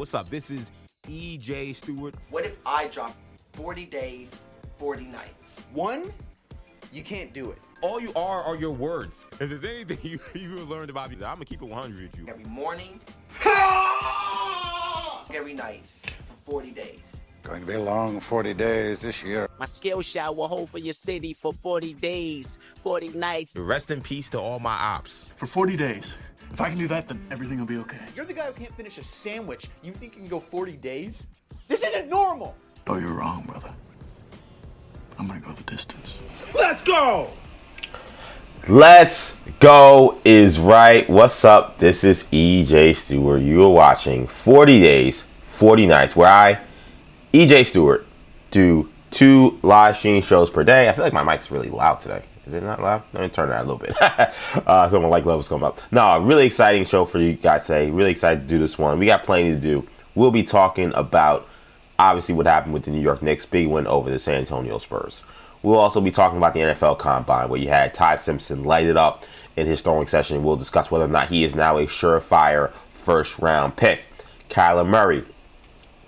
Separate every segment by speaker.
Speaker 1: What's up? This is EJ Stewart.
Speaker 2: What if I drop 40 days, 40 nights?
Speaker 3: One, you can't do it.
Speaker 1: All you are your words. If there's anything you learned about me, I'm gonna keep it 100 with you.
Speaker 2: Every morning, every night, for 40 days.
Speaker 4: Going to be a long 40 days this year.
Speaker 5: My skill shot will hold for your city for 40 days, 40 nights.
Speaker 1: Rest in peace to all my ops.
Speaker 6: For 40 days. If I can do that, then everything will be okay.
Speaker 3: You're the guy who can't finish a sandwich. You think you can go 40 days? This isn't normal!
Speaker 6: Oh, you're wrong, brother. I'm gonna go the distance.
Speaker 1: Let's go!
Speaker 7: Let's go is right. What's up? This is EJ Stewart. You are watching 40 Days, 40 Nights, where I, EJ Stewart, do 2 live stream shows per day. I feel like my mic's really loud today. Is it not loud? Let me turn it down a little bit. So my like level's coming up. No, a really exciting show for you guys today. Really excited to do this one. We got plenty to do. We'll be talking about, obviously, what happened with the New York Knicks. Big win over the San Antonio Spurs. We'll also be talking about the NFL Combine, where you had Ty Simpson light it up in his throwing session. We'll discuss whether or not he is now a surefire first-round pick. Kyler Murray.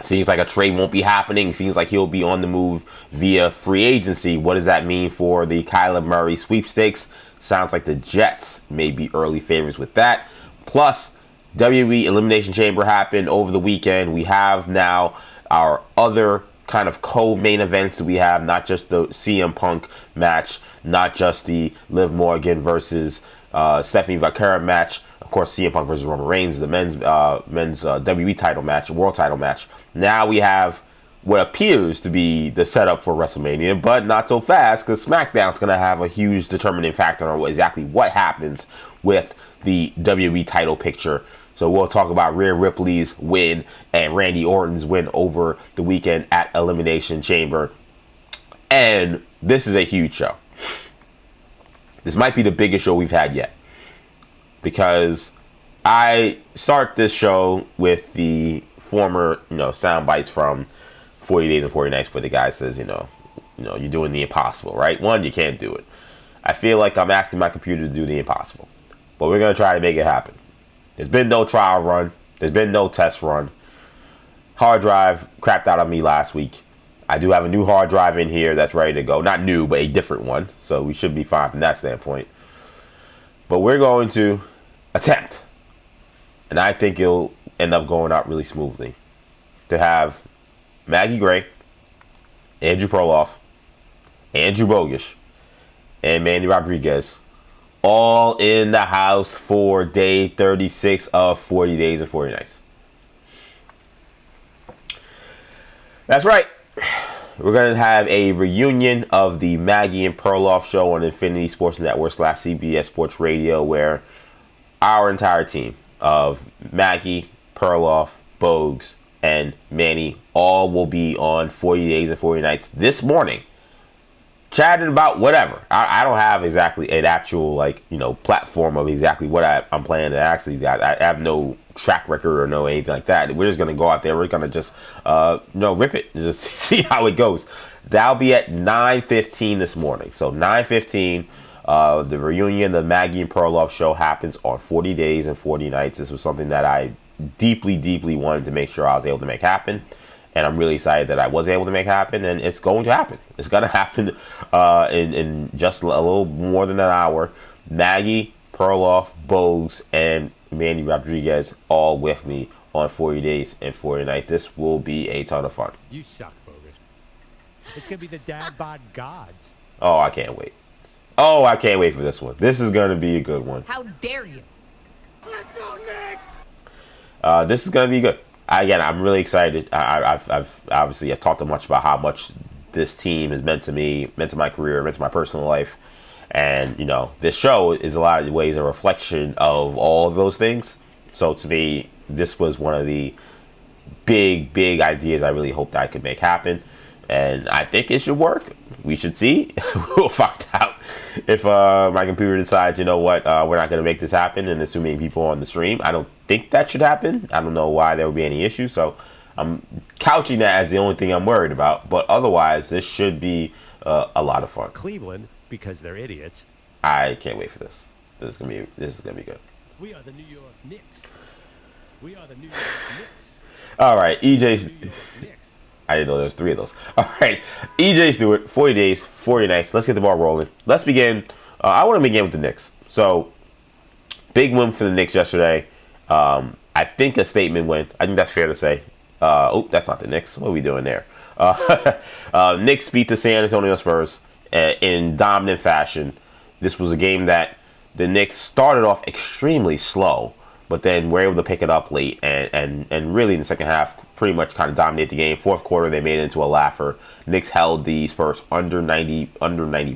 Speaker 7: Seems like a trade won't be happening. Seems like he'll be on the move via free agency. What does that mean for the Kyler Murray sweepstakes? Sounds like the Jets may be early favorites with that. Plus, WWE Elimination Chamber happened over the weekend. We have now our other kind of co-main events that we have, not just the CM Punk match, not just the Liv Morgan versus Stephanie Vaquera match. Of course, CM Punk versus Roman Reigns, the men's WWE title match, world title match. Now we have what appears to be the setup for WrestleMania, but not so fast, because SmackDown's going to have a huge determining factor on exactly what happens with the WWE title picture. So we'll talk about Rhea Ripley's win and Randy Orton's win over the weekend at Elimination Chamber. And this is a huge show. This might be the biggest show we've had yet, because I start this show with the former, sound bites from 40 Days and 40 Nights, where the guy says, you're doing the impossible, right? One, you can't do it. I feel like I'm asking my computer to do the impossible, but we're going to try to make it happen. There's been no trial run. There's been no test run. Hard drive crapped out on me last week. I do have a new hard drive in here that's ready to go. Not new, but a different one. So we should be fine from that standpoint. But we're going to attempt, and I think it'll end up going out really smoothly, to have Maggie Gray, Andrew Perloff, Andrew Bogusch, and Manny Rodriguez all in the house for day 36 of 40 Days and 40 Nights. That's right. We're going to have a reunion of the Maggie and Perloff show on Infinity Sports Network / CBS Sports Radio, where our entire team of Maggie, Perloff, Bogusch, and Manny all will be on 40 Days and 40 Nights this morning, chatting about whatever. I don't have exactly an actual platform of exactly what I'm planning to ask these guys. I have no track record or no anything like that. We're just gonna go out there. We're gonna just rip it, just see how it goes. That'll be at 9:15 this morning. So 9:15, the reunion, the Maggie and Perloff show happens on 40 Days and 40 Nights. This was something that I deeply, deeply wanted to make sure I was able to make happen. And I'm really excited that I was able to make happen, and it's going to happen. It's going to happen in just a little more than an hour. Maggie, Perloff, Bogusch, and Manny Rodriguez all with me on 40 Days and 40 Nights. This will be a ton of fun.
Speaker 8: You suck, Bogusch. It's going to be the dad bod gods.
Speaker 7: Oh, I can't wait. Oh, I can't wait for this one. This is going to be a good one.
Speaker 9: How dare you?
Speaker 8: Let's go, Knicks!
Speaker 7: This is going to be good. Again, I'm really excited. I've obviously talked too much about how much this team has meant to me, meant to my career, meant to my personal life. And, this show is a lot of ways a reflection of all of those things. So to me, this was one of the big, big ideas I really hoped I could make happen. And I think it should work. We should see. We'll find out if my computer decides, we're not going to make this happen, and there's too many people on the stream. I don't think that should happen. I don't know why there would be any issue. So I'm couching that as the only thing I'm worried about. But otherwise, this should be a lot of fun.
Speaker 8: Cleveland, because they're idiots.
Speaker 7: I can't wait for this. This is gonna be good.
Speaker 8: We are the New York Knicks. We are the New York Knicks.
Speaker 7: All right, EJ.
Speaker 8: Knicks.
Speaker 7: I didn't know there was 3 of those. All right, EJ Stewart, 40 days, 40 nights. Let's get the ball rolling. Let's begin. I want to begin with the Knicks. So, big win for the Knicks yesterday. I think a statement win. I think that's fair to say. Oh, that's not the Knicks. What are we doing there? Knicks beat the San Antonio Spurs in dominant fashion. This was a game that the Knicks started off extremely slow, but then were able to pick it up late and really in the second half pretty much kind of dominate the game. Fourth quarter, they made it into a laugher. Knicks held the Spurs under 90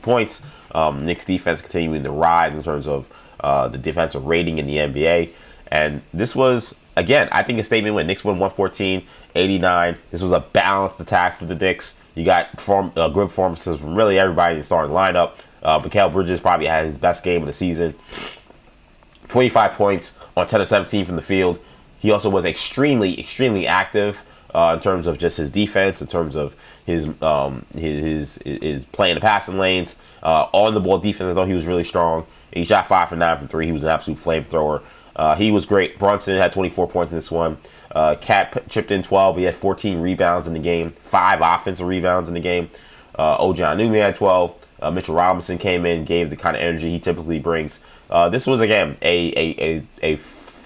Speaker 7: points. Knicks defense continuing to rise in terms of the defensive rating in the NBA. And this was, again, I think a statement win. Knicks won 114-89. This was a balanced attack for the Knicks. You got good performances from really everybody in the starting lineup. Mikal Bridges probably had his best game of the season. 25 points on 10 of 17 from the field. He also was extremely, extremely active in terms of just his defense, in terms of his playing the passing lanes. On the ball defense, I thought he was really strong. He shot 5 for 9 from 3. He was an absolute flamethrower. He was great. Brunson had 24 points in this one. Cat chipped in 12. He had 14 rebounds in the game, 5 offensive rebounds in the game. OJ Anunoby had 12. Mitchell Robinson came in, gave the kind of energy he typically brings. This was, again, a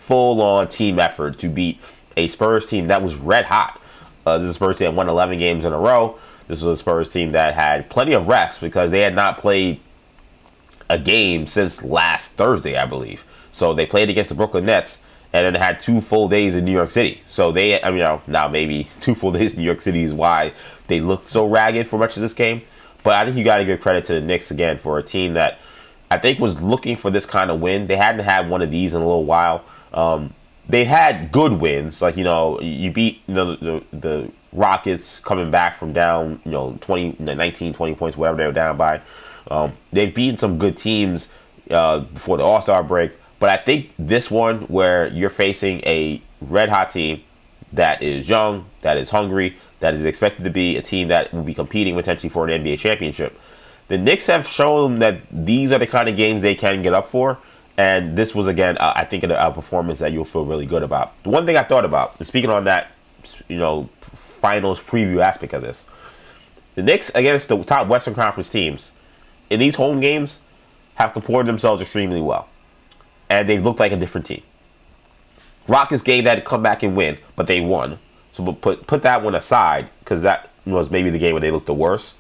Speaker 7: full-on team effort to beat a Spurs team that was red hot. This is a Spurs team that won 11 games in a row. This was a Spurs team that had plenty of rest because they had not played a game since last Thursday, I believe. So they played against the Brooklyn Nets and then had 2 full days in New York City. So they, now maybe 2 full days in New York City is why they looked so ragged for much of this game. But I think you got to give credit to the Knicks again for a team that I think was looking for this kind of win. They hadn't had one of these in a little while. They had good wins, like, you beat the Rockets coming back from down, 19, 20 points, whatever they were down by. They've beaten some good teams before the All-Star break. But I think this one, where you're facing a red-hot team that is young, that is hungry, that is expected to be a team that will be competing potentially for an NBA championship, the Knicks have shown that these are the kind of games they can get up for. And this was, again, I think, a performance that you'll feel really good about. The one thing I thought about, and speaking on that, finals preview aspect of this, the Knicks against the top Western Conference teams in these home games have comported themselves extremely well. And they looked like a different team. Rockets gave that comeback and win, but they won. So put that one aside, because that was maybe the game where they looked the worst.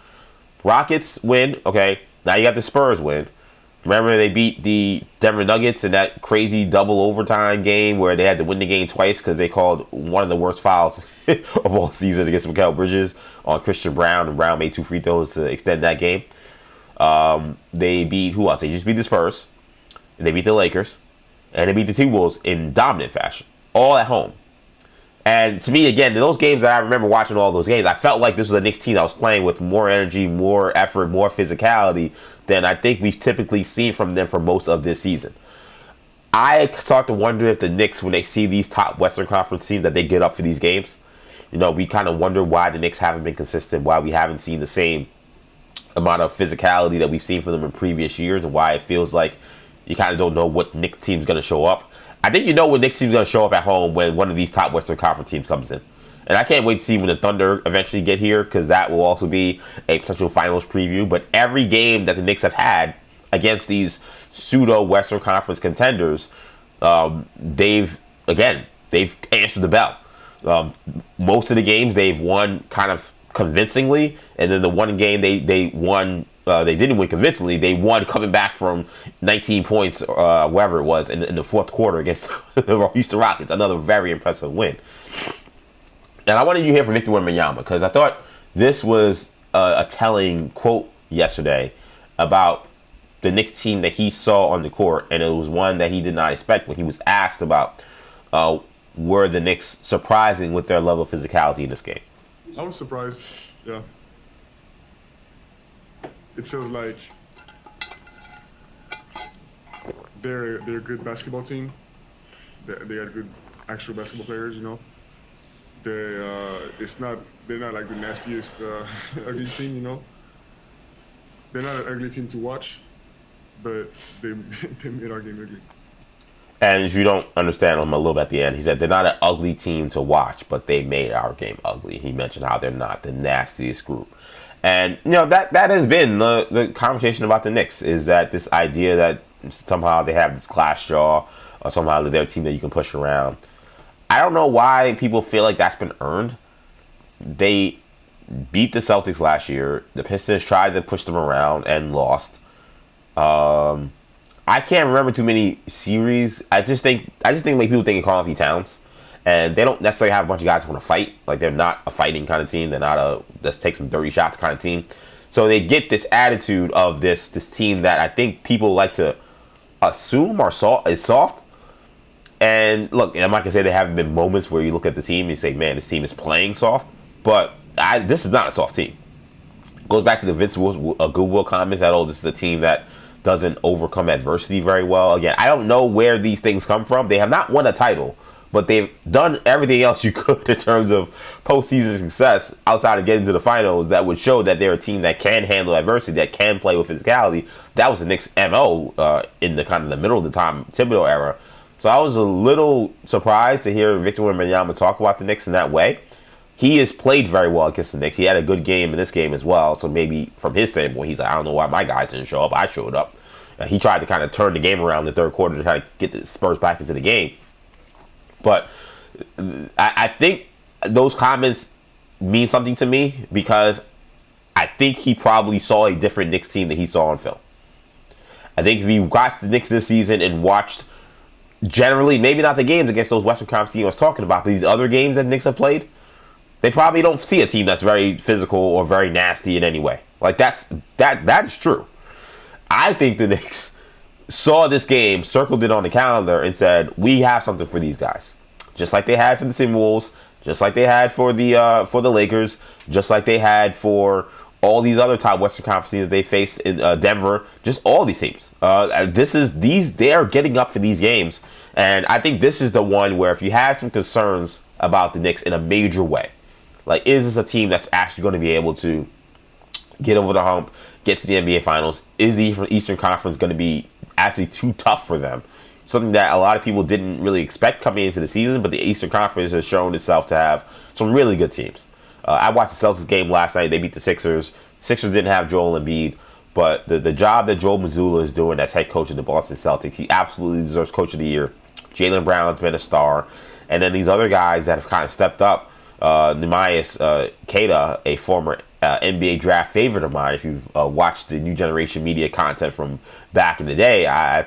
Speaker 7: Rockets win, okay. Now you got the Spurs win. Remember they beat the Denver Nuggets in that crazy double overtime game where they had to win the game twice because they called one of the worst fouls of all season against Mikal Bridges on Christian Brown, and Brown made 2 free throws to extend that game. They beat, who else? They just beat the Spurs. And they beat the Lakers. And they beat the T-Wolves in dominant fashion. All at home. And to me, again, in those games that I remember watching all those games, I felt like this was a Knicks team that was playing with more energy, more effort, more physicality than I think we've typically seen from them for most of this season. I start to wonder if the Knicks, when they see these top Western Conference teams, that they get up for these games. We kind of wonder why the Knicks haven't been consistent, why we haven't seen the same amount of physicality that we've seen from them in previous years, and why it feels like you kind of don't know what Knicks team's going to show up. I think you know when Knicks team's going to show up at home when one of these top Western Conference teams comes in. And I can't wait to see when the Thunder eventually get here, because that will also be a potential finals preview. But every game that the Knicks have had against these pseudo Western Conference contenders, they've answered the bell. Most of the games they've won kind of convincingly, and then the one game they won, they didn't win convincingly. They won coming back from 19 points, wherever it was, in the fourth quarter against the Houston Rockets. Another very impressive win. And I wanted you to hear from Victor Wembanyama, because I thought this was a telling quote yesterday about the Knicks team that he saw on the court, and it was one that he did not expect when he was asked about were the Knicks surprising with their level of physicality in this game.
Speaker 9: I was surprised, yeah. It feels like they're a good basketball team. They are good actual basketball players, They're not like the nastiest ugly team, They're not an ugly team to watch, but they made our game ugly.
Speaker 7: And if you don't understand him a little bit at the end, he said they're not an ugly team to watch, but they made our game ugly. He mentioned how they're not the nastiest group. And, that has been the conversation about the Knicks, is that this idea that somehow they have this glass jaw, or somehow they're a team that you can push around. I don't know why people feel like that's been earned. They beat the Celtics last year. The Pistons tried to push them around and lost. I can't remember too many series. I just think like people think of Karl Anthony Towns, and they don't necessarily have a bunch of guys who want to fight. Like, they're not a fighting kind of team. They're not a let's take some dirty shots kind of team. So they get this attitude of this team that I think people like to assume is soft. And look, I'm not gonna say there haven't been moments where you look at the team and you say, man, this team is playing soft, but this is not a soft team. It goes back to the Vince Goodwill comments that, this is a team that doesn't overcome adversity very well. Again, I don't know where these things come from. They have not won a title, but they've done everything else you could in terms of postseason success outside of getting to the finals that would show that they're a team that can handle adversity, that can play with physicality. That was the Knicks' MO in the kind of the middle of the Tom Thibodeau era. So I was a little surprised to hear Victor Wembanyama talk about the Knicks in that way. He has played very well against the Knicks. He had a good game in this game as well. So maybe from his standpoint, he's like, I don't know why my guys didn't show up. I showed up. He tried to kind of turn the game around in the third quarter to try to get the Spurs back into the game. But I think those comments mean something to me, because I think he probably saw a different Knicks team than he saw on film. I think if he watched the Knicks this season and watched generally, maybe not the games against those Western Conference teams I was talking about, but these other games that the Knicks have played, they probably don't see a team that's very physical or very nasty in any way. Like, that is true. I think the Knicks saw this game, circled it on the calendar, and said, we have something for these guys. Just like they had for the Timberwolves, just like they had for the Lakers, just like they had for all these other top Western Conference teams that they faced in Denver, just all these teams. They are getting up for these games, and I think this is the one where if you have some concerns about the Knicks in a major way, like, is this a team that's actually going to be able to get over the hump, get to the NBA Finals? Is the Eastern Conference going to be actually too tough for them? Something that a lot of people didn't really expect coming into the season, but the Eastern Conference has shown itself to have some really good teams. I watched the Celtics game last night. They beat the Sixers. Sixers didn't have Joel Embiid, but the job that Joel Mazzulla is doing as head coach of the Boston Celtics, he absolutely deserves Coach of the Year. Jaylen Brown's been a star. And then these other guys that have kind of stepped up, Nemias Queta, a former NBA draft favorite of mine. If you've watched the New Generation Media content from back in the day, I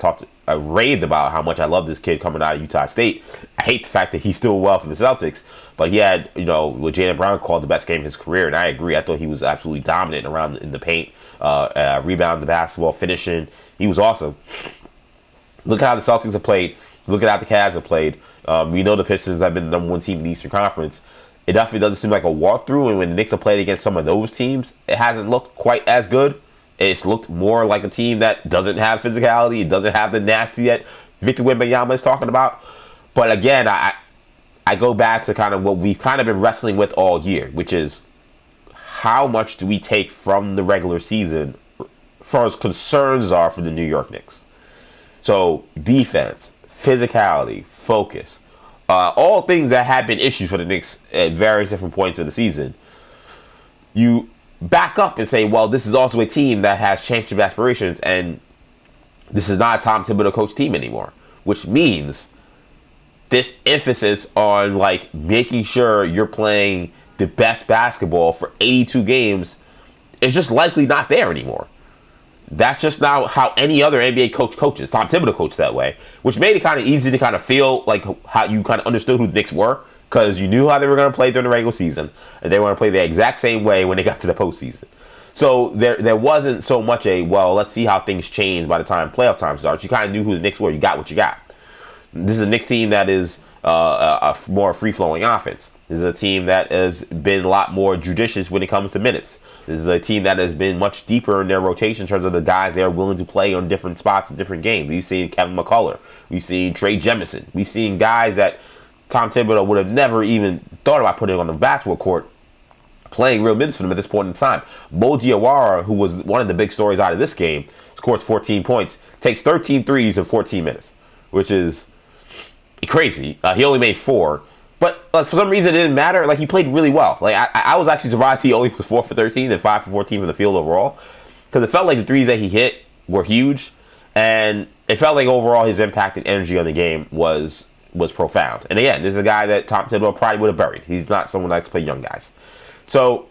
Speaker 7: raved about how much I love this kid coming out of Utah State. I hate the fact that he's still well for the Celtics, but he had, what Jaylen Brown called the best game of his career, and I agree. I thought he was absolutely dominant around in the paint, rebounding the basketball, finishing. He was awesome. Look at how the Celtics have played. Look at how the Cavs have played. We know the Pistons have been the number one team in the Eastern Conference. It definitely doesn't seem like a walkthrough, and when the Knicks have played against some of those teams, it hasn't looked quite as good. It's looked more like a team that doesn't have physicality. It doesn't have the nasty that Victor Wembanyama is talking about. But again, I go back to kind of what we've kind of been wrestling with all year, which is how much do we take from the regular season as far as concerns are for the New York Knicks. So defense, physicality, focus, all things that have been issues for the Knicks at various different points of the season. You back up and say, well, this is also a team that has championship aspirations, and this is not a Tom Thibodeau coach team anymore, which means this emphasis on like making sure you're playing the best basketball for 82 games is just likely not there anymore. That's just not how any other NBA coach coaches. Tom Thibodeau coached that way, which made it kind of easy to kind of feel like how you kind of understood who the Knicks were, because you knew how they were going to play during the regular season, and they were going to play the exact same way when they got to the postseason. So there wasn't so much let's see how things change by the time playoff time starts. You kind of knew who the Knicks were. You got what you got. This is a Knicks team that is a more free-flowing offense. This is a team that has been a lot more judicious when it comes to minutes. This is a team that has been much deeper in their rotation in terms of the guys they're willing to play on different spots in different games. We've seen Kevin McCullough. We've seen Trey Jemison. We've seen guys that Tom Thibodeau would have never even thought about putting on the basketball court, playing real minutes for them at this point in time. Mo Diawara, who was one of the big stories out of this game, scores 14 points, takes 13 threes in 14 minutes, which is crazy. He only made 4. But for some reason, it didn't matter. Like, he played really well. Like, I was actually surprised he only was 4 for 13 and 5 for 14 from the field overall. Because it felt like the threes that he hit were huge. And it felt like overall his impact and energy on the game was profound. And again, this is a guy that Tom Thibodeau probably would have buried. He's not someone that likes to play young guys. So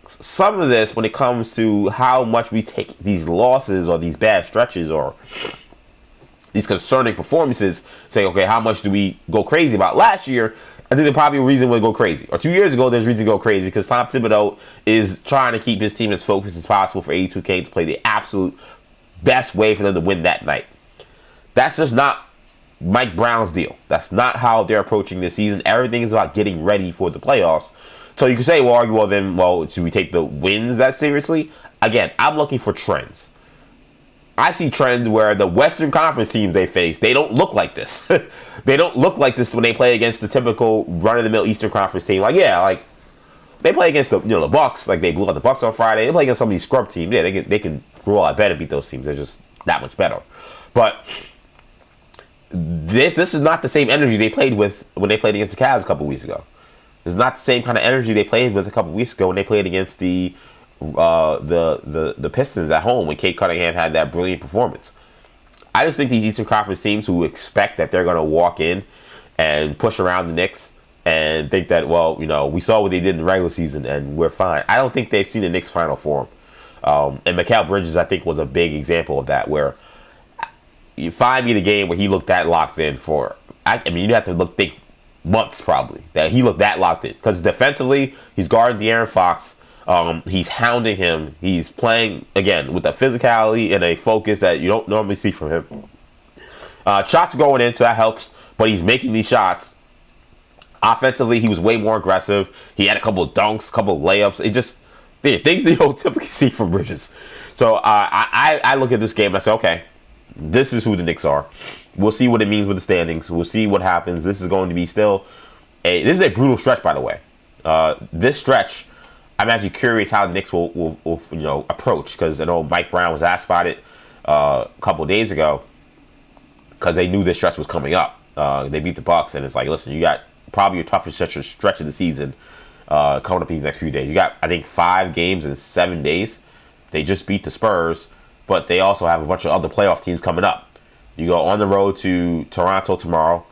Speaker 7: some of this, when it comes to how much we take these losses or these bad stretches or these concerning performances, say, okay, how much do we go crazy about? Last year, I think there's probably a reason to go crazy. Or 2 years ago, there's reason to go crazy because Tom Thibodeau is trying to keep his team as focused as possible for 82K to play the absolute best way for them to win that night. That's just not Mike Brown's deal. That's not how they're approaching this season. Everything is about getting ready for the playoffs. So you can say, should we take the wins that seriously? Again, I'm looking for trends. I see trends where the Western Conference teams they face, they don't look like this. They don't look like this when they play against the typical run-of-the-mill Eastern Conference team. They play against the Bucks, like they blew out the Bucks on Friday. They play against some of these scrub teams. Yeah, they can roll out better, beat those teams. They're just that much better. But this is not the same energy they played with when they played against the Cavs a couple weeks ago. It's not the same kind of energy they played with a couple weeks ago when they played against the Pistons at home when Kate Cunningham had that brilliant performance. I just think these Eastern Conference teams who expect that they're going to walk in and push around the Knicks and think that, we saw what they did in the regular season and we're fine. I don't think they've seen the Knicks Final Four. And Mikal Bridges, I think, was a big example of that, where you find me the game where he looked that locked in for, you'd have to think months probably, that he looked that locked in. Because defensively, he's guarding De'Aaron Fox. He's hounding him. He's playing, again, with a physicality and a focus that you don't normally see from him. Shots are going in, so that helps. But he's making these shots. Offensively, he was way more aggressive. He had a couple of dunks, a couple of layups. It just, things that you don't typically see from Bridges. So I look at this game and I say, okay, this is who the Knicks are. We'll see what it means with the standings. We'll see what happens. This is going to be still this is a brutal stretch, by the way. This stretch, I'm actually curious how the Knicks will approach, because I know Mike Brown was asked about it a couple of days ago because they knew this stretch was coming up. They beat the Bucks, and it's like, listen, you got probably your toughest stretch of the season coming up these next few days. You got, I think, 5 games in 7 days. They just beat the Spurs, but they also have a bunch of other playoff teams coming up. You go on the road to Toronto tomorrow.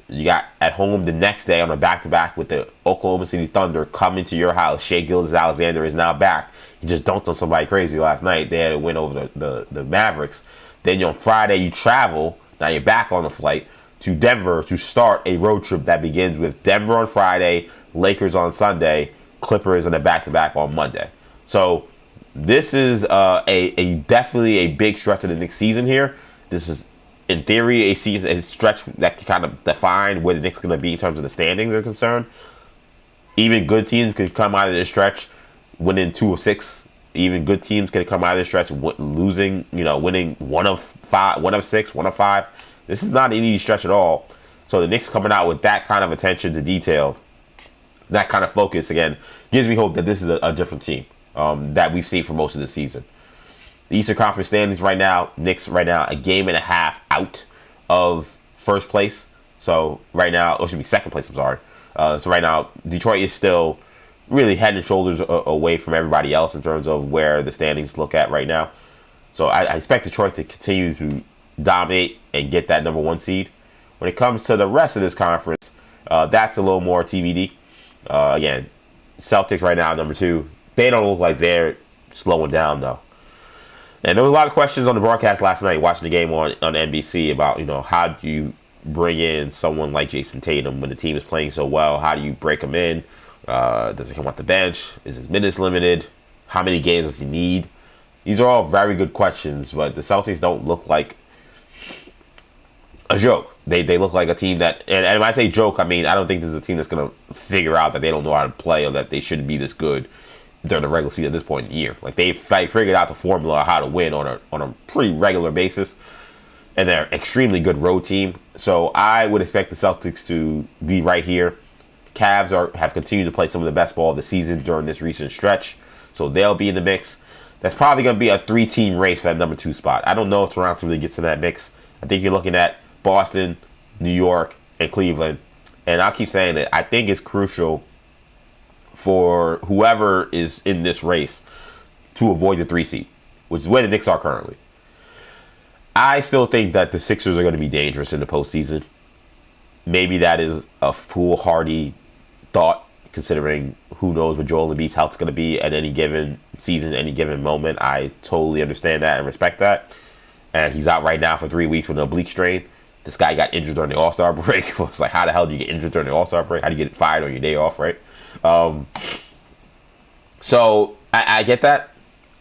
Speaker 7: You got at home the next day on a back-to-back with the Oklahoma City Thunder coming to your house. Shai Gilgeous-Alexander is now back. He just dunked on somebody crazy last night. They had a win over the Mavericks. Then on Friday you travel. Now you're back on the flight to Denver to start a road trip that begins with Denver on Friday, Lakers on Sunday, Clippers on a back-to-back on Monday. So this is definitely a big stretch of the Knicks season here. This is, in theory, a stretch that can kind of define where the Knicks are going to be in terms of the standings are concerned. Even good teams could come out of this stretch winning 2 of 6. Even good teams can come out of this stretch winning 1 of 5, 1 of 6, 1 of 5. This is not an easy stretch at all. So the Knicks coming out with that kind of attention to detail, that kind of focus, again, gives me hope that this is a different team that we've seen for most of the season. The Eastern Conference standings right now, Knicks right now a game and a half out of first place. So right now, it should be second place, I'm sorry. So right now, Detroit is still really head and shoulders away from everybody else in terms of where the standings look at right now. So I expect Detroit to continue to dominate and get that number 1 seed. When it comes to the rest of this conference, that's a little more TBD. Again, Celtics right now, number 2. They don't look like they're slowing down, though. And there was a lot of questions on the broadcast last night, watching the game on NBC about, how do you bring in someone like Jason Tatum when the team is playing so well? How do you break him in? Does he come off the bench? Is his minutes limited? How many games does he need? These are all very good questions, but the Celtics don't look like a joke. They look like a team that, and when I say joke, I mean, I don't think this is a team that's going to figure out that they don't know how to play or that they shouldn't be this good during the regular season at this point in the year. Like, they've figured out the formula of how to win on a pretty regular basis, and they're an extremely good road team. So I would expect the Celtics to be right here. Cavs have continued to play some of the best ball of the season during this recent stretch, so they'll be in the mix. That's probably going to be a 3-team race for that number 2 spot. I don't know if Toronto really gets in that mix. I think you're looking at Boston, New York, and Cleveland. And I'll keep saying that I think it's crucial for whoever is in this race to avoid the 3 seed, which is where the Knicks are currently. I still think that the Sixers are going to be dangerous in the postseason. Maybe that is a foolhardy thought, considering who knows what Joel Embiid's health is going to be at any given season, any given moment. I totally understand that and respect that. And he's out right now for 3 weeks with an oblique strain. This guy got injured during the All-Star break. It's like, how the hell do you get injured during the All-Star break? How do you get fired on your day off, right? So I get that.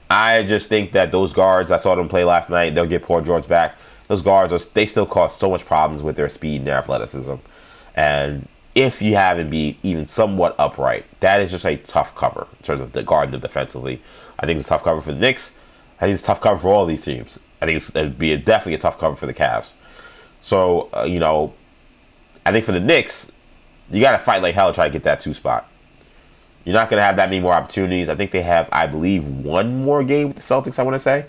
Speaker 7: I just think that those guards, I saw them play last night, they'll get Paul George back. Those guards, they still cause so much problems with their speed and their athleticism. And if you have Embiid even somewhat upright, that is just a tough cover in terms of the guarding them defensively. I think it's a tough cover for the Knicks. I think it's a tough cover for all these teams. I think it'd be definitely a tough cover for the Cavs. So, I think for the Knicks, you got to fight like hell to try to get that 2 spot. You're not going to have that many more opportunities. I think they have, I believe, 1 more game with the Celtics, I want to say.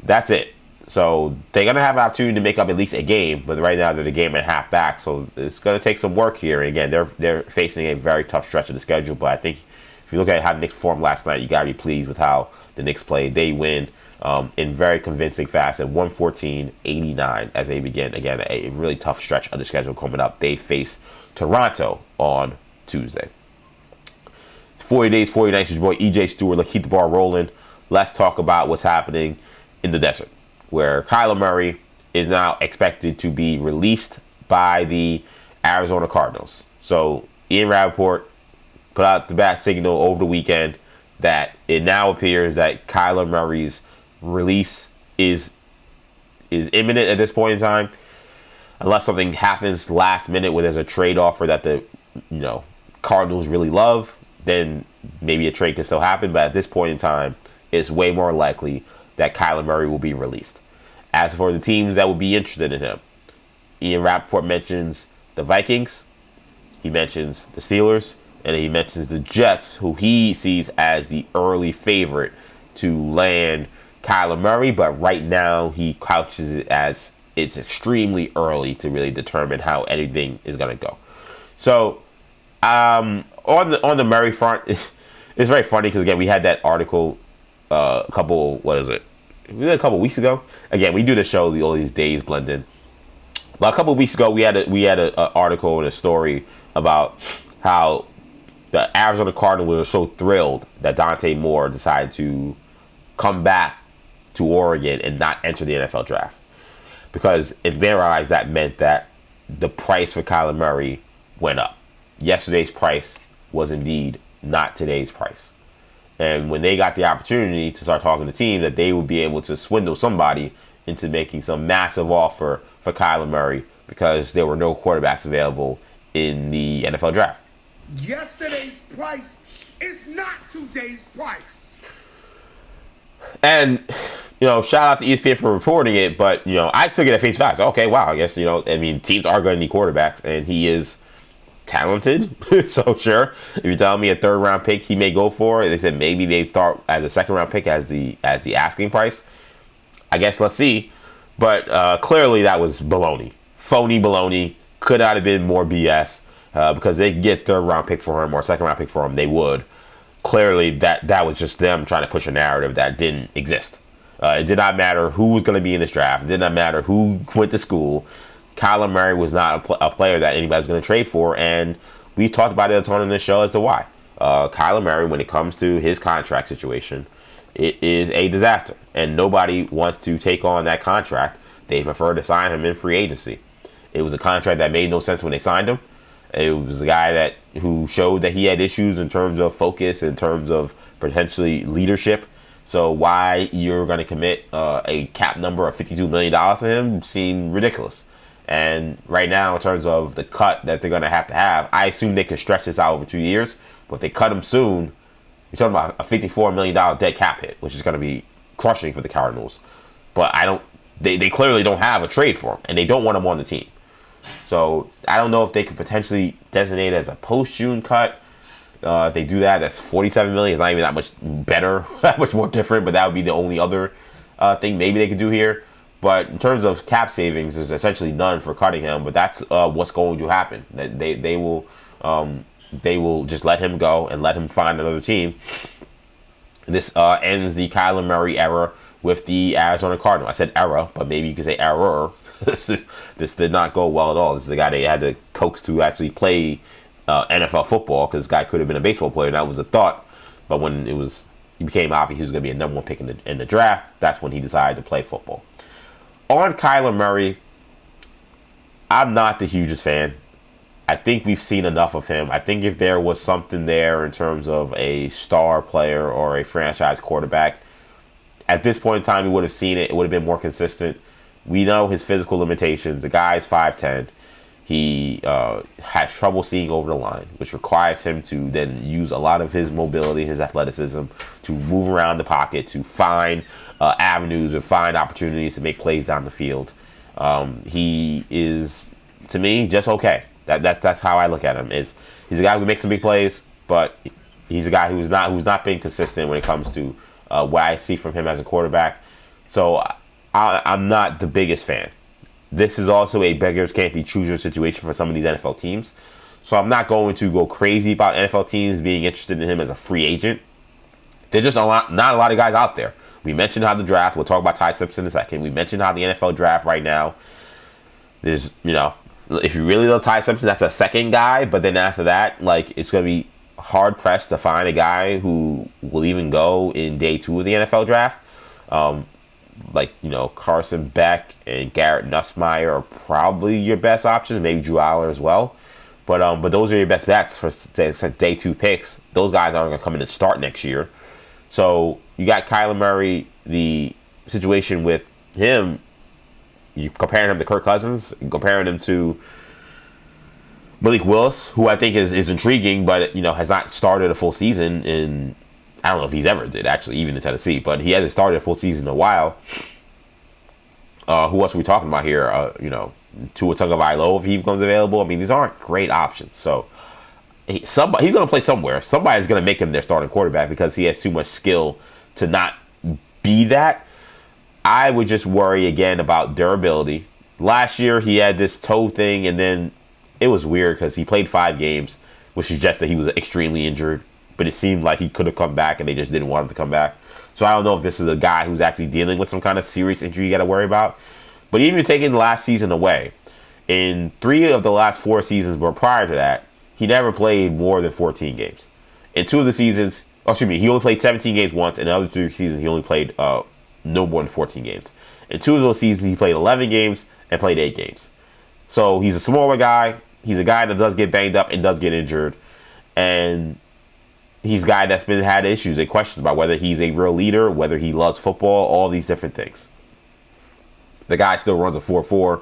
Speaker 7: That's it. So they're going to have an opportunity to make up at least a game, but right now they're the game and a half back. So it's going to take some work here. And again, they're facing a very tough stretch of the schedule. But I think if you look at how the Knicks performed last night, you got to be pleased with how the Knicks played. They win in very convincing fashion, 114-89 as they begin. Again, a really tough stretch of the schedule coming up. They face Toronto on Tuesday. 40 days, 40 nights, your boy EJ Stewart. Let's keep the ball rolling. Let's talk about what's happening in the desert, where Kyler Murray is now expected to be released by the Arizona Cardinals. So Ian Rappaport put out the bat signal over the weekend that it now appears that Kyler Murray's release is imminent at this point in time, unless something happens last minute where there's a trade offer that the Cardinals really love. Then maybe a trade can still happen. But at this point in time, it's way more likely that Kyler Murray will be released. As for the teams that would be interested in him, Ian Rappaport mentions the Vikings, he mentions the Steelers, and he mentions the Jets, who he sees as the early favorite to land Kyler Murray. But right now, he couches it as it's extremely early to really determine how anything is going to go. So, on the Murray front, it's very funny because again we had that article a couple weeks ago. Again, we do the show all these days blend in. But a couple of weeks ago we had an article and a story about how the Arizona Cardinals were so thrilled that Dante Moore decided to come back to Oregon and not enter the NFL draft, because in their eyes that meant that the price for Kyler Murray went up. Yesterday's price was indeed not today's price. And when they got the opportunity to start talking to teams, that they would be able to swindle somebody into making some massive offer for Kyler Murray because there were no quarterbacks available in the NFL draft.
Speaker 10: Yesterday's price is not today's price.
Speaker 7: And, shout out to ESPN for reporting it, but, I took it at face value. So, okay, wow, I guess, teams are going to need quarterbacks, and he is talented. So sure, if you tell me a 3rd round pick he may go for, they said maybe they start as a 2nd round pick as the asking price. I guess let's see. But clearly that was baloney, phony baloney. Could not have been more BS, because they could get 3rd round pick for him or 2nd round pick for him, they would. Clearly that was just them trying to push a narrative that didn't exist. It did not matter who was going to be in this draft. It did not matter who went to school. Kyler Murray was not a player that anybody was going to trade for, and we've talked about it a ton on this show as to why. Kyler Murray, when it comes to his contract situation, it is a disaster, and nobody wants to take on that contract. They prefer to sign him in free agency. It was a contract that made no sense when they signed him. It was a guy who showed that he had issues in terms of focus, in terms of potentially leadership. So why you're going to commit a cap number of $52 million to him seemed ridiculous. And right now, in terms of the cut that they're going to have, I assume they could stretch this out over 2 years. But if they cut him soon, you're talking about a $54 million dead cap hit, which is going to be crushing for the Cardinals. But they clearly don't have a trade for him, and they don't want him on the team. So I don't know if they could potentially designate it as a post-June cut. If they do that, that's $47 million. It's not even that much better, that much more different, but that would be the only other thing maybe they could do here. But in terms of cap savings, there's essentially none for cutting him. But that's what's going to happen. They will just let him go and let him find another team. This ends the Kyler Murray era with the Arizona Cardinals. I said era, but maybe you could say error. This did not go well at all. This is the guy they had to coax to actually play NFL football, because this guy could have been a baseball player. That was a thought. But when it became obvious he was going to be a number one pick in the draft, that's when he decided to play football. On Kyler Murray, I'm not the hugest fan. I think we've seen enough of him. I think if there was something there in terms of a star player or a franchise quarterback, at this point in time, we would have seen it. It would have been more consistent. We know his physical limitations. The guy's 5'10". He has trouble seeing over the line, which requires him to then use a lot of his mobility, his athleticism, to move around the pocket, to find avenues or find opportunities to make plays down the field. He is, to me, just okay. That's how I look at him. He's a guy who makes some big plays, but he's a guy who's not being consistent when it comes to what I see from him as a quarterback. So I'm not the biggest fan. This is also a beggars can't be choosers situation for some of these NFL teams. So I'm not going to go crazy about NFL teams being interested in him as a free agent. There's just not a lot of guys out there. We mentioned how the draft, we'll talk about Ty Simpson in a second. We mentioned how the NFL draft right now, there's, if you really love Ty Simpson, that's a second guy. But then after that, it's going to be hard pressed to find a guy who will even go in day 2 of the NFL draft. Carson Beck and Garrett Nussmeier are probably your best options. Maybe Drew Aller as well. But those are your best bets for day 2 picks. Those guys aren't going to come in and start next year. So you got Kyler Murray. The situation with him, you comparing him to Kirk Cousins, comparing him to Malik Willis, who I think is intriguing, but has not started a full season in, I don't know if he's ever did, actually, even in Tennessee, but he hasn't started a full season in a while. Who else are we talking about here? Tua Tagovailoa, if he becomes available. I mean, these aren't great options. So he's going to play somewhere. Somebody's going to make him their starting quarterback because he has too much skill to not be that. I would just worry again about durability. Last year, he had this toe thing, and then it was weird because he played 5 games, which suggests that he was extremely injured. But it seemed like he could have come back, and they just didn't want him to come back. So I don't know if this is a guy who's actually dealing with some kind of serious injury you got to worry about. But even taking last season away, in 3 of the last 4 seasons, but prior to that, he never played more than 14 games. In 2 of the seasons, he only played 17 games once. In the other 3 seasons, he only played no more than 14 games. In 2 of those seasons, he played 11 games and played 8 games. So he's a smaller guy. He's a guy that does get banged up and does get injured. And he's a guy that's had issues and questions about whether he's a real leader, whether he loves football, all these different things. The guy still runs a 4.4.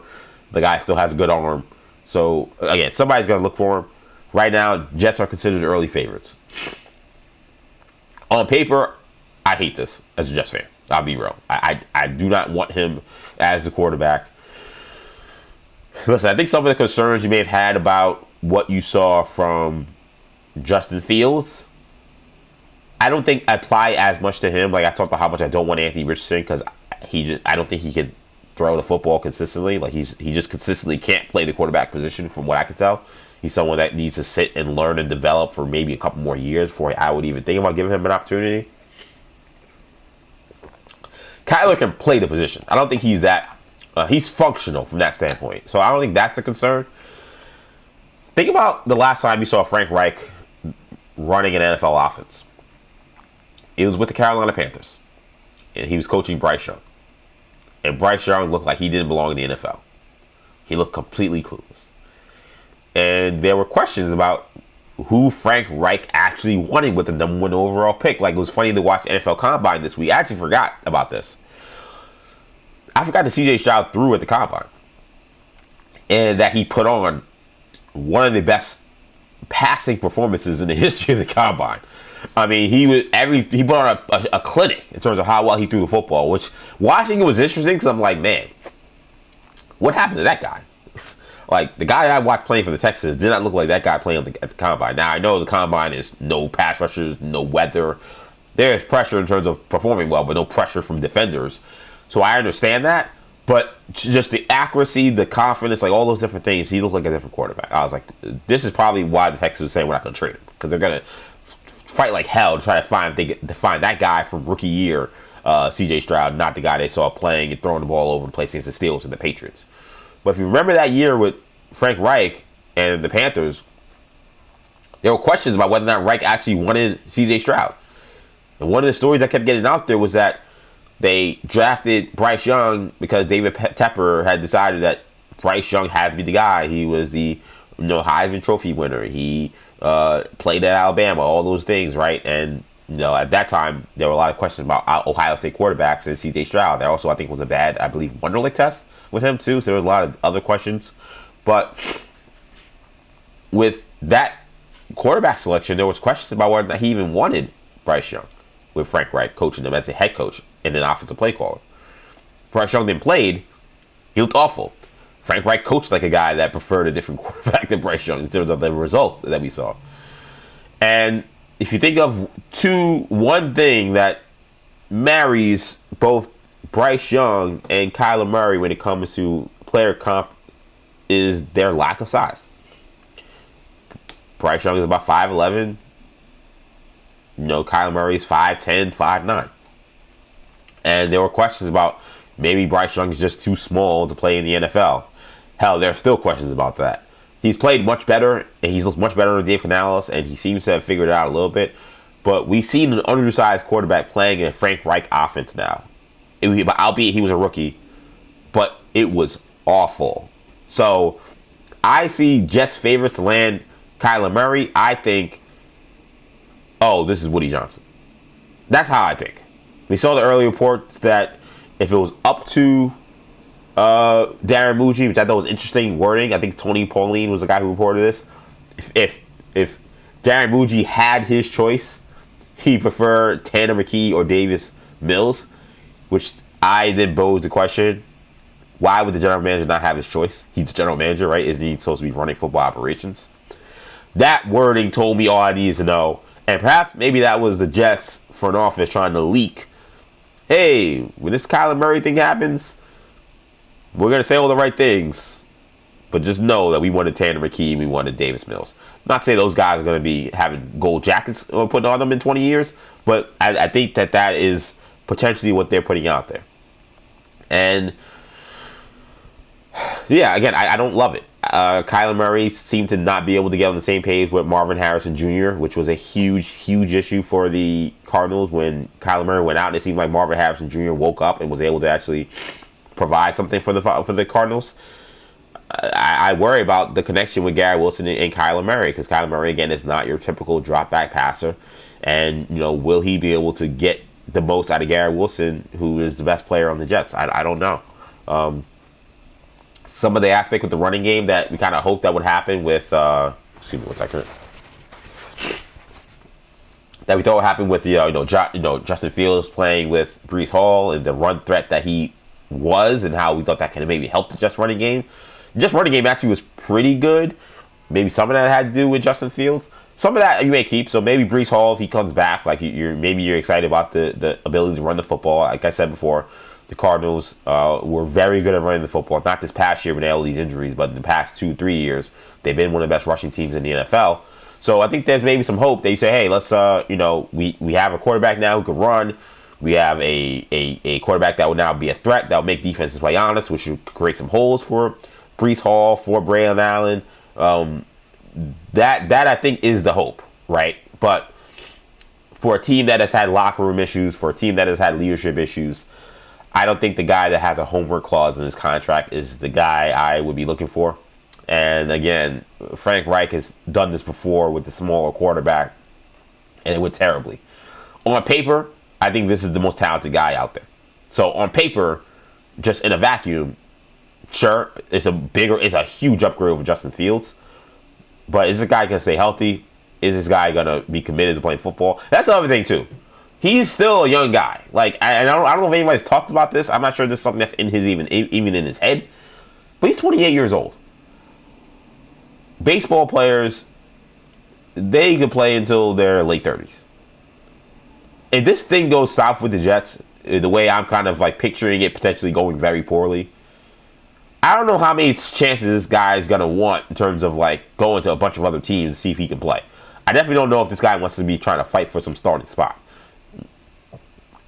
Speaker 7: The guy still has a good arm. So, again, somebody's going to look for him. Right now, Jets are considered early favorites. On paper, I hate this as a Jets fan. I'll be real. I do not want him as the quarterback. Listen, I think some of the concerns you may have had about what you saw from Justin Fields, I don't think apply as much to him. Like I talked about how much I don't want Anthony Richardson because I don't think he can throw the football consistently. Like he just consistently can't play the quarterback position from what I can tell. He's someone that needs to sit and learn and develop for maybe a couple more years before I would even think about giving him an opportunity. Kyler can play the position. I don't think he's that. He's functional from that standpoint. So I don't think that's the concern. Think about the last time you saw Frank Reich running an NFL offense. It was with the Carolina Panthers. And he was coaching Bryce Young. And Bryce Young looked like he didn't belong in the NFL. He looked completely clueless. And there were questions about who Frank Reich actually wanted with the number 1 overall pick. Like, it was funny to watch NFL Combine this week. I actually forgot about this. I forgot that C.J. Stroud threw at the Combine. And that he put on one of the best passing performances in the history of the Combine. I mean, he put on a clinic in terms of how well he threw the football, which watching it was interesting because I'm like, man, what happened to that guy? Like, the guy I watched playing for the Texans did not look like that guy playing at the Combine. Now, I know the Combine is no pass rushers, no weather. There's pressure in terms of performing well, but no pressure from defenders. So I understand that. But just the accuracy, the confidence, like all those different things, he looked like a different quarterback. I was like, this is probably why the Texans are saying we're not going to trade him, because they're going to fight like hell to try to find that guy from rookie year, C.J. Stroud, not the guy they saw playing and throwing the ball over the place against the Steelers and the Patriots. But if you remember that year with Frank Reich and the Panthers, there were questions about whether or not Reich actually wanted C.J. Stroud. And one of the stories that kept getting out there was that they drafted Bryce Young because David Tepper had decided that Bryce Young had to be the guy. He was the Heisman Trophy winner. He played at Alabama, all those things, right? And at that time, there were a lot of questions about Ohio State quarterbacks and C.J. Stroud. There also, I think, was a bad, I believe, Wonderlic test with him, too. So there was a lot of other questions. But with that quarterback selection, there was questions about whether or not he even wanted Bryce Young, with Frank Reich coaching him as a head coach and an offensive play caller. Bryce Young then played. He looked awful. Frank Reich coached like a guy that preferred a different quarterback than Bryce Young in terms of the results that we saw. And if you think of one thing that marries both Bryce Young and Kyler Murray when it comes to player comp, is their lack of size. Bryce Young is about 5'11". Kyler Murray is 5'10", 5'9". And there were questions about maybe Bryce Young is just too small to play in the NFL. Hell, there are still questions about that. He's played much better, and he's looked much better under Dave Canales, and he seems to have figured it out a little bit. But we've seen an undersized quarterback playing in a Frank Reich offense now. Albeit he was a rookie, but it was awful. So I see Jets favorites to land Kyler Murray. I think, this is Woody Johnson. That's how I think. We saw the early reports that if it was up to Darren Muji, which I thought was interesting wording. I think Tony Pauline was the guy who reported this. If Darren Muji had his choice, he preferred Tanner McKee or Davis Mills, which I then posed the question, why would the general manager not have his choice? He's the general manager, right? Isn't he supposed to be running football operations? That wording told me all I needed to know. And perhaps maybe that was the Jets front office trying to leak, hey, when this Kyler Murray thing happens, we're going to say all the right things, but just know that we wanted Tanner McKee and we wanted Davis Mills. Not to say those guys are going to be having gold jackets put on them in 20 years, but I think that is potentially what they're putting out there. And yeah, again, I don't love it. Kyler Murray seemed to not be able to get on the same page with Marvin Harrison Jr., which was a huge issue for the Cardinals. When Kyler Murray went out, it seemed like Marvin Harrison Jr. woke up and was able to actually provide something for the Cardinals. I worry about the connection with Garrett Wilson and Kyler Murray, because Kyler Murray, again, is not your typical drop back passer. And, will he be able to get the most out of Garrett Wilson, who is the best player on the Jets? I don't know. Some of the aspect with the running game that we kind of hoped that would happen with, excuse me 1 second, that we thought would happen with Justin Fields playing with Breece Hall and the run threat that he was, and how we thought that could maybe help the Jets running game. Just running game actually was pretty good. Maybe some of that had to do with Justin Fields. Some of that you may keep. So maybe Breece Hall, if he comes back, like you're excited about the ability to run the football. Like I said before, the Cardinals were very good at running the football. Not this past year when they had all these injuries, but in the past 2-3 years, they've been one of the best rushing teams in the NFL. So I think there's maybe some hope. They say, hey, let's we have a quarterback now who can run. We have a quarterback that will now be a threat that will make defenses play honest, which should create some holes for Breece Hall, for Braylon Allen. That I think is the hope, right? But for a team that has had locker room issues, for a team that has had leadership issues, I don't think the guy that has a homework clause in his contract is the guy I would be looking for. And again, Frank Reich has done this before with the smaller quarterback, and it went terribly. On paper, I think this is the most talented guy out there. So on paper, just in a vacuum, sure, it's a huge upgrade over Justin Fields. But is this guy going to stay healthy? Is this guy going to be committed to playing football? That's the other thing, too. He's still a young guy. Like, I don't know if anybody's talked about this. I'm not sure this is something that's in his even in his head. But he's 28 years old. Baseball players, they can play until their late 30s. If this thing goes south with the Jets, the way I'm kind of like picturing it potentially going very poorly, I don't know how many chances this guy is going to want in terms of like going to a bunch of other teams to see if he can play. I definitely don't know if this guy wants to be trying to fight for some starting spot.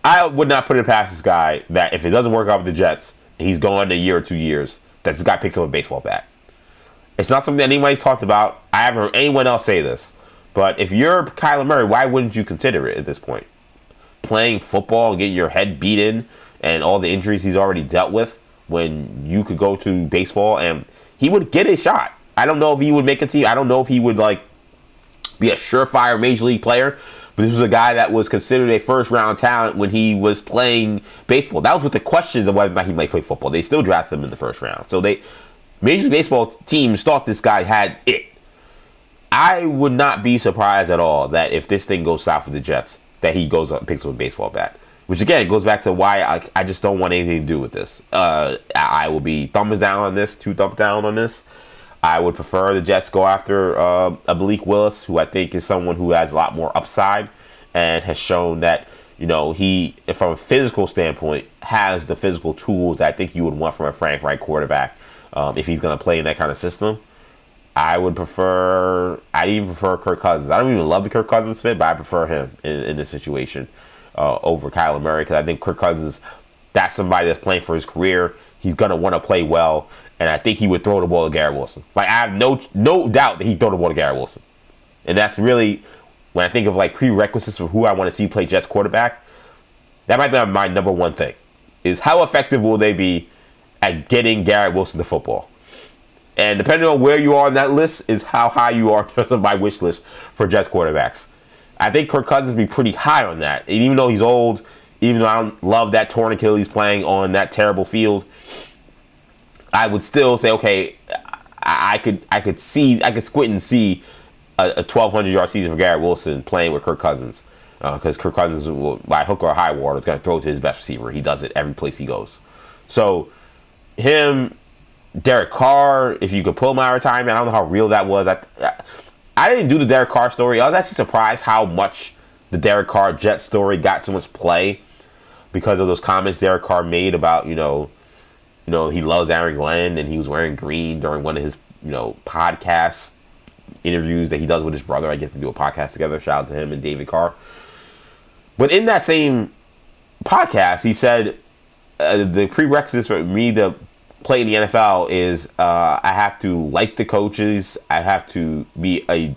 Speaker 7: I would not put it past this guy that if it doesn't work out with the Jets, he's gone a year or 2 years, that this guy picks up a baseball bat. It's not something that anybody's talked about. I haven't heard anyone else say this. But if you're Kyler Murray, why wouldn't you consider it at this point? Playing football and getting your head beat in and all the injuries he's already dealt with when you could go to baseball and he would get a shot. I don't know if he would make a team. I don't know if he would like be a surefire major league player. But this was a guy that was considered a first-round talent when he was playing baseball. That was with the questions of whether or not he might play football. They still drafted him in the first round. So Major League Baseball teams thought this guy had it. I would not be surprised at all that if this thing goes south with the Jets, that he goes up and picks up a baseball bat. Which, again, goes back to why I just don't want anything to do with this. I will be thumbs down on this, 2 thumbs down on this. I would prefer the Jets go after a Malik Willis, who I think is someone who has a lot more upside and has shown that, you know, he, from a physical standpoint, has the physical tools that I think you would want from a Frank Reich quarterback if he's going to play in that kind of system. I'd even prefer Kirk Cousins. I don't even love the Kirk Cousins fit, but I prefer him in this situation over Kyler Murray because I think Kirk Cousins, that's somebody that's playing for his career. He's going to want to play well. And I think he would throw the ball to Garrett Wilson. Like, I have no doubt that he'd throw the ball to Garrett Wilson. And that's really, when I think of, like, prerequisites for who I want to see play Jets quarterback, that might be my number one thing, is how effective will they be at getting Garrett Wilson the football? And depending on where you are on that list is how high you are in terms of my wish list for Jets quarterbacks. I think Kirk Cousins would be pretty high on that. And even though he's old, even though I don't love that torn Achilles playing on that terrible field, I would still say, okay, I could squint and see a 1,200-yard season for Garrett Wilson playing with Kirk Cousins, because Kirk Cousins will, by hook or high water, is going to throw to his best receiver. He does it every place he goes. So him, Derek Carr, if you could pull him out of retirement, I don't know how real that was. I didn't do the Derek Carr story. I was actually surprised how much the Derek Carr Jet story got so much play because of those comments Derek Carr made about, you know, he loves Aaron Glenn, and he was wearing green during one of his, podcast interviews that he does with his brother. I guess they do a podcast together. Shout out to him and David Carr. But in that same podcast, he said the prerequisites for me to play in the NFL is I have to like the coaches, I have to be a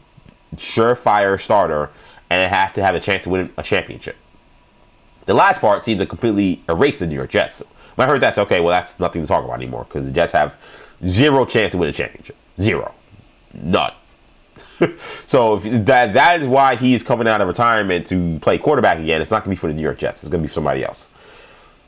Speaker 7: surefire starter, and I have to have a chance to win a championship. The last part seemed to completely erase the New York Jets. When I heard that, okay, well, that's nothing to talk about anymore because the Jets have zero chance to win a championship. Zero. None. So that is why he's coming out of retirement to play quarterback again. It's not going to be for the New York Jets. It's going to be for somebody else.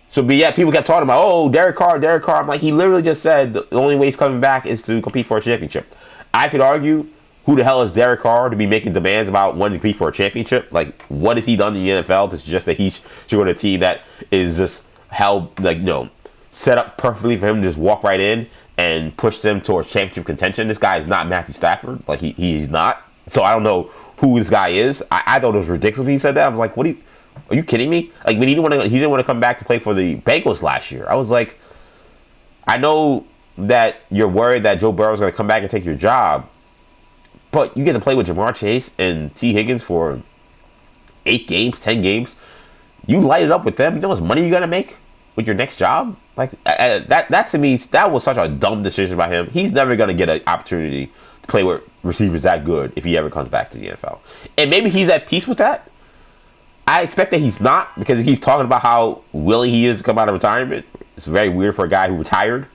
Speaker 7: So, but yeah, people kept talking about, oh, Derek Carr. I'm like, he literally just said the only way he's coming back is to compete for a championship. I could argue, who the hell is Derek Carr to be making demands about wanting to compete for a championship? Like, what has he done in the NFL to suggest that he should go to a team that is just held, like, set up perfectly for him to just walk right in and push them towards championship contention? This guy is not Matthew Stafford. Like, he's not. So I don't know who this guy is. I thought it was ridiculous when he said that. I was like, are you kidding me? Like, when he didn't want to come back to play for the Bengals last year. I was like, I know that you're worried that Joe Burrow is going to come back and take your job, but you get to play with Jamar Chase and T. Higgins for 8 games, 10 games. You light it up with them. You know how much money you're going to make with your next job? Like, that to me, that was such a dumb decision by him. He's never going to get an opportunity to play with receivers that good if he ever comes back to the NFL. And maybe he's at peace with that. I expect that he's not, because he keeps talking about how willing he is to come out of retirement. It's very weird for a guy who retired.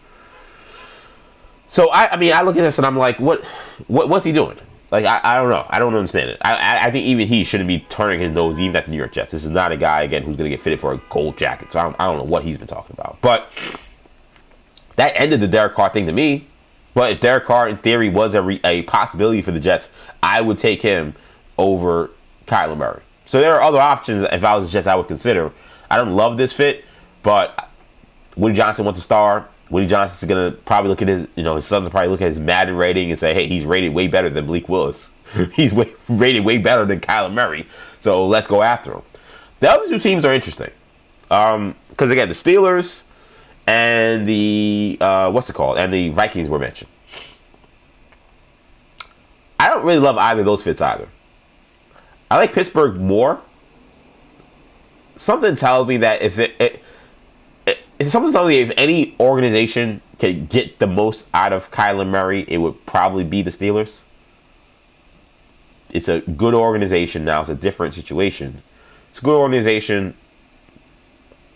Speaker 7: So, I mean, I look at this and I'm like, what's he doing? Like, I don't know. I don't understand it. I think even he shouldn't be turning his nose even at the New York Jets. This is not a guy, again, who's going to get fitted for a gold jacket. So I don't know what he's been talking about. But that ended the Derek Carr thing to me. But if Derek Carr, in theory, was a possibility for the Jets, I would take him over Kyler Murray. So there are other options if I was the Jets I would consider. I don't love this fit, but Woody Johnson wants a star. Woody Johnson's going to probably look at his sons will probably look at his Madden rating and say, hey, he's rated way better than Malik Willis. He's rated way better than Kyler Murray. So let's go after him. The other two teams are interesting. Because, again, the Steelers and the and the Vikings were mentioned. I don't really love either of those fits either. I like Pittsburgh more. Something tells me that if if any organization can get the most out of Kyler Murray, it would probably be the Steelers. It's a good organization now. It's a different situation. It's a good organization.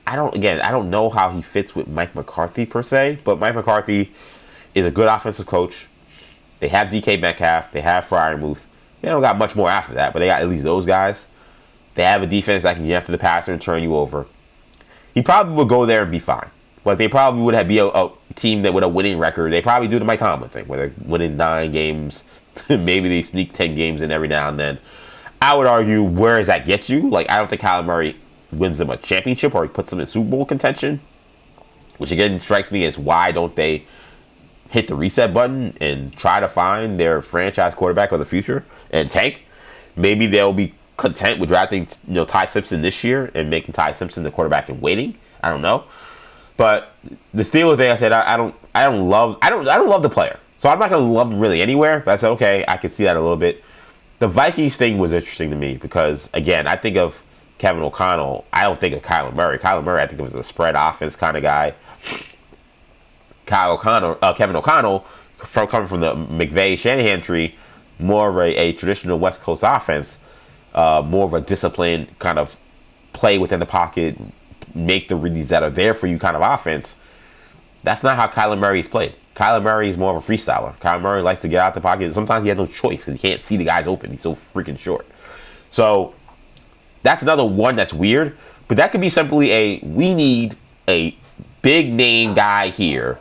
Speaker 7: I don't know how he fits with Mike McCarthy per se, but Mike McCarthy is a good offensive coach. They have DK Metcalf. They have Freiermuth. They don't got much more after that, but they got at least those guys. They have a defense that can get after the passer and turn you over. He probably would go there and be fine. But they probably would be a team that with a winning record. They probably do the Mike Tomlin thing, where they're winning 9 games. Maybe they sneak 10 games in every now and then. I would argue, where does that get you? Like, I don't think Kyler Murray wins them a championship or he puts them in Super Bowl contention. Which, again, strikes me as why don't they hit the reset button and try to find their franchise quarterback of the future and tank. Maybe they'll be content with drafting, Ty Simpson this year and making Ty Simpson the quarterback in waiting. I don't know, but the Steelers thing, I said I don't love the player, so I'm not gonna love him really anywhere. But I said okay, I can see that a little bit. The Vikings thing was interesting to me because again, I think of Kevin O'Connell. I don't think of Kyler Murray. Kyler Murray, I think of as a spread offense kind of guy. Kevin O'Connell, coming from the McVay Shanahan tree, more of a traditional West Coast offense, more of a disciplined kind of play within the pocket, make the reads that are there for you kind of offense. That's not how Kyler Murray is played. Kyler Murray is more of a freestyler. Kyler Murray likes to get out the pocket. Sometimes he has no choice because he can't see the guys open. He's so freaking short. So that's another one that's weird. But that could be simply we need a big name guy here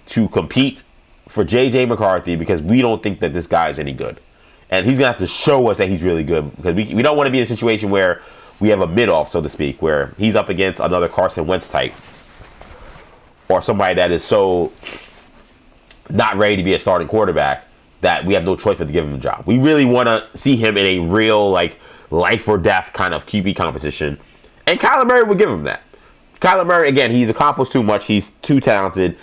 Speaker 7: to compete for J.J. McCarthy because we don't think that this guy is any good. And he's going to have to show us that he's really good because we don't want to be in a situation where we have a mid-off, so to speak, where he's up against another Carson Wentz type or somebody that is so not ready to be a starting quarterback that we have no choice but to give him a job. We really want to see him in a real, like, life or death kind of QB competition. And Kyler Murray would give him that. Kyler Murray, again, he's accomplished too much. He's too talented.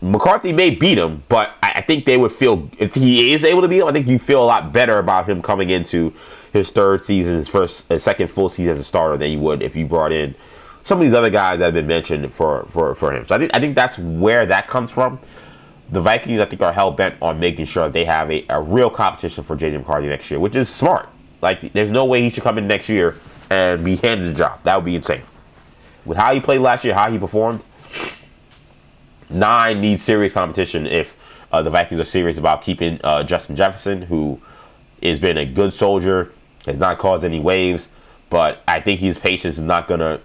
Speaker 7: McCarthy may beat him, but I think they would feel, if he is able to beat him, I think you feel a lot better about him coming into his third season, his second full season as a starter than you would if you brought in some of these other guys that have been mentioned for him. So I think that's where that comes from. The Vikings, I think, are hell-bent on making sure they have a real competition for J.J. McCarthy next year, which is smart. Like, there's no way he should come in next year and be handed the job. That would be insane. With how he played last year, how he performed, 9 needs serious competition if the Vikings are serious about keeping Justin Jefferson, who has been a good soldier, has not caused any waves, but I think his patience is not going to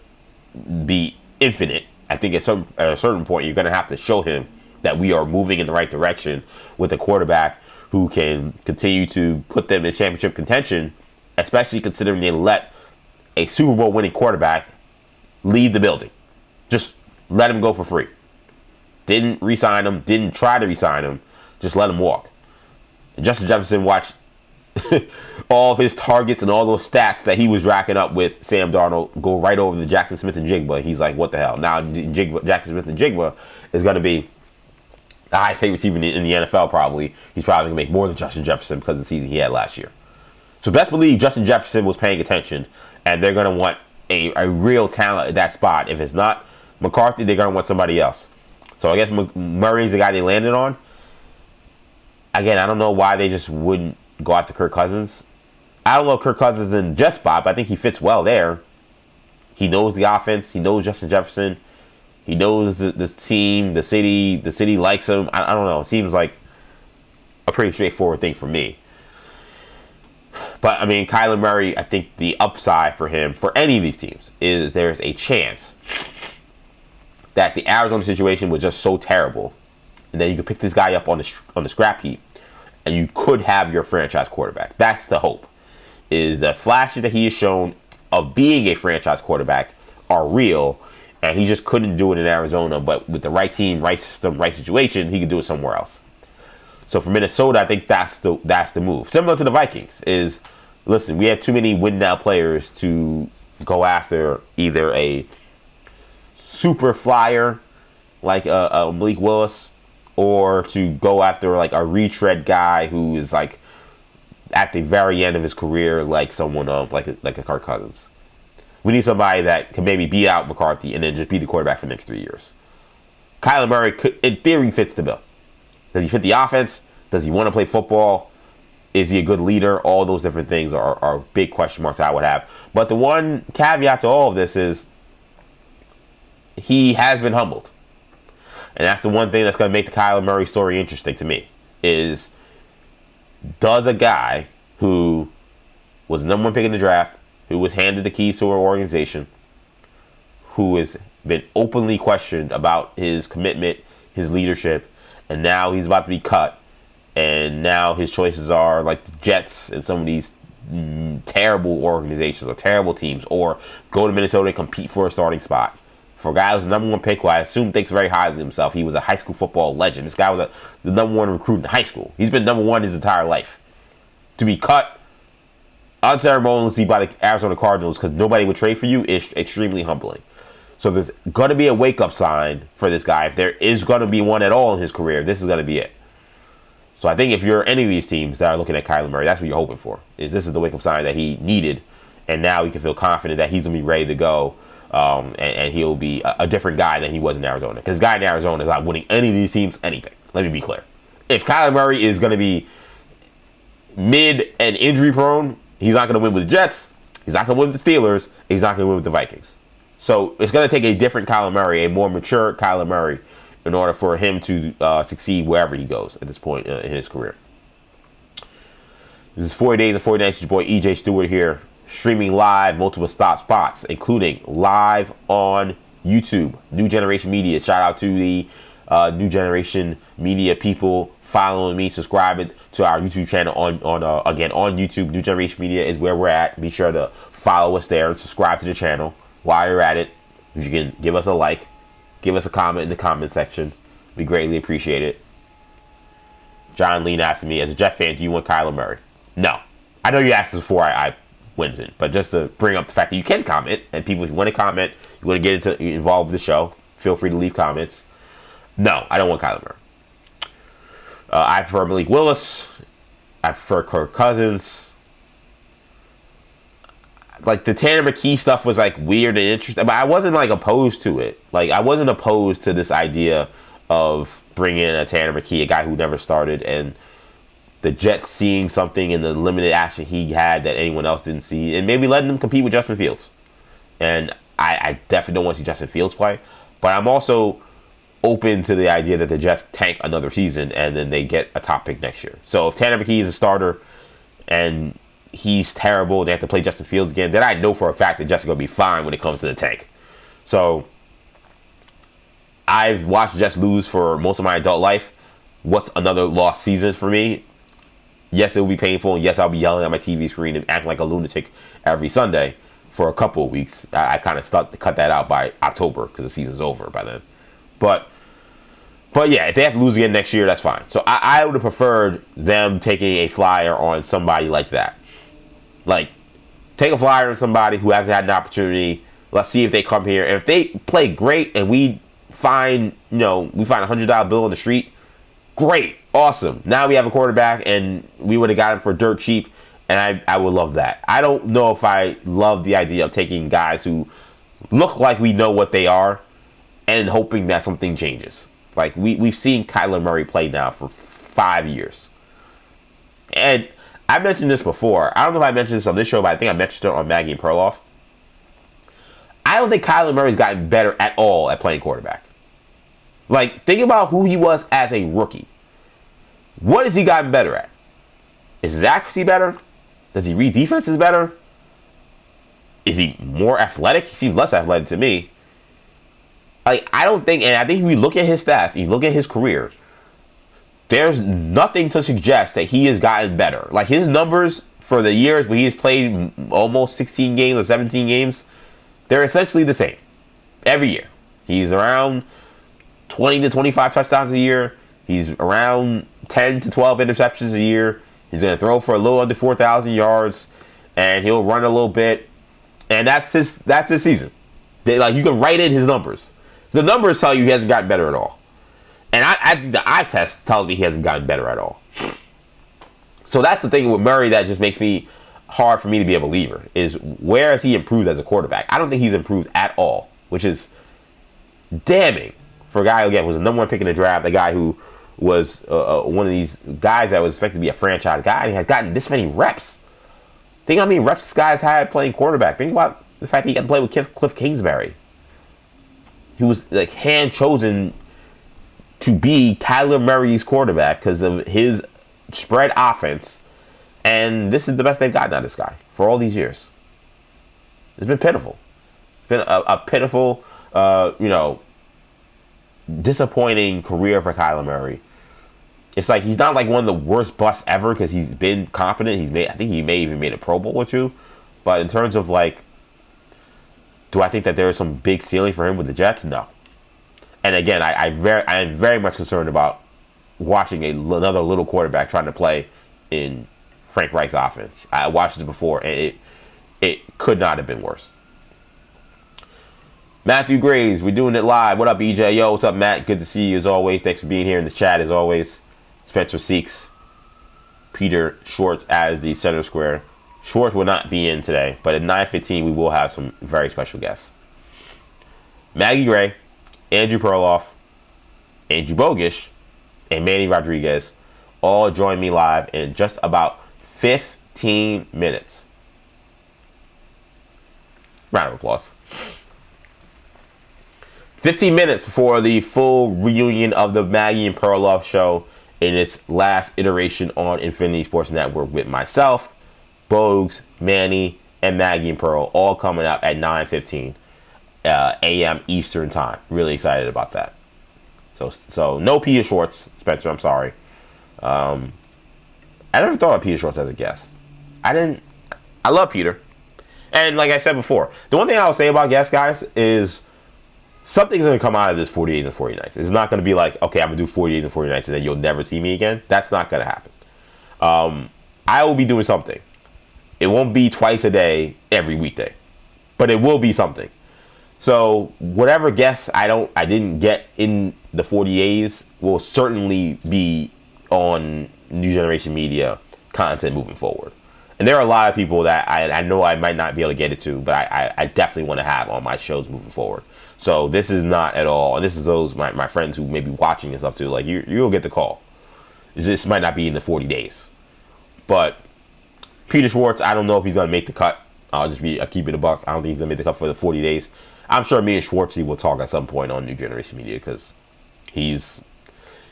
Speaker 7: be infinite. I think at a certain point, you're going to have to show him that we are moving in the right direction with a quarterback who can continue to put them in championship contention, especially considering they let a Super Bowl winning quarterback leave the building. Just let him go for free. Didn't re-sign him, didn't try to re-sign him, just let him walk. And Justin Jefferson watched all of his targets and all those stats that he was racking up with Sam Darnold go right over to Jackson Smith and Jigba. He's like, what the hell? Now Jackson Smith and Jigba is going to be the highest paid receiver in the NFL probably. He's probably going to make more than Justin Jefferson because of the season he had last year. So best believe Justin Jefferson was paying attention, and they're going to want a real talent at that spot. If it's not McCarthy, they're going to want somebody else. So I guess Murray's the guy they landed on. Again, I don't know why they just wouldn't go after Kirk Cousins. I don't know if Kirk Cousins is in the jet spot, but I think he fits well there. He knows the offense. He knows Justin Jefferson. He knows this team, the city. The city likes him. I don't know. It seems like a pretty straightforward thing for me. But, I mean, Kyler Murray, I think the upside for him, for any of these teams, is there's a chance that the Arizona situation was just so terrible, and then you could pick this guy up on the scrap heap, and you could have your franchise quarterback. That's the hope, is the flashes that he has shown of being a franchise quarterback are real, and he just couldn't do it in Arizona, but with the right team, right system, right situation, he could do it somewhere else. So for Minnesota, I think that's the move. Similar to the Vikings is, listen, we have too many win-now players to go after either a super flyer like a Malik Willis, or to go after like a retread guy who is like at the very end of his career, like someone like a Kirk Cousins. We need somebody that can maybe beat out McCarthy and then just be the quarterback for the next 3 years. Kyler Murray, could, in theory, fits the bill. Does he fit the offense? Does he want to play football? Is he a good leader? All those different things are big question marks I would have. But the one caveat to all of this is he has been humbled. And that's the one thing that's going to make the Kyler Murray story interesting to me, is does a guy who was the number one pick in the draft, who was handed the keys to an organization, who has been openly questioned about his commitment, his leadership, and now he's about to be cut, and now his choices are like the Jets and some of these terrible organizations or terrible teams, or go to Minnesota and compete for a starting spot. For a guy who's the number one pick, who I assume thinks very highly of himself, he was a high school football legend. This guy was the number one recruit in high school. He's been number one his entire life. To be cut unceremoniously by the Arizona Cardinals because nobody would trade for you is extremely humbling. So there's going to be a wake-up sign for this guy. If there is going to be one at all in his career, this is going to be it. So I think if you're any of these teams that are looking at Kyler Murray, that's what you're hoping for. Is this is the wake-up sign that he needed, and now he can feel confident that he's going to be ready to go, and he'll be a different guy than he was in Arizona. Because the guy in Arizona is not winning any of these teams anything. Let me be clear. If Kyler Murray is going to be mid and injury-prone, he's not going to win with the Jets, he's not going to win with the Steelers, he's not going to win with the Vikings. So it's going to take a different Kyler Murray, a more mature Kyler Murray, in order for him to succeed wherever he goes at this point in his career. This is 40 Days of 40 Nights. Your boy EJ Stewart here, streaming live, multiple spots, including live on YouTube. New Generation Media. Shout out to the New Generation Media people following me, subscribing to our YouTube channel on YouTube. New Generation Media is where we're at. Be sure to follow us there and subscribe to the channel. While you're at it, if you can give us a like, give us a comment in the comment section, we greatly appreciate it. John Lean asked me, as a Jet fan, do you want Kyler Murray? No. I know you asked this before I went in, but just to bring up the fact that you can comment, and people, if you want to comment, you want to get involved with the show, feel free to leave comments. No, I don't want Kyler Murray. I prefer Malik Willis. I prefer Kirk Cousins. Like, the Tanner McKee stuff was, like, weird and interesting, but I wasn't, like, opposed to it. Like, I wasn't opposed to this idea of bringing in a Tanner McKee, a guy who never started, and the Jets seeing something in the limited action he had that anyone else didn't see, and maybe letting him compete with Justin Fields. And I definitely don't want to see Justin Fields play, but I'm also open to the idea that the Jets tank another season and then they get a top pick next year. So if Tanner McKee is a starter and he's terrible, they have to play Justin Fields again, then I know for a fact that Jets are going to be fine when it comes to the tank. So I've watched Jets lose for most of my adult life. What's another lost season for me? Yes, it will be painful, and yes, I'll be yelling at my TV screen and acting like a lunatic every Sunday for a couple of weeks. I kind of start to cut that out by October because the season's over by then. But yeah, if they have to lose again next year, that's fine. So I would have preferred them taking a flyer on somebody like that. Like, take a flyer on somebody who hasn't had an opportunity. Let's see if they come here. And if they play great and we find a $100 bill on the street, great, awesome. Now we have a quarterback and we would have got him for dirt cheap, and I would love that. I don't know if I love the idea of taking guys who look like we know what they are and hoping that something changes. Like, we've seen Kyler Murray play now for 5 years. And I mentioned this before. I don't know if I mentioned this on this show, but I think I mentioned it on Maggie Perloff. I don't think Kyler Murray's gotten better at all at playing quarterback. Like, think about who he was as a rookie. What has he gotten better at? Is his accuracy better? Does he read defenses better? Is he more athletic? He seems less athletic to me. Like, I don't think, and I think if you look at his stats, you look at his career, there's nothing to suggest that he has gotten better. Like, his numbers for the years where he's played almost 16 games or 17 games, they're essentially the same every year. He's around 20 to 25 touchdowns a year. He's around 10 to 12 interceptions a year. He's going to throw for a little under 4,000 yards, and he'll run a little bit. And that's his season. You can write in his numbers. The numbers tell you he hasn't gotten better at all. And I think the eye test tells me he hasn't gotten better at all. So that's the thing with Murray that just makes me hard for me to be a believer, is where has he improved as a quarterback? I don't think he's improved at all, which is damning for a guy, again, who was the number one pick in the draft, a guy who was one of these guys that was expected to be a franchise guy, and he has gotten this many reps. Think how many reps this guy's had playing quarterback. Think about the fact that he got to play with Cliff Kingsbury. He was like hand chosen to be Kyler Murray's quarterback because of his spread offense, and this is the best they've gotten out of this guy for all these years. It's been pitiful. It's been a pitiful, disappointing career for Kyler Murray. It's like he's not like one of the worst busts ever because he's been competent. I think he may even made a Pro Bowl or two, but in terms of like, do I think that there is some big ceiling for him with the Jets? No. And again, I am very much concerned about watching another little quarterback trying to play in Frank Reich's offense. I watched it before, and it could not have been worse. Matthew Graves, we're doing it live. What up, EJ? Yo, what's up, Matt? Good to see you as always. Thanks for being here in the chat as always. Spencer Seeks, Peter Schwartz as the center square. Schwartz will not be in today, but at 9:15 we will have some very special guests. Maggie Gray, Andrew Perloff, Andrew Bogusch, and Manny Rodriguez all join me live in just about 15 minutes. Round of applause. 15 minutes before the full reunion of the Maggie and Perloff show in its last iteration on Infinity Sports Network with myself, Bogusch, Manny, and Maggie and Pearl all coming up at 9:15 a.m. Eastern time. Really excited about that. So no Peter Schwartz, Spencer. I'm sorry. I never thought of Peter Schwartz as a guest. I love Peter, and like I said before, the one thing I'll say about guest guys is something's going to come out of this 40 days and 40 nights. It's not going to be like, okay, I'm going to do 40 days and 40 nights and then you'll never see me again. That's not going to happen. I will be doing something. It won't be twice a day every weekday, but it will be something. So whatever guests I didn't get in the 40 days will certainly be on New Generation Media content moving forward. And there are a lot of people that I know I might not be able to get it to, but I definitely want to have on my shows moving forward. So this is not at all, and this is those my friends who may be watching and stuff too, like you'll get the call. This might not be in the 40 days. But Peter Schwartz, I don't know if he's going to make the cut. I'll keep it a buck. I don't think he's going to make the cut for the 40 days. I'm sure me and Schwartzy will talk at some point on New Generation Media because he's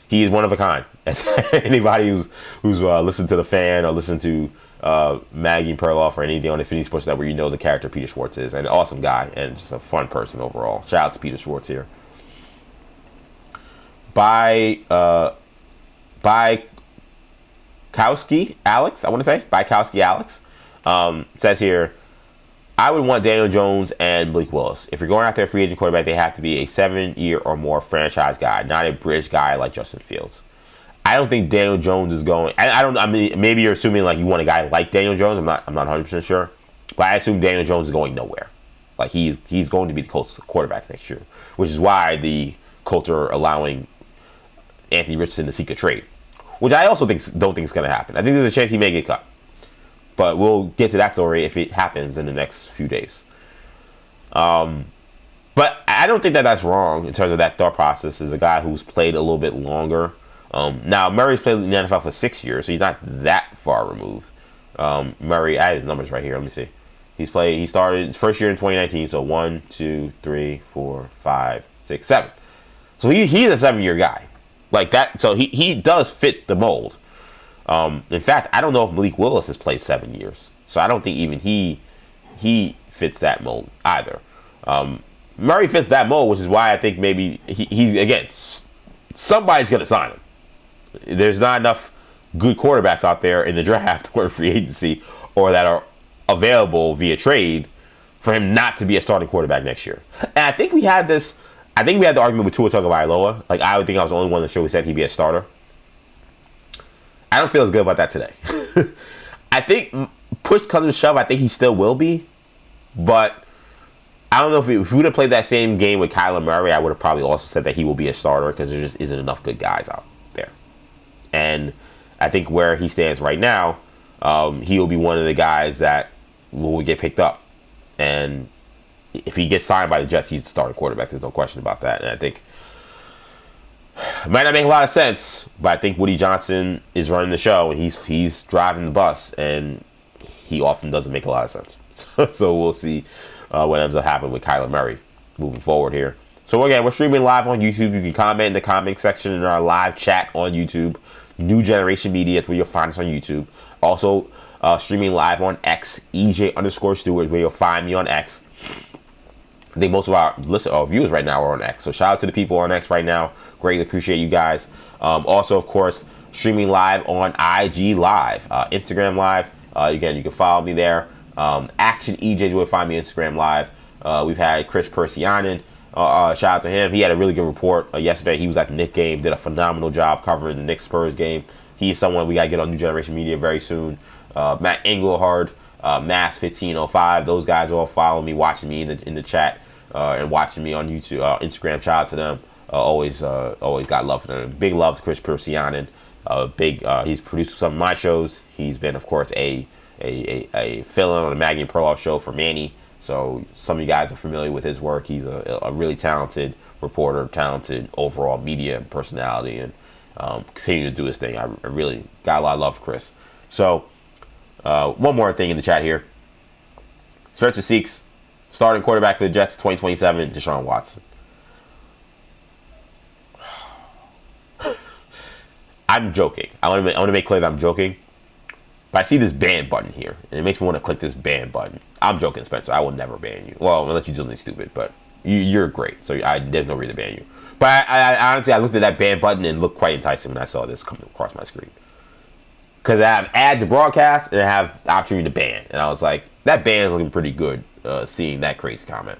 Speaker 7: one of a kind. As anybody who's listened to The Fan or listened to Maggie and Perloff or anything on Infinity Sports Network, you know the character Peter Schwartz is. An awesome guy and just a fun person overall. Shout out to Peter Schwartz here. By Kowski Alex, I want to say. By Kowski Alex. Says here, I would want Daniel Jones and Malik Willis. If you're going after a free agent quarterback, they have to be a 7-year or more franchise guy, not a bridge guy like Justin Fields. I don't think Daniel Jones is going. I mean, maybe you're assuming like you want a guy like Daniel Jones. I'm not 100% sure, but I assume Daniel Jones is going nowhere. Like he's going to be the Colts quarterback next year, which is why the Colts are allowing Anthony Richardson to seek a trade, which I also don't think is going to happen. I think there's a chance he may get cut, but we'll get to that story if it happens in the next few days. But I don't think that that's wrong in terms of that thought process. As a guy who's played a little bit longer. Now, Murray's played in the NFL for 6 years, so he's not that far removed. Murray, I have his numbers right here. Let me see. He started his first year in 2019, so 1, 2, 3, 4, 5, 6, 7. So he's a 7-year guy. Like that, so he does fit the mold. In fact, I don't know if Malik Willis has played 7 years, so I don't think even he fits that mold either. Murray fits that mold, which is why I think maybe he's again, somebody's going to sign him. There's not enough good quarterbacks out there in the draft or free agency or that are available via trade for him not to be a starting quarterback next year. And I think we had the argument with Tua Tagovailoa. Like, I would think I was the only one on the show who said he'd be a starter. I don't feel as good about that today. I think push comes to shove, I think he still will be. But I don't know if we would have played that same game with Kyler Murray, I would have probably also said that he will be a starter because there just isn't enough good guys out there. And I think where he stands right now, he will be one of the guys that will get picked up. And if he gets signed by the Jets, he's the starting quarterback. There's no question about that. And I think it might not make a lot of sense, but I think Woody Johnson is running the show and he's driving the bus, and he often doesn't make a lot of sense. So we'll see what ends up happening with Kyler Murray moving forward here. So again, we're streaming live on YouTube. You can comment in the comment section in our live chat on YouTube. New Generation Media is where you'll find us on YouTube. Also streaming live on X, EJ_Stewart, where you'll find me on X. I think most of our viewers right now are on X. So shout out to the people on X right now. Greatly appreciate you guys. Also, of course, streaming live on IG Live, Instagram Live. Again, you can follow me there. Action EJ will find me Instagram Live. We've had Chris Persianen. Shout out to him. He had a really good report yesterday. He was at the Knicks game, did a phenomenal job covering the Knicks Spurs game. He's someone we got to get on New Generation Media very soon. Matt Engelhard, Mass 1505. Those guys all follow me, watching me in the chat, and watching me on YouTube, Instagram. Shout out to them. Always got love for them. Big love to Chris Persianen. He's produced some of my shows. He's been, of course, a fill-in on the Maggie Perloff show for Manny. So some of you guys are familiar with his work. He's a really talented reporter, talented overall media personality, and continuing to do his thing. I really got a lot of love for Chris. So one more thing in the chat here. Spencer Seeks, starting quarterback for the Jets 2027, Deshaun Watson. I'm joking. I want to make clear that I'm joking. But I see this ban button here, and it makes me want to click this ban button. I'm joking, Spencer. I will never ban you. Well, unless you do something stupid, but you're great, so there's no reason to ban you. But I honestly, I looked at that ban button and it looked quite enticing when I saw this come across my screen. Because I have add to broadcast, and I have the opportunity to ban. And I was like, that ban is looking pretty good, seeing that crazy comment.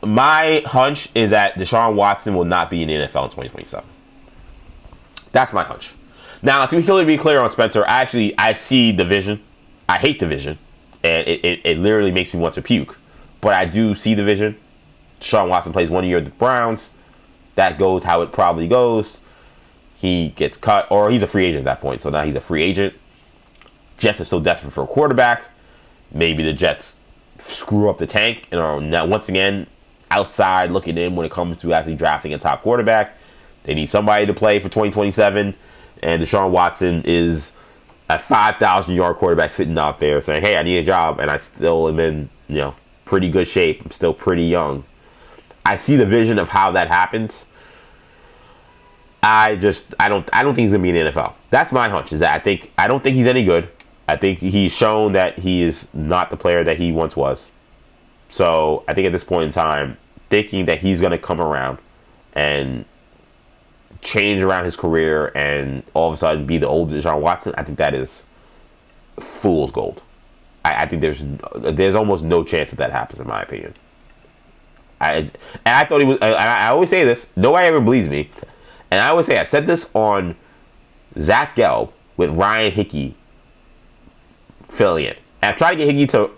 Speaker 7: My hunch is that Deshaun Watson will not be in the NFL in 2027. That's my hunch. Now, to be clear on Spencer, I see the vision. I hate the vision. And it literally makes me want to puke. But I do see the vision. Deshaun Watson plays 1 year at the Browns. That goes how it probably goes. He gets cut, or he's a free agent at that point. So now he's a free agent. Jets are so desperate for a quarterback. Maybe the Jets screw up the tank and are now once again outside looking in when it comes to actually drafting a top quarterback. They need somebody to play for 2027. And Deshaun Watson is a 5,000-yard quarterback sitting out there saying, hey, I need a job, and I still am in, pretty good shape. I'm still pretty young. I see the vision of how that happens. I don't think he's gonna be in the NFL. That's my hunch. Is that I don't think he's any good. I think he's shown that he is not the player that he once was. So I think at this point in time, thinking that he's gonna come around and change around his career and all of a sudden be the old Deshaun Watson, I think that is fool's gold. I think there's almost no chance that happens, in my opinion. I thought he was. I always say this. Nobody ever believes me. And I always say, I said this on Zach Gelb with Ryan Hickey filling in. And I tried to get Hickey to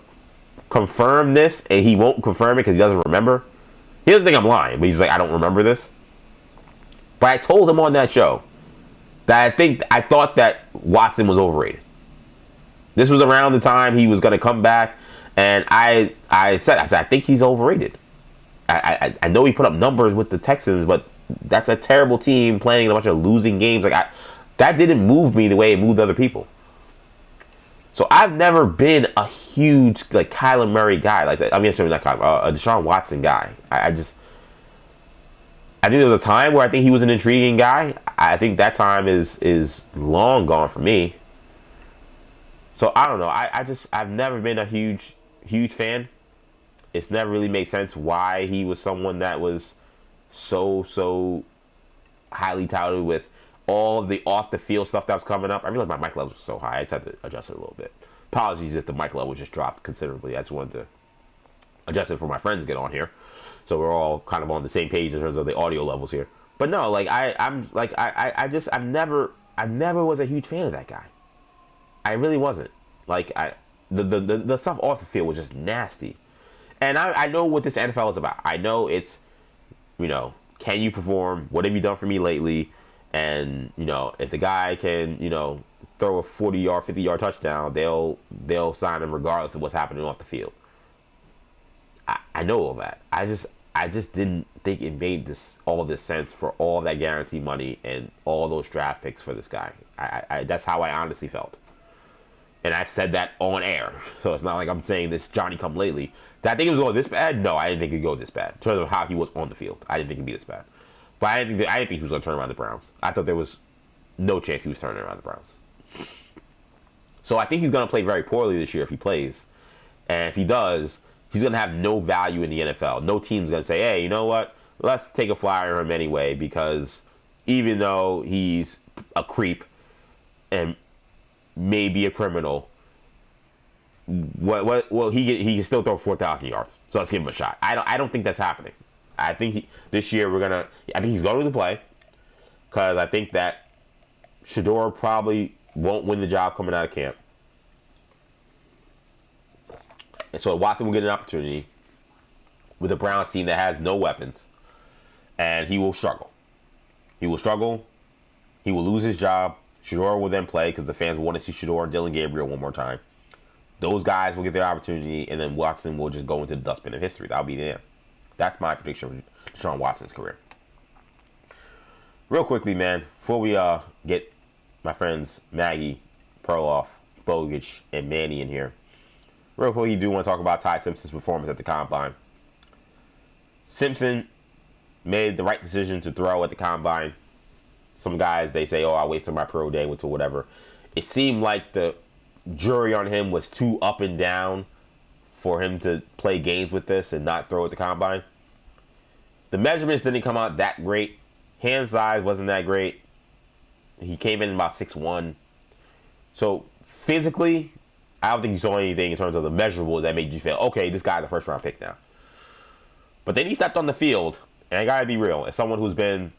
Speaker 7: confirm this, and he won't confirm it because he doesn't remember. He doesn't think I'm lying, but he's like, I don't remember this. But I told him on that show that I thought that Watson was overrated. This was around the time he was going to come back, and I said, I think he's overrated. I know he put up numbers with the Texans, but that's a terrible team playing a bunch of losing games. That didn't move me the way it moved other people. So I've never been a huge Kyler Murray guy like that. I mean, sorry, not Kyler, a Deshaun Watson guy. I think there was a time where I think he was an intriguing guy. I think that time is long gone for me. So I don't know. I've never been a huge fan. It's never really made sense why he was someone that was so highly touted with all of the off the field stuff that was coming up. I realized my mic levels were so high. I just had to adjust it a little bit. Apologies if the mic level just dropped considerably. I just wanted to adjust it for my friends to get on here, so we're all kind of on the same page in terms of the audio levels here. But no, I never was a huge fan of that guy. I really wasn't. the stuff off the field was just nasty. And I know what this NFL is about. I know it's, can you perform? What have you done for me lately? And, if the guy can, throw a 40-yard, 50-yard touchdown, they'll sign him regardless of what's happening off the field. I know all that. I just didn't think it made all this sense for all that guarantee money and all those draft picks for this guy. That's how I honestly felt. And I've said that on air. So it's not like I'm saying this Johnny come lately. Did I think it was going this bad? No, I didn't think it'd go this bad. In terms of how he was on the field, I didn't think it'd be this bad. But I didn't think he was going to turn around the Browns. I thought there was no chance he was turning around the Browns. So I think he's going to play very poorly this year if he plays. And if he does, he's going to have no value in the NFL. No team's going to say, hey, you know what? Let's take a flyer on him anyway, because even though he's a creep and maybe a criminal, well, he can still throw 4,000 yards. So let's give him a shot. I don't think that's happening. I think this year I think he's going to play, because I think that Shedeur probably won't win the job coming out of camp. And so Watson will get an opportunity with a Browns team that has no weapons, and he will struggle. He will struggle. He will lose his job. Shedeur will then play because the fans will want to see Shedeur and Dylan Gabriel one more time. Those guys will get their opportunity, and then Watson will just go into the dustbin of history. That'll be the end. That's my prediction for Deshaun Watson's career. Real quickly, man, before we get my friends Maggie Perloff, Bogusch, and Manny in here, real quick, you do want to talk about Ty Simpson's performance at the Combine. Simpson made the right decision to throw at the Combine. Some guys, they say, I wasted my pro day to whatever. It seemed like the jury on him was too up and down for him to play games with this and not throw at the Combine. The measurements didn't come out that great. Hand size wasn't that great. He came in about 6'1". So physically, I don't think you saw anything in terms of the measurables that made you feel, okay, this guy's a first-round pick now. But then he stepped on the field, and I gotta be real. As someone who's been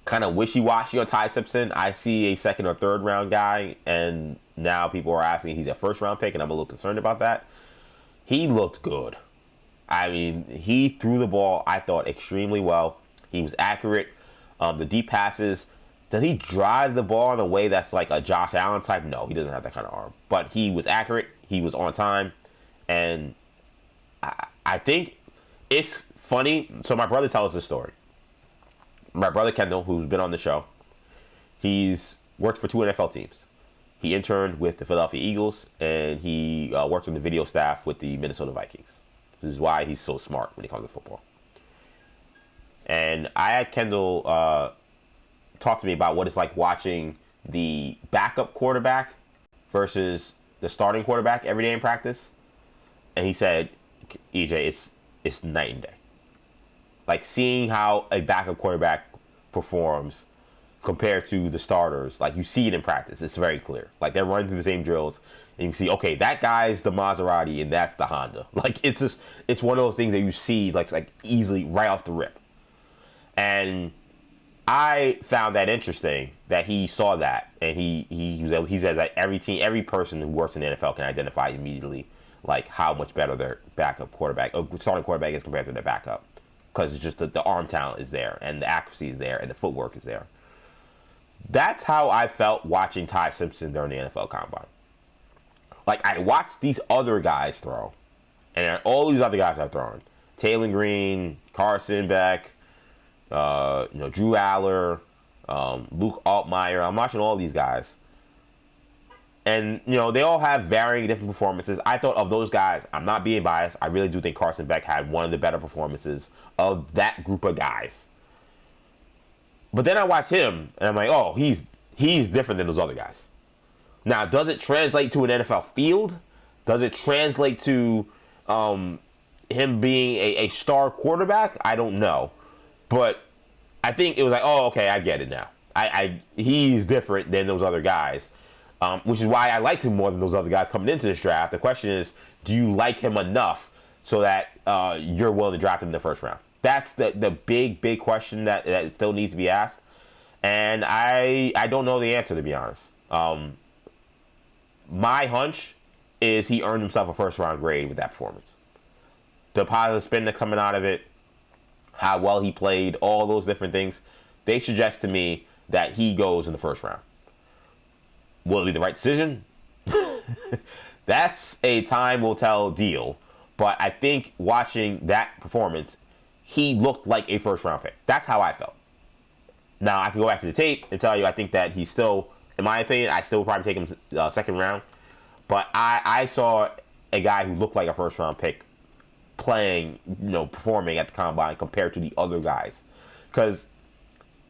Speaker 7: kind of wishy-washy on Ty Simpson, I see a second or third round guy, and now people are asking if he's a first-round pick, and I'm a little concerned about that. He looked good. I mean, he threw the ball, I thought, extremely well. He was accurate. The deep passes. Does he drive the ball in a way that's like a Josh Allen type? No, he doesn't have that kind of arm. But he was accurate. He was on time. And I think it's funny. So my brother tells this story. My brother Kendall, who's been on the show, he's worked for 2 NFL teams. He interned with the Philadelphia Eagles, and he worked on the video staff with the Minnesota Vikings. This is why he's so smart when it comes to football. And I had Kendall talk to me about what it's like watching the backup quarterback versus the starting quarterback every day in practice. And he said, EJ, it's night and day. Like seeing how a backup quarterback performs compared to the starters, like you see it in practice. It's very clear. Like they're running through the same drills, and you see, okay, that guy's the Maserati and that's the Honda. Like it's one of those things that you see like easily right off the rip. And I found that interesting that he saw that, and he says that every person who works in the NFL can identify immediately like how much better their backup quarterback or starting quarterback is compared to their backup, because it's just the arm talent is there and the accuracy is there and the footwork is there. That's how I felt watching Ty Simpson during the NFL Combine. Like I watched these other guys throw, and all these other guys are throwing. Taylor Green, Carson Beck, Drew Aller, Luke Altmaier. I'm watching all these guys. And, they all have varying different performances. I thought of those guys, I'm not being biased, I really do think Carson Beck had one of the better performances of that group of guys. But then I watch him, and I'm like, oh, he's different than those other guys. Now, does it translate to an NFL field? Does it translate to him being a star quarterback? I don't know. But I think it was like, oh, okay, I get it now. He's different than those other guys, which is why I liked him more than those other guys coming into this draft. The question is, do you like him enough so that you're willing to draft him in the first round? That's the big question that still needs to be asked. And I don't know the answer, to be honest. My hunch is he earned himself a first-round grade with that performance. The positive spin that's coming out of it, how well he played, all those different things, they suggest to me that he goes in the first round. Will it be the right decision? That's a time will tell deal. But I think watching that performance, he looked like a first-round pick. That's how I felt. Now, I can go back to the tape and tell you I think that he's still, in my opinion, I still probably take him second round. But I saw a guy who looked like a first-round pick playing, performing at the combine compared to the other guys. Because,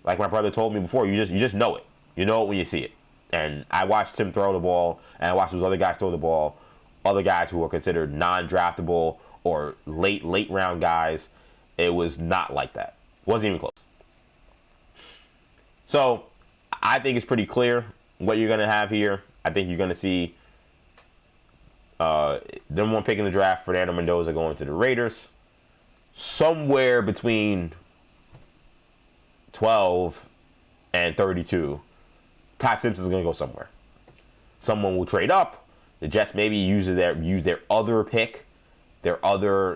Speaker 7: like my brother told me before, you just know it. You know it when you see it. And I watched him throw the ball, and I watched those other guys throw the ball. Other guys who were considered non-draftable or late round guys. It was not like that. Wasn't even close. So, I think it's pretty clear what you're going to have here. I think you're going to see number one pick in the draft, Fernando Mendoza, going to the Raiders. Somewhere between 12 and 32, Ty Simpson's going to go somewhere. Someone will trade up. The Jets maybe use their other pick, their other,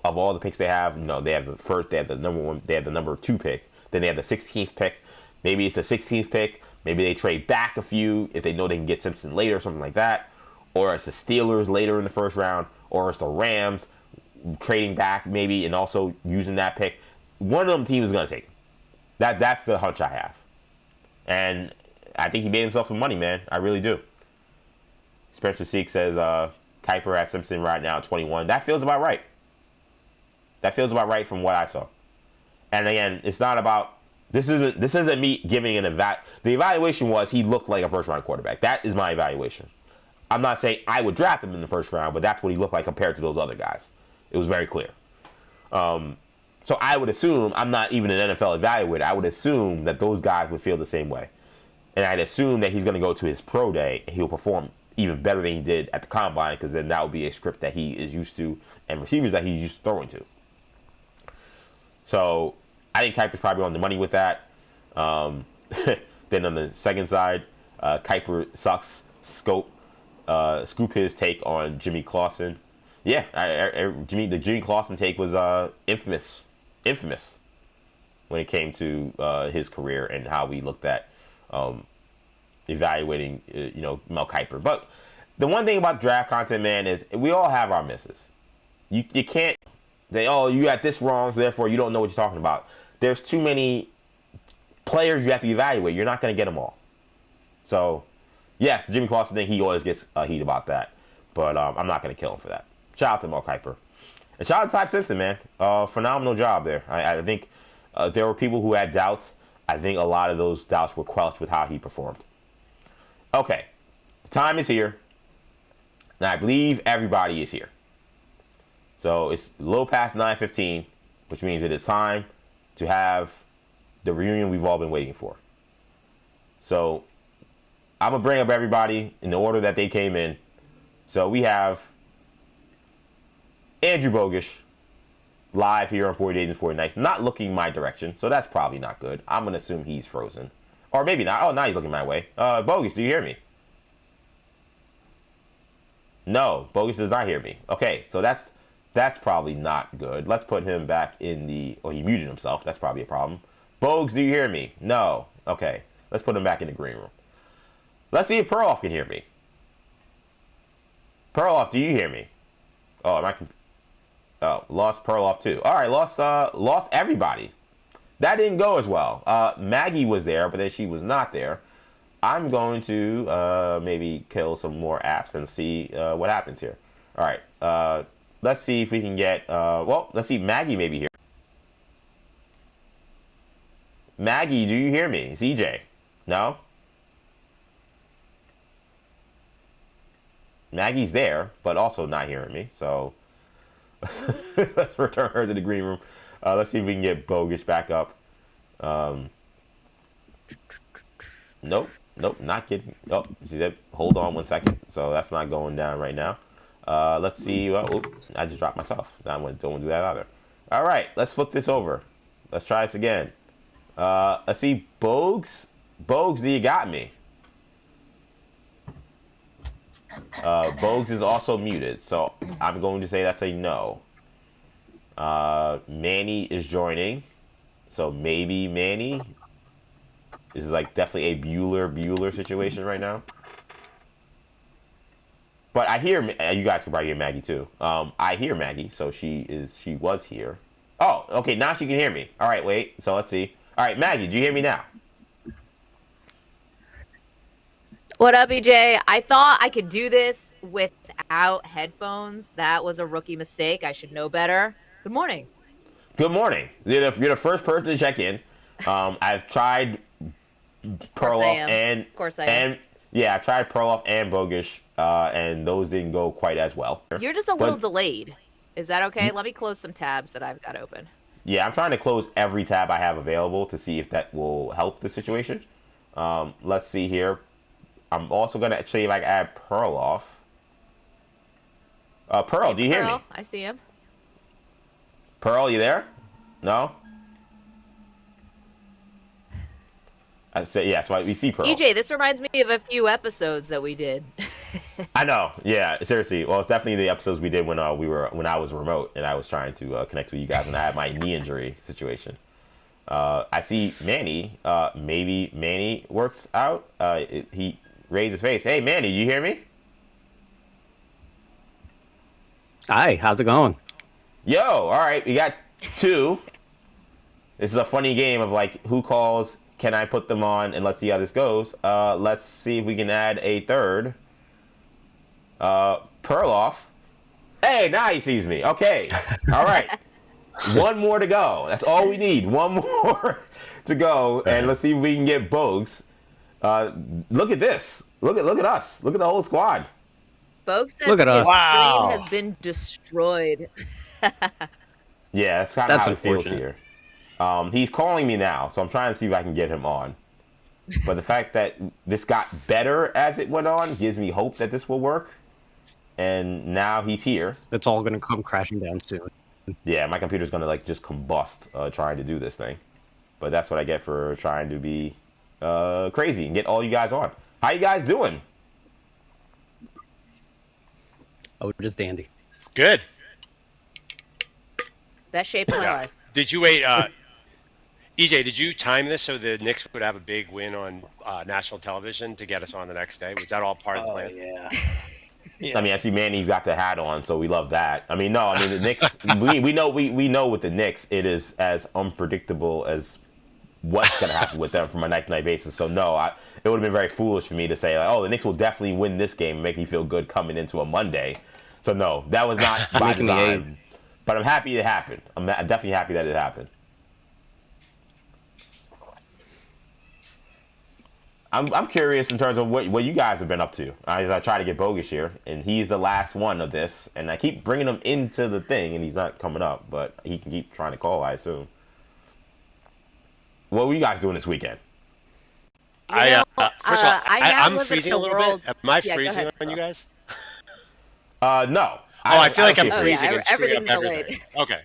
Speaker 7: of all the picks they have. They have the first, they have the number one, they have the number 2 pick. Then they have the 16th pick. Maybe it's the 16th pick. Maybe they trade back a few if they know they can get Simpson later or something like that. Or it's the Steelers later in the first round. Or it's the Rams trading back maybe and also using that pick. One of them teams is going to take him. That's the hunch I have. And I think he made himself some money, man. I really do. Spencer Seek says Kuiper at Simpson right now at 21. That feels about right. That feels about right from what I saw. And again, it's not about this isn't me giving an the evaluation was he looked like a first round quarterback. That is my evaluation. I'm not saying I would draft him in the first round, but that's what he looked like compared to those other guys. It was very clear. So I would assume, I'm not even an NFL evaluator, I would assume that those guys would feel the same way. And I'd assume that he's going to go to his pro day and he'll perform even better than he did at the combine, because then that would be a script that he is used to and receivers that he's used to throwing to. So I think Kuiper's probably on the money with that. Then on the second side, Kuiper sucks. Scoop his take on Jimmy Clausen. Yeah, the Jimmy Clausen take was infamous when it came to his career and how we looked at evaluating, Mel Kiper. But the one thing about draft content, man, is we all have our misses. You can't say, oh, you got this wrong, so therefore you don't know what you're talking about. There's too many players you have to evaluate. You're not going to get them all. So, yes, the Jimmy Clausen thing, he always gets heat about that. But I'm not going to kill him for that. Shout out to Mel Kiper. And shout out to Ty Simpson, man. Phenomenal job there. I think there were people who had doubts. I think a lot of those doubts were quelched with how he performed. Okay, the time is here, and I believe everybody is here. So it's a little past 9:15, which means it is time to have the reunion we've all been waiting for. So I'm going to bring up everybody in the order that they came in. So we have Andrew Bogusch live here on 40 Days and 40 Nights, not looking my direction, so that's probably not good. I'm going to assume he's frozen. Or maybe not. Oh, now he's looking my way. Bogusch, do you hear me? No, Bogusch does not hear me. Okay, so that's probably not good. Let's put him back in the... Oh, he muted himself. That's probably a problem. Bogusch, do you hear me? No. Okay, let's put him back in the green room. Let's see if Perloff can hear me. Perloff, do you hear me? Oh, am I... Oh, lost Perloff too. All right, lost everybody. That didn't go as well. Maggie was there, but then she was not there. I'm going to maybe kill some more apps and see what happens here. All right, let's see if we can get... let's see, Maggie may be here. Maggie, do you hear me? It's EJ. No? Maggie's there, but also not hearing me, so... Let's return her to the green room. Let's see if we can get Bogusch back up. Nope, not getting. Oh, see that? Hold on 1 second. So that's not going down right now. Let's see. Oops, I just dropped myself. Don't want to do that either. All right, let's flip this over. Let's try this again. Let's see, Bogusch, do you got me? Bogusch is also muted, so I'm going to say that's a no. Manny is joining, so maybe Manny. This is like definitely a Bueller situation right now. But I hear you guys can probably hear Maggie too. I hear Maggie, so she was here. Oh, okay, now she can hear me. All right, wait. So let's see. All right, Maggie, do you hear me now?
Speaker 11: What up, EJ? I thought I could do this without headphones. That was a rookie mistake. I should know better. Good morning.
Speaker 7: Good morning. You're the first person to check in. I've tried Perloff and
Speaker 11: of course I am.
Speaker 7: Yeah, I tried Perloff and Bogusch, and those didn't go quite as well.
Speaker 11: You're just a little delayed. Is that okay? Let me close some tabs that I've got open.
Speaker 7: Yeah, I'm trying to close every tab I have available to see if that will help the situation. Let's see here. I'm also going to actually add Perloff. Pearl, do you hear me?
Speaker 11: I see him.
Speaker 7: Pearl, you there? No? I said, yeah, so we see Pearl.
Speaker 11: EJ, this reminds me of a few episodes that we did.
Speaker 7: I know, yeah, seriously. Well, it's definitely the episodes we did when I was remote and I was trying to connect with you guys when I had my knee injury situation. I see Manny. Maybe Manny works out. He raised his face. Hey, Manny, you hear me?
Speaker 12: Hi, how's it going?
Speaker 7: Yo, all right, we got two. This is a funny game of who calls. Can I put them on, and let's see how this goes. Let's see if we can add a third. Perloff. Hey, now he sees me. Okay. All right. One more to go. That's all we need. One more to go, and let's see if we can get Bogusch. Look at this. Look at us. Look at the whole squad.
Speaker 11: Bogusch says his stream has been destroyed.
Speaker 7: Yeah, that's kind of how it feels here. He's calling me now, so I'm trying to see if I can get him on. But the fact that this got better as it went on gives me hope that this will work. And now he's here.
Speaker 12: It's all going to come crashing down soon.
Speaker 7: Yeah, my computer's going to just combust trying to do this thing. But that's what I get for trying to be crazy and get all you guys on. How you guys doing?
Speaker 12: Oh, just dandy.
Speaker 6: Good.
Speaker 11: Best shape of my life.
Speaker 6: Did you wait? EJ, did you time this so the Knicks would have a big win on national television to get us on the next day? Was that all part of the plan?
Speaker 12: Yeah.
Speaker 7: I mean, I see Manny's got the hat on, so we love that. I mean, no, the Knicks. we know with the Knicks, it is as unpredictable as what's going to happen with them from a night-to-night basis. So no, it would have been very foolish for me to say the Knicks will definitely win this game and make me feel good coming into a Monday. So no, that was not by design. But I'm happy it happened. I'm definitely happy that it happened. I'm curious in terms of what you guys have been up to. I try to get Bogusch here, and he's the last one of this, and I keep bringing him into the thing, and he's not coming up, but he can keep trying to call, I assume. What were you guys doing this weekend?
Speaker 6: First of all, I'm
Speaker 11: live in
Speaker 6: freezing
Speaker 11: a
Speaker 6: a little
Speaker 11: world-
Speaker 6: bit. Am I
Speaker 11: Yeah, go
Speaker 6: freezing
Speaker 11: ahead.
Speaker 6: on you guys?
Speaker 7: No.
Speaker 6: I feel like I'm
Speaker 7: don't see
Speaker 6: freezing
Speaker 11: yeah,
Speaker 6: and screwing up
Speaker 11: everything's
Speaker 6: everything. Okay.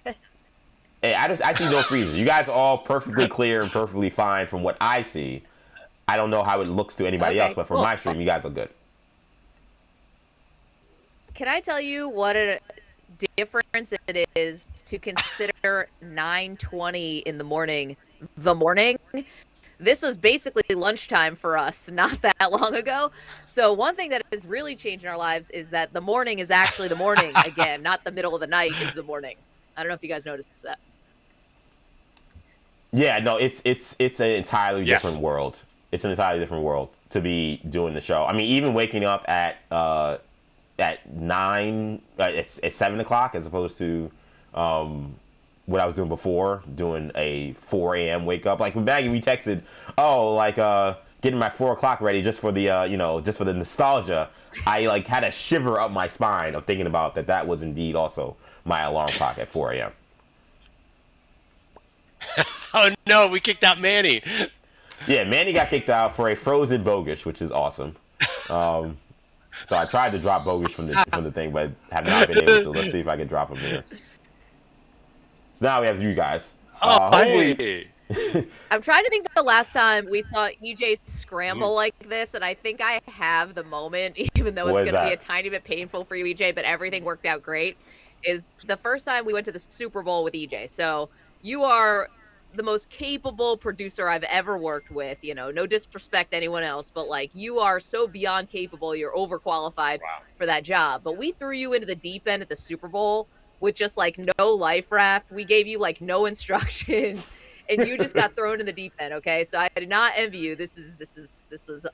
Speaker 7: Hey, I see no freezes. You guys are all perfectly clear and perfectly fine from what I see. I don't know how it looks to anybody else, but from my stream, you guys are good.
Speaker 11: Can I tell you what a difference it is to consider 9:20 in the morning the morning? This was basically lunchtime for us not that long ago. So one thing that has really changed in our lives is that the morning is actually the morning again, not the middle of the night is the morning. I don't know if you guys noticed that. Yeah,
Speaker 7: no, it's an entirely different world. It's an entirely different world to be doing the show. I mean, even waking up at 9, it's 7 o'clock as opposed to what I was doing before, doing a 4 a.m. wake up. Like with Maggie, we texted, getting my 4 o'clock ready just for the just for the nostalgia. I had a shiver up my spine of thinking about that was indeed also my alarm clock at 4 a.m.
Speaker 6: Oh no, we kicked out Manny.
Speaker 7: Yeah, Manny got kicked out for a frozen Bogusch, which is awesome. So I tried to drop Bogusch from the thing, but have not been able to. Let's see if I can drop him here. So now we have you guys. Hopefully,
Speaker 11: I'm trying to think the last time we saw EJ scramble like this, and I think I have the moment, even though it's
Speaker 7: What is
Speaker 11: going to be a
Speaker 7: that?
Speaker 11: tiny bit painful for you, EJ, but everything worked out great, is the first time we went to the Super Bowl with EJ. So you are the most capable producer I've ever worked with. You know, no disrespect to anyone else, but like you are so beyond capable, you're overqualified for that job. But we threw you into the deep end at the Super Bowl with just like no life raft. We gave you like no instructions. And you just got thrown in the deep end, okay? So I did not envy you. This was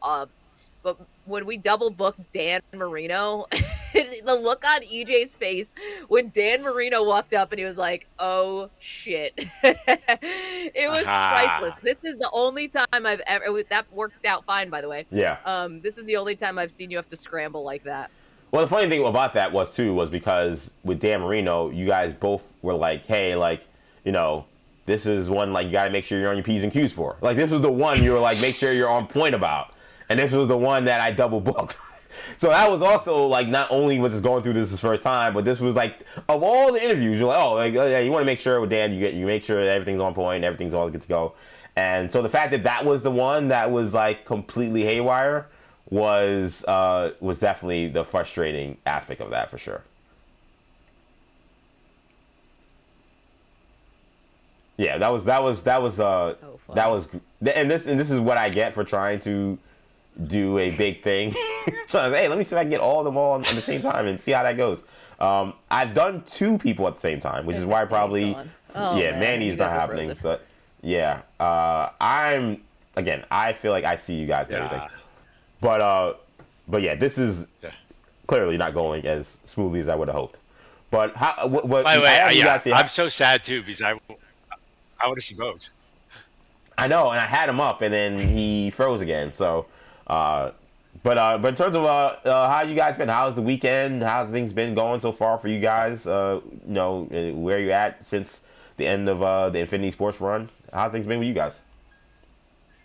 Speaker 11: but when we double booked Dan Marino, the look on EJ's face when Dan Marino walked up and he was like, "Oh shit." It was priceless. This is the only time I've ever that worked out fine, by the way.
Speaker 7: Yeah.
Speaker 11: This is the only time I've seen you have to scramble like that.
Speaker 7: Well, the funny thing about that was because with Dan Marino, you guys both were like, hey, like, you know, this is one like you got to make sure you're on your P's and Q's for. Like this was the one you were like, make sure you're on point about, and this was the one that I double booked. So that was also like not only was this going through this first time, but this was like of all the interviews, you're like, oh, like, yeah, you want to make sure with Dan, you make sure that everything's on point, everything's all good to go. And so the fact that that was the one that was like completely haywire was definitely the frustrating aspect of that for sure. Yeah, that was and this is what I get for trying to do a big thing. So hey, let me see if I can get all of them all at the same time and see how that goes. I've done 2 people at the same time, which is why probably Manny's not happening. So yeah, I feel like I see you guys and everything, but yeah, this is clearly not going as smoothly as I would have hoped. But how?
Speaker 6: By the way, I'm so sad too because I would have seen Bogusch.
Speaker 7: I know, and I had him up, and then he froze again. So, but in terms of how you guys been, how's the weekend? How's things been going so far for you guys? You know, where you at since the end of the Infinity Sports run? How's things been with you guys?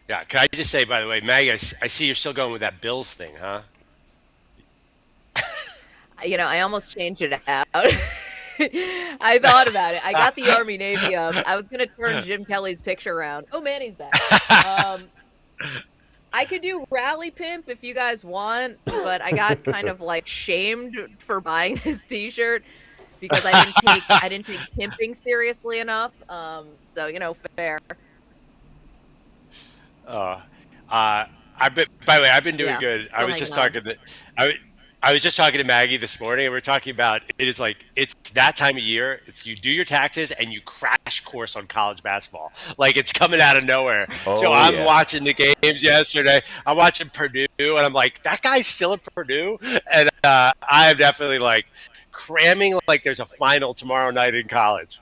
Speaker 6: Yeah, can I just say, by the way, Maggie, I see you're still going with that Bills thing, huh?
Speaker 11: You know, I almost changed it out. I thought about it. I got the Army Navy up. I was gonna turn Jim Kelly's picture around. Oh, Manny's back. I could do Rally Pimp if you guys want, but I got kind of like shamed for buying this T-shirt because I didn't take pimping seriously enough. So you know, fair.
Speaker 6: By the way, I've been doing good. I was just talking to I was just talking to Maggie this morning, and we are talking about it's that time of year. You do your taxes and you crash course on college basketball. Like it's coming out of nowhere. So I'm watching the games yesterday. I'm watching Purdue, and I'm like, that guy's still at Purdue, and I'm definitely like cramming like there's a final tomorrow night in college.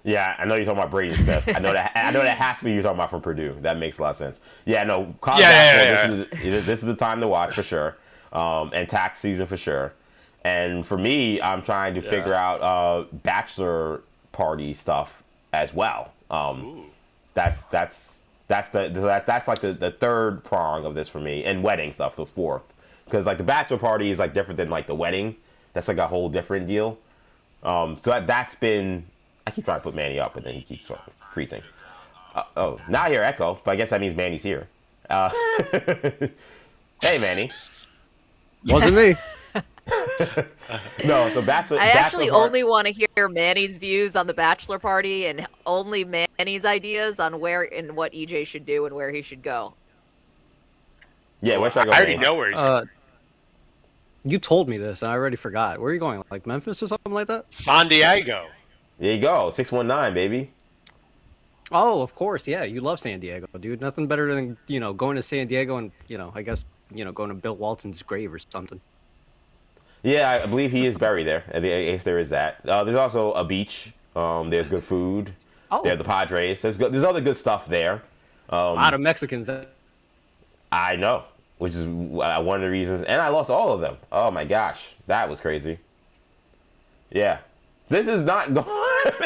Speaker 7: Yeah, I know you're talking about Brady Smith. I know that has to be you're talking about from Purdue. That makes a lot of sense. Yeah, no, college basketball. This is the time to watch for sure. And tax season for sure. And for me, I'm trying to figure out bachelor party stuff as well. That's like the third prong of this for me, and wedding stuff the fourth, because like the bachelor party is like different than like the wedding. That's like a whole different deal. So that's been. I keep trying to put Manny up, and then he keeps freezing. Now I hear echo, but I guess that means Manny's here. Hey, Manny.
Speaker 12: Wasn't me.
Speaker 7: No, so bachelor.
Speaker 11: I actually only want to hear Manny's views on the bachelor party and only Manny's ideas on where and what EJ should do and where he should go.
Speaker 7: Yeah, where should I go?
Speaker 6: I already know where he's going.
Speaker 12: You told me this, and I already forgot. Where are you going? Like Memphis or something like that?
Speaker 6: San Diego.
Speaker 7: There you go, 619, baby.
Speaker 12: Oh, of course, yeah. You love San Diego, dude. Nothing better than going to San Diego and I guess going to Bill Walton's grave or something.
Speaker 7: Yeah, I believe he is buried there. I guess there is that. There's also a beach. There's good food.
Speaker 12: Oh.
Speaker 7: There's the Padres. There's other good stuff there.
Speaker 12: A lot of Mexicans.
Speaker 7: I know, which is one of the reasons. And I lost all of them. Oh my gosh, that was crazy. Yeah, this is not going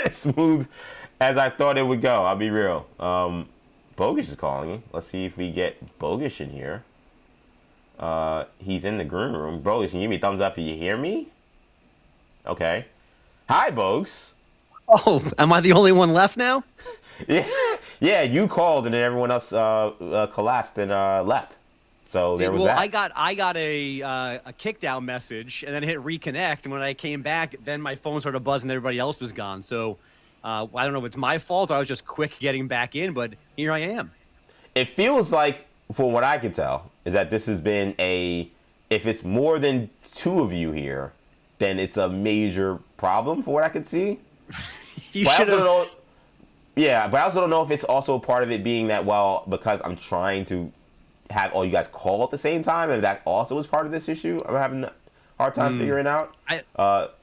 Speaker 7: as smooth as I thought it would go. I'll be real. Bogusch is calling me. Let's see if we get Bogusch in here. He's in the green room. Bogusch, can you give me a thumbs up if you hear me? Okay. Hi, Bogusch.
Speaker 12: Oh, am I the only one left now?
Speaker 7: Yeah, you called and then everyone else collapsed and left. So there was
Speaker 12: well,
Speaker 7: that.
Speaker 12: I got a kicked out message and then hit reconnect, and when I came back, then my phone started buzzing. Everybody else was gone. So I don't know if it's my fault or I was just quick getting back in, but here I am.
Speaker 7: It feels like, from what I can tell, is that this has been if it's more than two of you here, then it's a major problem for what I can see.
Speaker 12: You should have.
Speaker 7: Yeah, but I also don't know if it's also part of it being that, well, because I'm trying to have all you guys call at the same time, and that also is part of this issue. I'm having a hard time figuring out.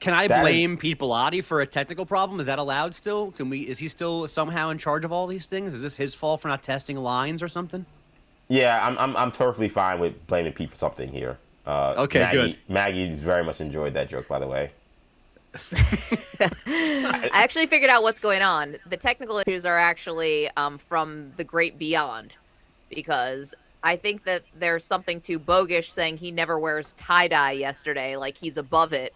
Speaker 12: Can I blame Pete Bellotti for a technical problem? Is that allowed still? Is he still somehow in charge of all these things? Is this his fault for not testing lines or something?
Speaker 7: Yeah, I'm perfectly fine with blaming Pete for something here.
Speaker 12: Okay, good.
Speaker 7: Maggie very much enjoyed that joke, by the way.
Speaker 11: I actually figured out what's going on. The technical issues are actually from the great beyond, because I think that there's something to Bogusch saying he never wears tie-dye yesterday, like he's above it.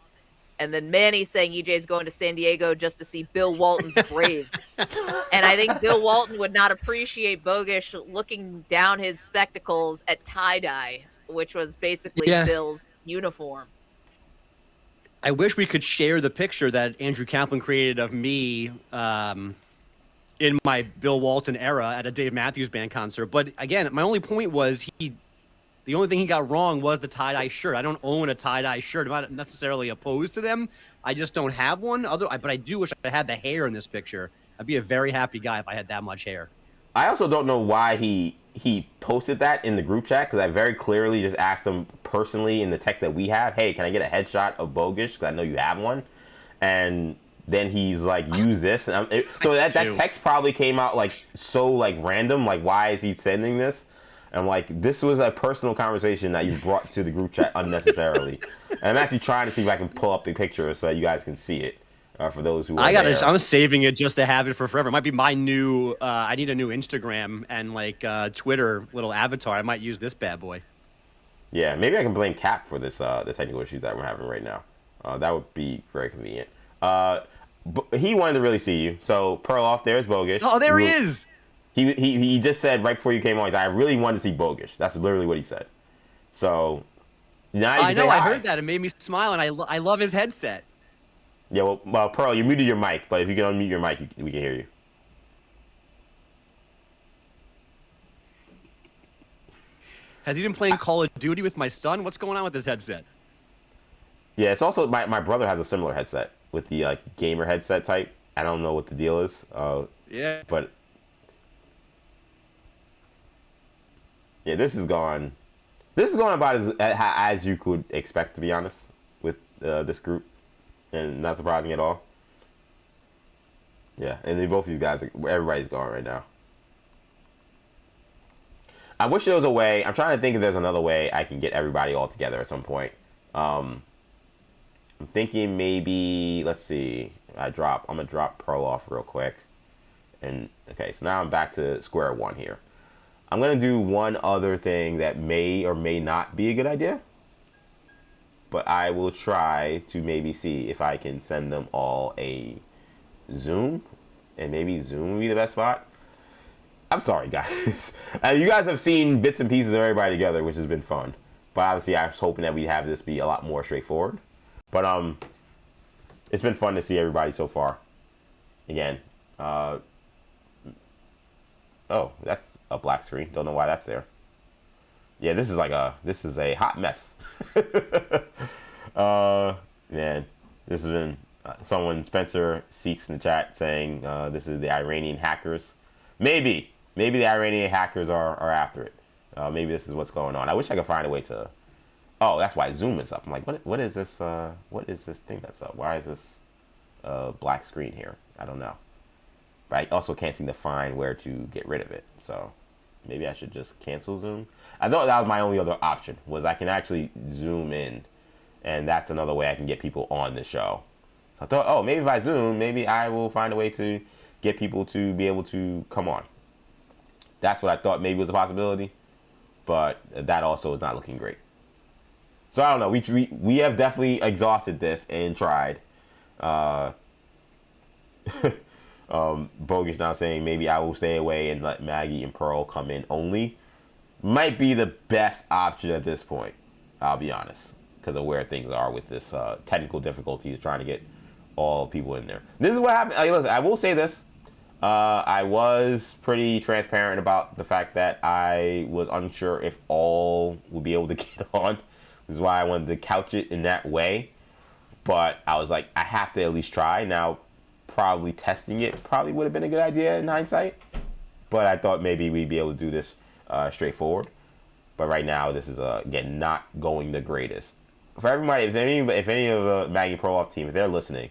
Speaker 11: And then Manny saying EJ's going to San Diego just to see Bill Walton's grave. And I think Bill Walton would not appreciate Bogusch looking down his spectacles at tie-dye, which was basically Bill's uniform.
Speaker 12: I wish we could share the picture that Andrew Kaplan created of me in my Bill Walton era at a Dave Matthews Band concert. But again, my only point was the only thing he got wrong was the tie-dye shirt. I don't own a tie-dye shirt. I'm not necessarily opposed to them. I just don't have one. But I do wish I had the hair in this picture. I'd be a very happy guy if I had that much hair.
Speaker 7: I also don't know why he posted that in the group chat, because I very clearly just asked him personally in the text that we have, hey, can I get a headshot of Bogusch, because I know you have one. And then he's like, use this. And that text probably came out like so like random, like why is he sending this? And like, this was a personal conversation that you brought to the group chat unnecessarily. And I'm actually trying to see if I can pull up the picture so that you guys can see it. For those who
Speaker 12: I'm saving it just to have it for forever. It might be my new. I need a new Instagram and like Twitter little avatar. I might use this bad boy.
Speaker 7: Yeah, maybe I can blame Cap for this the technical issues that we're having right now. That would be very convenient. But he wanted to really see you. So Perloff, there's Bogusch.
Speaker 12: Oh, there he is.
Speaker 7: He just said right before you came on, I really wanted to see Bogusch. That's literally what he said. So now you can say hi.
Speaker 12: I heard that. It made me smile, and I love his headset.
Speaker 7: Yeah, well, Pearl, you muted your mic, but if you can unmute your mic, we can hear you.
Speaker 12: Has he been playing Call of Duty with my son? What's going on with this headset?
Speaker 7: Yeah, it's also my brother has a similar headset with the gamer headset type. I don't know what the deal is.
Speaker 12: Yeah.
Speaker 7: But yeah, this is going about as you could expect, to be honest, with this group. And not surprising at all. Yeah, and then both these guys, everybody's gone right now. I wish there was a way. I'm trying to think if there's another way I can get everybody all together at some point. I'm thinking maybe, let's see. I'm gonna drop Perloff real quick. And okay, so now I'm back to square one here. I'm gonna do one other thing that may or may not be a good idea. But I will try to maybe see if I can send them all a Zoom. And maybe Zoom would be the best spot. I'm sorry, guys. You guys have seen bits and pieces of everybody together, which has been fun. But obviously, I was hoping that we'd have this be a lot more straightforward. But it's been fun to see everybody so far. Again. Oh, that's a black screen. Don't know why that's there. Yeah, this is a hot mess. Man, this has been Spencer Seeks in the chat saying this is the Iranian hackers. Maybe the Iranian hackers are after it. Maybe this is what's going on. I wish I could find a way to. Oh, that's why Zoom is up. I'm like, what is this? What is this thing that's up? Why is this black screen here? I don't know. But I also can't seem to find where to get rid of it. So maybe I should just cancel Zoom. I thought that was my only other option, was I can actually zoom in, and that's another way I can get people on the show. So I thought, oh, maybe if I zoom, maybe I will find a way to get people to be able to come on. That's what I thought maybe was a possibility, but that also is not looking great. So I don't know. We have definitely exhausted this and tried. Bogusch now saying maybe I will stay away and let Maggie and Pearl come in only. Might be the best option at this point, I'll be honest, because of where things are with this technical difficulties trying to get all people in there. This is what happened. Listen, I will say this. I was pretty transparent about the fact that I was unsure if all would be able to get on. This is why I wanted to couch it in that way. But I was like, I have to at least try. Now, probably testing it probably would have been a good idea in hindsight. But I thought maybe we'd be able to do this straightforward. But right now, this is, again, not going the greatest. For everybody, if any of the Maggie Perloff team, if they're listening,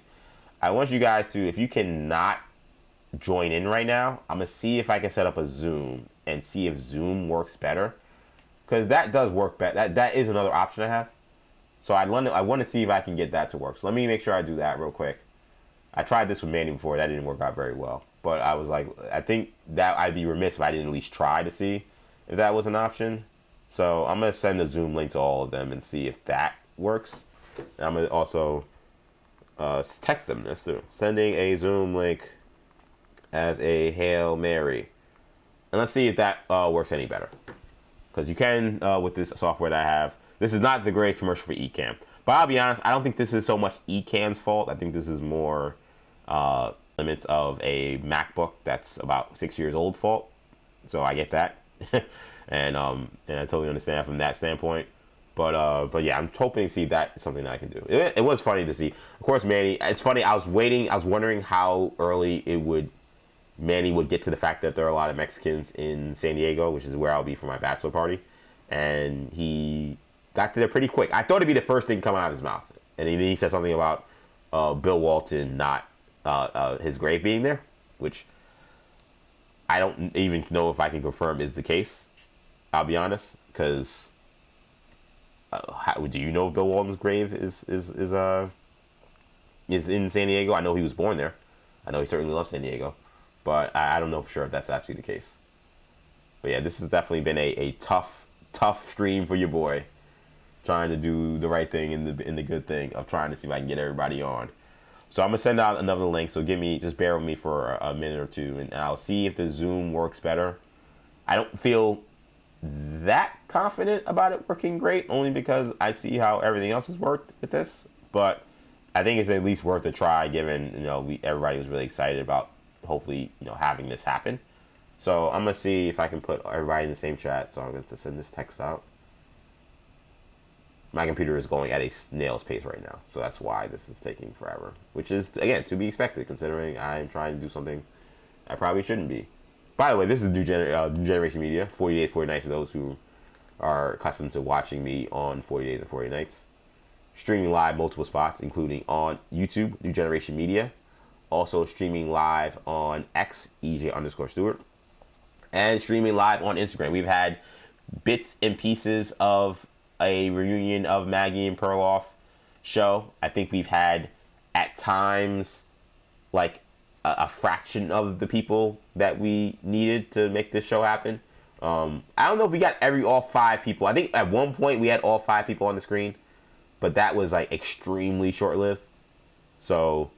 Speaker 7: I want you guys to, if you cannot join in right now, I'm going to see if I can set up a Zoom and see if Zoom works better. Because that does work better. That is another option I have. So I want to see if I can get that to work. So let me make sure I do that real quick. I tried this with Manny before. That didn't work out very well. But I was like, I think that I'd be remiss if I didn't at least try to see if that was an option. So I'm going to send a Zoom link to all of them and see if that works. And I'm going to also text them this too. Sending a Zoom link as a Hail Mary. And let's see if that works any better. Because you can, with this software that I have, this is not the greatest commercial for Ecamm. But I'll be honest, I don't think this is so much Ecamm's fault. I think this is more limits of a MacBook that's about 6 years old fault. So I get that. and I totally understand from that standpoint. But yeah, I'm hoping to see if that's something that I can do. It was funny to see. Of course, Manny, it's funny, I was wondering how early Manny would get to the fact that there are a lot of Mexicans in San Diego, which is where I'll be for my bachelor party. And he got to there pretty quick. I thought it'd be the first thing coming out of his mouth. And then he said something about Bill Walton not his grave being there, which I don't even know if I can confirm is the case. I'll be honest, because do you know if Bill Walton's grave is in San Diego? I know he was born there. I know he certainly loves San Diego. But I don't know for sure if that's actually the case. But yeah, this has definitely been a tough stream for your boy. Trying to do the right thing and the good thing of trying to see if I can get everybody on. So I'm going to send out another link. So just bear with me for a minute or two. And I'll see if the Zoom works better. I don't feel that confident about it working great. Only because I see how everything else has worked with this. But I think it's at least worth a try given, everybody was really excited about hopefully, having this happen. So I'm going to see if I can put everybody in the same chat. So I'm going to send this text out. My computer is going at a snail's pace right now. So that's why this is taking forever. Which is, again, to be expected considering I'm trying to do something I probably shouldn't be. By the way, this is New Generation Media. 40 Days, 40 Nights for those who are accustomed to watching me on 40 Days and 40 Nights. Streaming live multiple spots, including on YouTube, New Generation Media. Also streaming live on X, EJ_Stewart. And streaming live on Instagram. We've had bits and pieces of a reunion of Maggie and Perloff show. I think we've had, at times, like a fraction of the people that we needed to make this show happen. I don't know if we got all 5 people. I think at one point we had all 5 people on the screen. But that was like extremely short-lived. So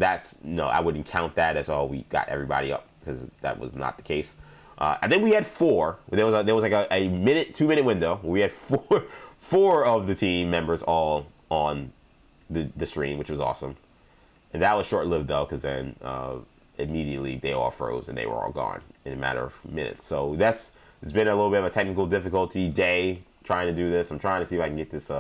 Speaker 7: I wouldn't count that as we got everybody up, because that was not the case. And then we had 4. There was like a 2-minute window where we had four of the team members all on the stream, which was awesome. And that was short-lived though, because then immediately they all froze and they were all gone in a matter of minutes. So it's been a little bit of a technical difficulty day trying to do this. I'm trying to see if I can get this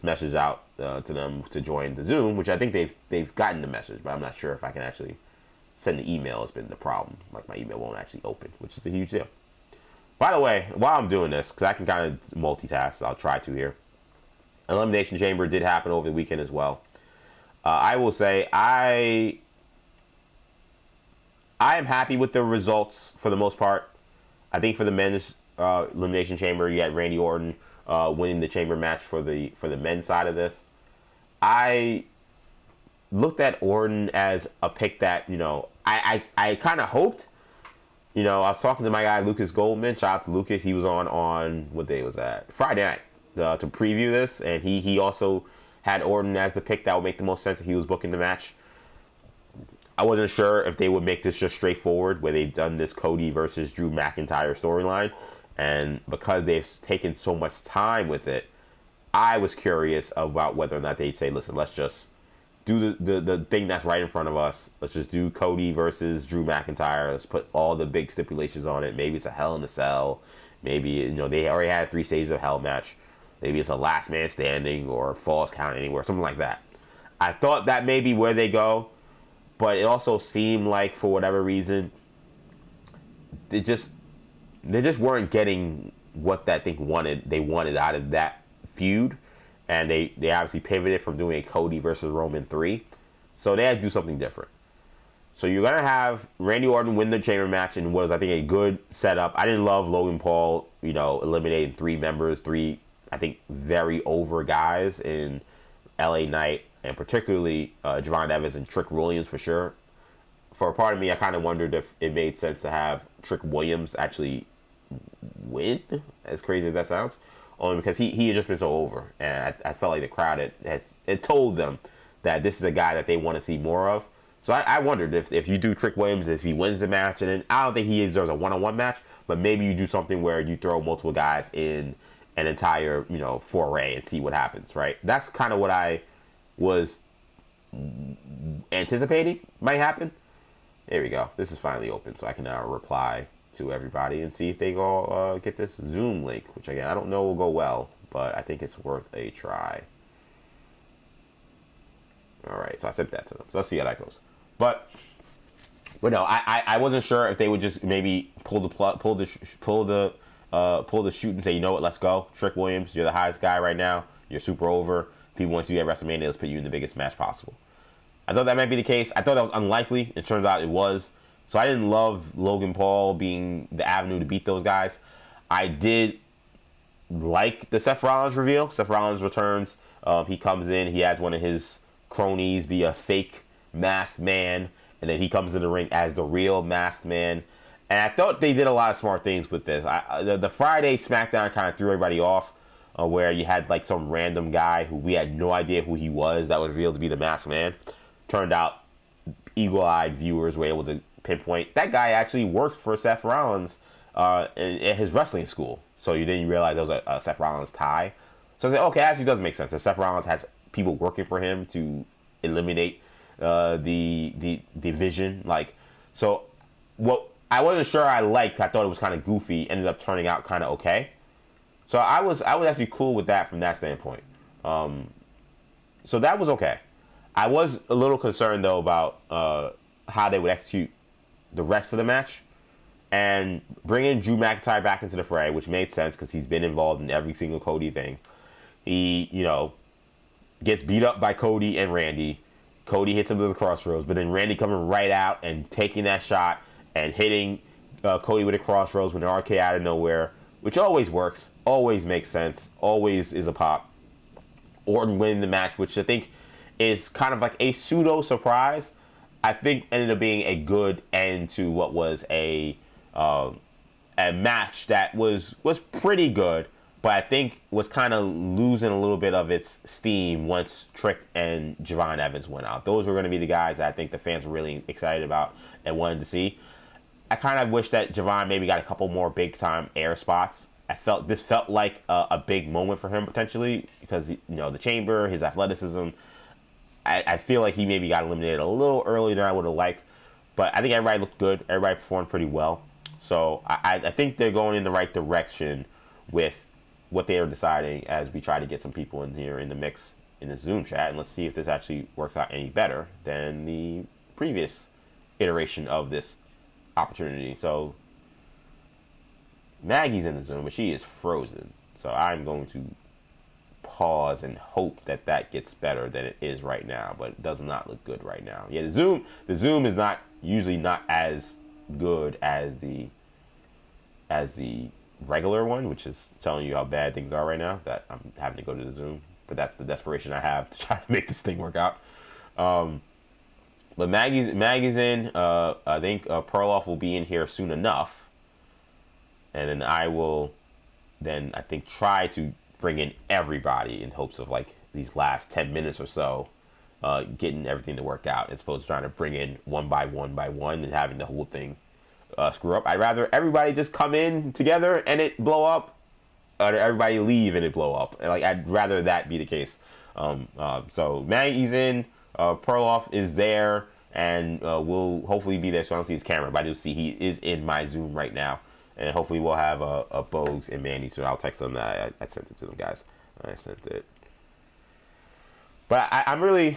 Speaker 7: message out to them to join the Zoom, which I think they've gotten the message, but I'm not sure if I can actually send the email. Has been the problem. Like, my email won't actually open, which is a huge deal. By the way, while I'm doing this, because I can kind of multitask, I'll try to here. Elimination Chamber did happen over the weekend as well. I will say I am happy with the results for the most part. I think for the men's Elimination Chamber, you had Randy Orton winning the chamber match for the men's side of this. I looked at Orton as a pick that, I kind of hoped. I was talking to my guy Lucas Goldman. Shout out to Lucas. He was on what day was that? Friday night to preview this, and he also had Orton as the pick that would make the most sense if he was booking the match. I wasn't sure if they would make this just straightforward, where they've done this Cody versus Drew McIntyre storyline. And because they've taken so much time with it, I was curious about whether or not they'd say, listen, let's just do the thing that's right in front of us. Let's just do Cody versus Drew McIntyre. Let's put all the big stipulations on it. Maybe it's a Hell in a Cell. Maybe, they already had 3 stages of Hell match. Maybe it's a last man standing or Falls Count Anywhere, something like that. I thought that may be where they go, but it also seemed like, for whatever reason, they just weren't getting what that thing they wanted out of that feud. And they obviously pivoted from doing a Cody versus Roman 3. So they had to do something different. So you're going to have Randy Orton win the Chamber match in what was, I think, a good setup. I didn't love Logan Paul, eliminating 3 members, 3, I think, very over guys in LA Knight, and particularly Javon Evans and Trick Williams for sure. For a part of me, I kind of wondered if it made sense to have Trick Williams actually win, as crazy as that sounds. Only because he had just been so over, and I felt like the crowd had told them that this is a guy that they want to see more of. So I wondered if you do Trick Williams, if he wins the match, and then I don't think he deserves a one-on-one match, but maybe you do something where you throw multiple guys in an entire foray and see what happens, right? That's kind of what I was anticipating might happen. There we go. This is finally open, so I can now reply to everybody and see if they go get this Zoom link, which again I don't know will go well, but I think it's worth a try. All right, so I sent that to them. So let's see how that goes. But no, I wasn't sure if they would just maybe pull the shoot and say, you know what, let's go. Trick Williams, you're the hottest guy right now. You're super over. People want you at WrestleMania. Let's put you in the biggest match possible. I thought that might be the case. I thought that was unlikely. It turns out it was. So I didn't love Logan Paul being the avenue to beat those guys. I did like the Seth Rollins reveal. Seth Rollins returns. He comes in. He has one of his cronies be a fake masked man. And then he comes in the ring as the real masked man. And I thought they did a lot of smart things with this. The Friday SmackDown kind of threw everybody off, where you had like some random guy who we had no idea who he was that was revealed to be the masked man. Turned out eagle-eyed viewers were able to pinpoint that guy actually worked for Seth Rollins in his wrestling school. So you didn't realize there was a Seth Rollins tie. So I said, okay, actually does make sense. That Seth Rollins has people working for him to eliminate the Vision. So what I wasn't sure I liked, I thought it was kind of goofy, ended up turning out kind of okay. So I was actually cool with that from that standpoint. So that was okay. I was a little concerned though about how they would execute the rest of the match, and bringing Drew McIntyre back into the fray, which made sense because he's been involved in every single Cody thing. He, gets beat up by Cody and Randy. Cody hits him to the crossroads, but then Randy coming right out and taking that shot and hitting Cody with a crossroads with an RK out of nowhere, which always works, always makes sense, always is a pop. Orton winning the match, which I think is kind of like a pseudo surprise. I think ended up being a good end to what was a match that was pretty good, but I think was kind of losing a little bit of its steam once Trick and Javon Evans went out. Those were going to be the guys that I think the fans were really excited about and wanted to see. I kind of wish that Javon maybe got a couple more big time air spots. This felt like a big moment for him potentially because the Chamber, his athleticism. I feel like he maybe got eliminated a little earlier than I would have liked, but I think everybody looked good. Everybody performed pretty well. So I think they're going in the right direction with what they are deciding as we try to get some people in here in the mix in the Zoom chat, and let's see if this actually works out any better than the previous iteration of this opportunity. So Maggie's in the Zoom, but she is frozen. So I'm going to pause and hope that gets better than it is right now, but it does not look good right now. Yeah, the Zoom is usually not as good as the regular one, which is telling you how bad things are right now, that I'm having to go to the Zoom. But that's the desperation I have to try to make this thing work out. But Maggie's in. I think Perloff will be in here soon enough, and then I will I think try to bring in everybody in hopes of like these last 10 minutes or so, getting everything to work out, as opposed to trying to bring in one by one and having the whole thing screw up. I'd rather everybody just come in together and it blow up, or everybody leave and it blow up. And like, I'd rather that be the case. So Maggie's in, Perloff is there, and will hopefully be there. So I don't see his camera, but I do see he is in my Zoom right now. And hopefully we'll have a Bogusch and Manny. So I'll text them that I sent it to them, guys. I sent it. But I'm really,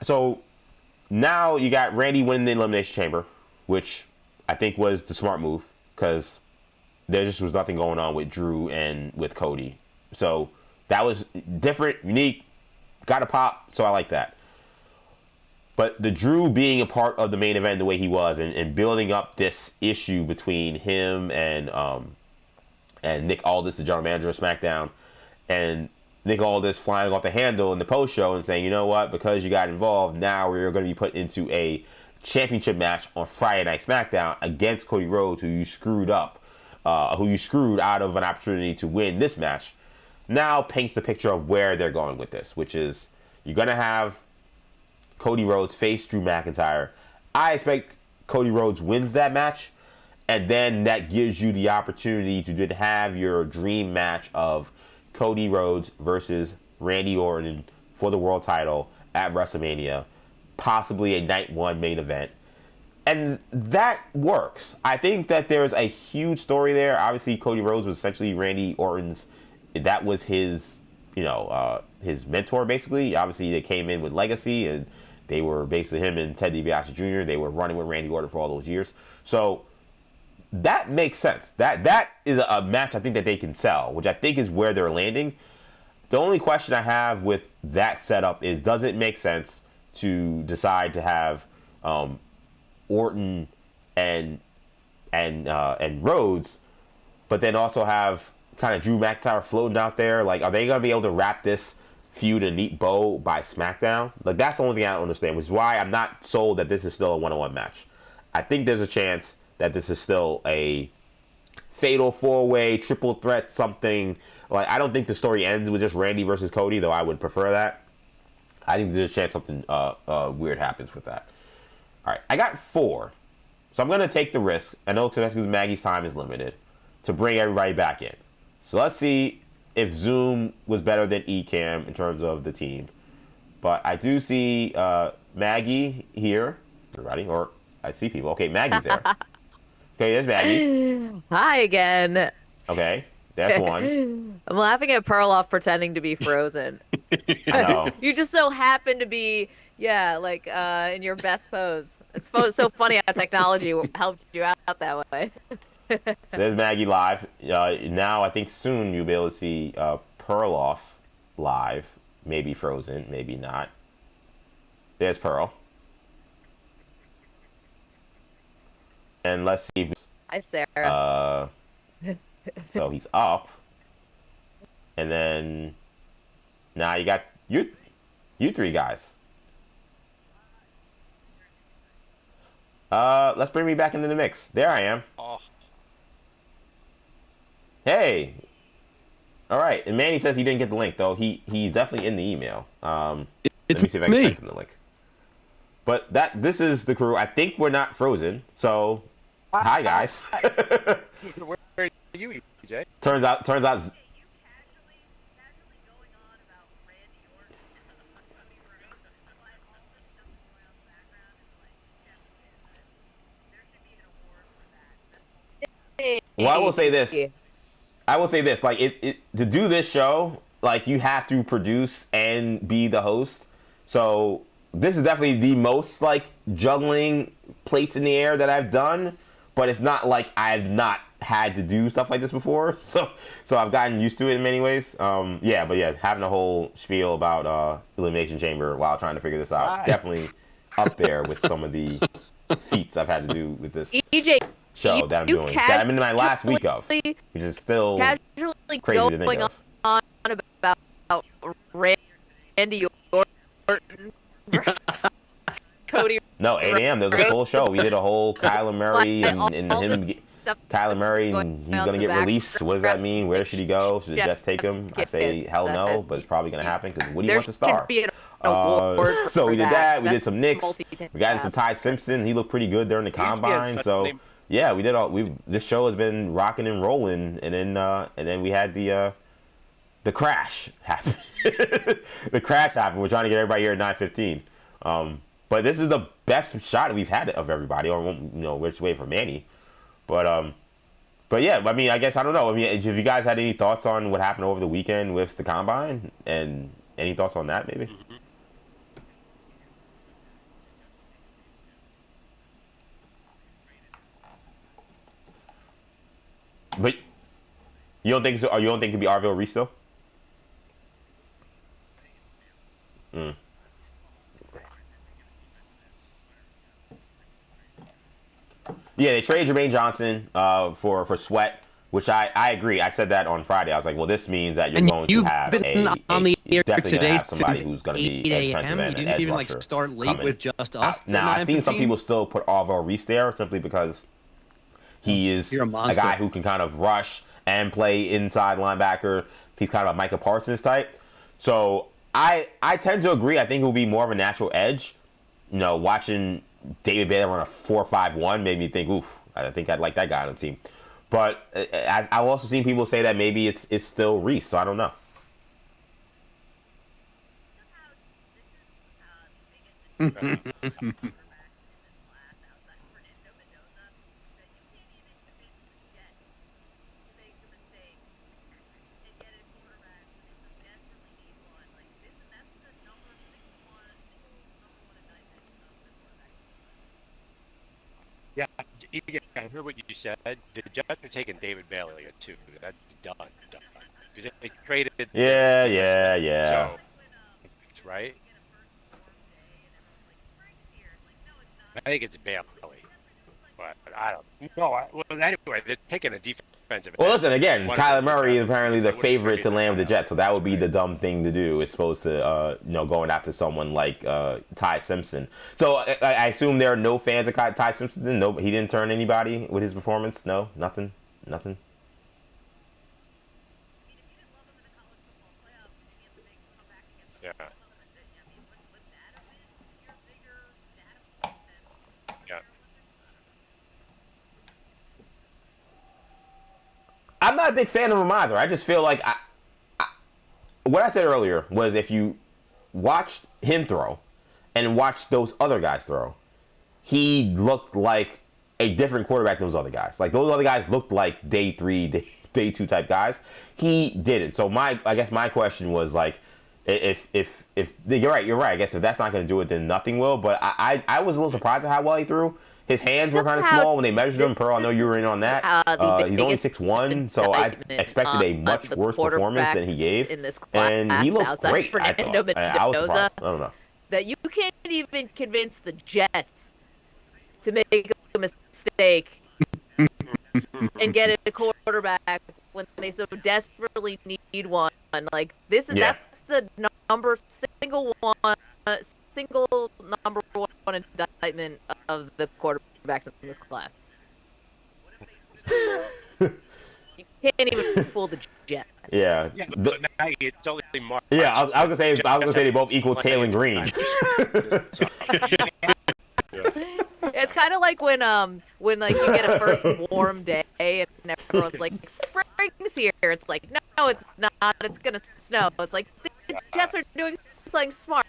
Speaker 7: so now you got Randy winning the Elimination Chamber, which I think was the smart move, because there just was nothing going on with Drew and with Cody. So that was different, unique, got a pop, so I like that. But the Drew being a part of the main event the way he was, and building up this issue between him and Nick Aldis, the general manager of SmackDown, and Nick Aldis flying off the handle in the post show and saying, you know what, because you got involved, now we're going to be put into a championship match on Friday Night SmackDown against Cody Rhodes, who you screwed up, who you screwed out of an opportunity to win this match. Now paints the picture of where they're going with this, which is you're going to have Cody Rhodes face Drew McIntyre. I expect Cody Rhodes wins that match, and then that gives you the opportunity to then have your dream match of Cody Rhodes versus Randy Orton for the world title at WrestleMania, possibly a night one main event. And that works. I think that there's a huge story there. Obviously, Cody Rhodes was essentially Randy Orton's, that was his, his mentor, basically. Obviously, they came in with legacy, and they were basically him and Ted DiBiase Jr. They were running with Randy Orton for all those years. So that makes sense. That is a match I think that they can sell, which I think is where they're landing. The only question I have with that setup is, does it make sense to decide to have Orton and Rhodes, but then also have kind of Drew McIntyre floating out there? Like, are they going to be able to wrap this feud a neat bow by SmackDown? Like, that's the only thing I don't understand, which is why I'm not sold that this is still a one-on-one match. I think there's a chance that this is still a fatal four-way, triple threat, something. Like, I don't think the story ends with just Randy versus Cody, though I would prefer that. I think there's a chance something weird happens with that. All right, I got 4. So I'm going to take the risk, I know that's because Maggie's time is limited, to bring everybody back in. So let's see if Zoom was better than Ecamm in terms of the team. But I do see Maggie here. Everybody, or I see people. Okay, Maggie's there. Okay, there's Maggie.
Speaker 11: Hi again.
Speaker 7: Okay, that's one.
Speaker 11: I'm laughing at Perloff pretending to be frozen.
Speaker 7: I know.
Speaker 11: You just so happen to be, in your best pose. It's so funny how technology helped you out that way.
Speaker 7: So there's Maggie live. Now I think soon you'll be able to see Perloff live. Maybe frozen, maybe not. There's Pearl. And let's see.
Speaker 11: Hi, Sarah.
Speaker 7: So he's up. And then now you got you 3 guys. Let's bring me back into the mix. There I am.
Speaker 6: Oh.
Speaker 7: Hey. All right. And Manny says he didn't get the link, though. He's definitely in the email. Let me see if I can text him the link. But this is the crew. I think we're not frozen. So, hi guys.
Speaker 6: Where are you, EJ?
Speaker 7: Turns out. Well, I will say this. Like, it to do this show, like, you have to produce and be the host. So this is definitely the most, like, juggling plates in the air that I've done. But it's not like I've not had to do stuff like this before. So I've gotten used to it in many ways. Having a whole spiel about Elimination Chamber while trying to figure this out, definitely up there with some of the feats I've had to do with this show that I'm doing. That I'm in my last week of, which is still crazy to think of.
Speaker 11: On about Randy Orton versus Cody.
Speaker 7: No, 8 a.m. There was a full show. We did a whole Kyler Murray and him
Speaker 11: stuff.
Speaker 7: Kyler Murray,
Speaker 11: going
Speaker 7: he's
Speaker 11: out
Speaker 7: going to
Speaker 11: the
Speaker 7: get released. What does that mean? Where should he go? Should the Jets take him? I say hell no, but it's probably going to happen because Woody wants to star. So we did that. We did some Knicks. We got into Ty Simpson. He looked pretty good during the combine. So yeah, we did all. This show has been rocking and rolling, and then we had the crash happen. The crash happened. We're trying to get everybody here at 9:15. But this is the best shot we've had of everybody. Or we're just waiting for Manny. But yeah, I mean, I guess I don't know. I mean, have you guys had any thoughts on what happened over the weekend with the combine, and any thoughts on that maybe? But you don't think so? Or you don't think it could be Arville Reese though? Yeah, they traded Jermaine Johnson for Sweat, which I agree. I said that on Friday. I was like, well, this means that you're going to have
Speaker 12: on the air today
Speaker 7: somebody who's going to be
Speaker 12: 8
Speaker 7: a
Speaker 12: a.m. You didn't even like start late
Speaker 7: coming.
Speaker 12: with just us.
Speaker 7: Now I've seen some people still put Arville Reese there simply because he is a guy who can kind of rush and play inside linebacker. He's kind of a Micah Parsons type. So I tend to agree. I think it will be more of a natural edge. Watching David Bailey run a 4.51 made me think, oof, I think I'd like that guy on the team. But I've also seen people say that maybe it's still Reese, so I don't know.
Speaker 6: Yeah, I heard what you said. The Jets are taking David Bailey at 2. That's done. They traded.
Speaker 7: Yeah.
Speaker 6: So, that's right. I think it's Bailey, but I don't know. Well, anyway, they're taking a defensive.
Speaker 7: Well, listen, again, Kyler Murray is apparently the favorite to land with the Jets, so that would be the dumb thing to do. It's supposed to, going after someone like Ty Simpson. So I assume there are no fans of Ty Simpson. No, he didn't turn anybody with his performance. No, nothing.
Speaker 6: Yeah.
Speaker 7: I'm not a big fan of him either. I just feel like what I said earlier was if you watched him throw and watched those other guys throw, he looked like a different quarterback than those other guys. Like those other guys looked like day 3, day 2 type guys. He didn't. So I guess my question was like, if you're right. I guess if that's not going to do it, then nothing will. But I was a little surprised at how well he threw. His hands were kind of small when they measured him. Pearl, I know you were in on that. He's only 6'1", so I expected a much worse performance than he gave.
Speaker 11: In this class,
Speaker 7: and he looked great, I thought. I was surprised. I don't know.
Speaker 11: That you can't even convince the Jets to make a mistake and get a quarterback when they so desperately need one. Like that's the single number one indictment of the quarterbacks in this class. You can't even fool the Jets.
Speaker 7: Yeah.
Speaker 6: But now it's only March.
Speaker 7: Yeah, I was gonna say they both equal Taylor Green.
Speaker 11: It's kind of like when like you get a first warm day and everyone's like, spring's here. It's like, no, it's not. It's gonna snow. It's like the Jets are doing something smart.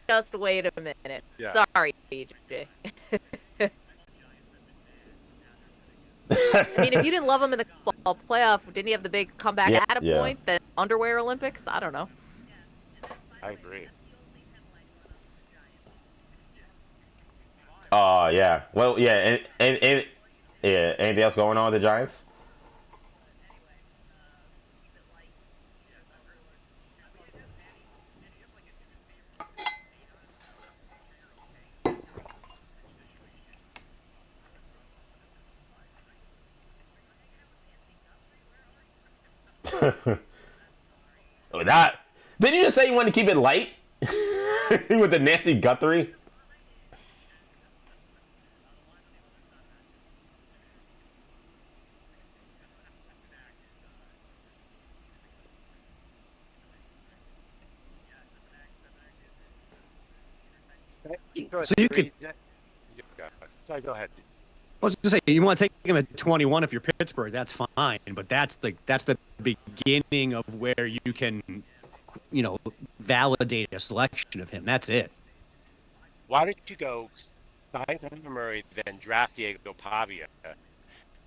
Speaker 11: Just wait a minute. Yeah. Sorry, EJ. I mean, if you didn't love him in the playoff, didn't he have the big comeback at a point? The underwear Olympics? I don't know.
Speaker 6: I agree.
Speaker 7: Yeah. Well, yeah, and yeah. Anything else going on with the Giants? Didn't you just say you wanted to keep it light with the Nancy Guthrie?
Speaker 12: So you could.
Speaker 6: Sorry, go ahead.
Speaker 12: I was going to say, you want to take him at 21 if you're Pittsburgh, that's fine. But that's the beginning of where you can, validate a selection of him. That's it.
Speaker 6: Why don't you go sign Kyler Murray, then draft Diego Pavia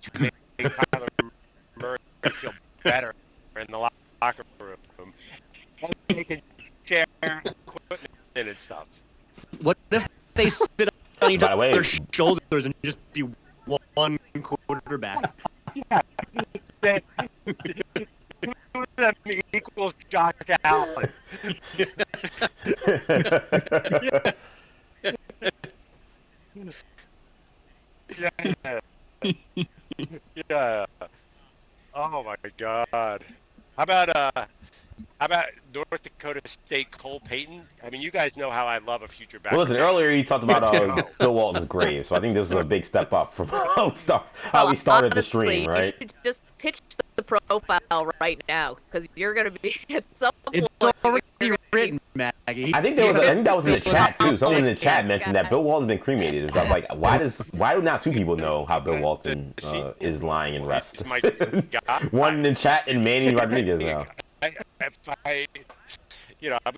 Speaker 6: to make Kyler Murray feel better in the locker room, and they can share equipment and stuff.
Speaker 12: What if they sit on each
Speaker 7: By the way-
Speaker 12: other's shoulders and just be one quarterback?
Speaker 6: Yeah. That equals Josh Allen. Yeah. Yeah. Oh my God. How about North Dakota State Cole Payton? I mean, you guys know how I love a future back.
Speaker 7: Well, listen, earlier you talked about Bill Walton's grave, so I think this is a big step up from how we started the stream, right?
Speaker 11: You should just pitch the profile right now, because you're going to be at some
Speaker 12: It's
Speaker 11: point.
Speaker 12: already written, Maggie.
Speaker 7: I think that was in the chat too. Someone in the chat mentioned that Bill Walton's been cremated. So I was like, why do now two people know how Bill Walton is lying in rest? One in the chat and Manny Rodriguez now.
Speaker 6: I'm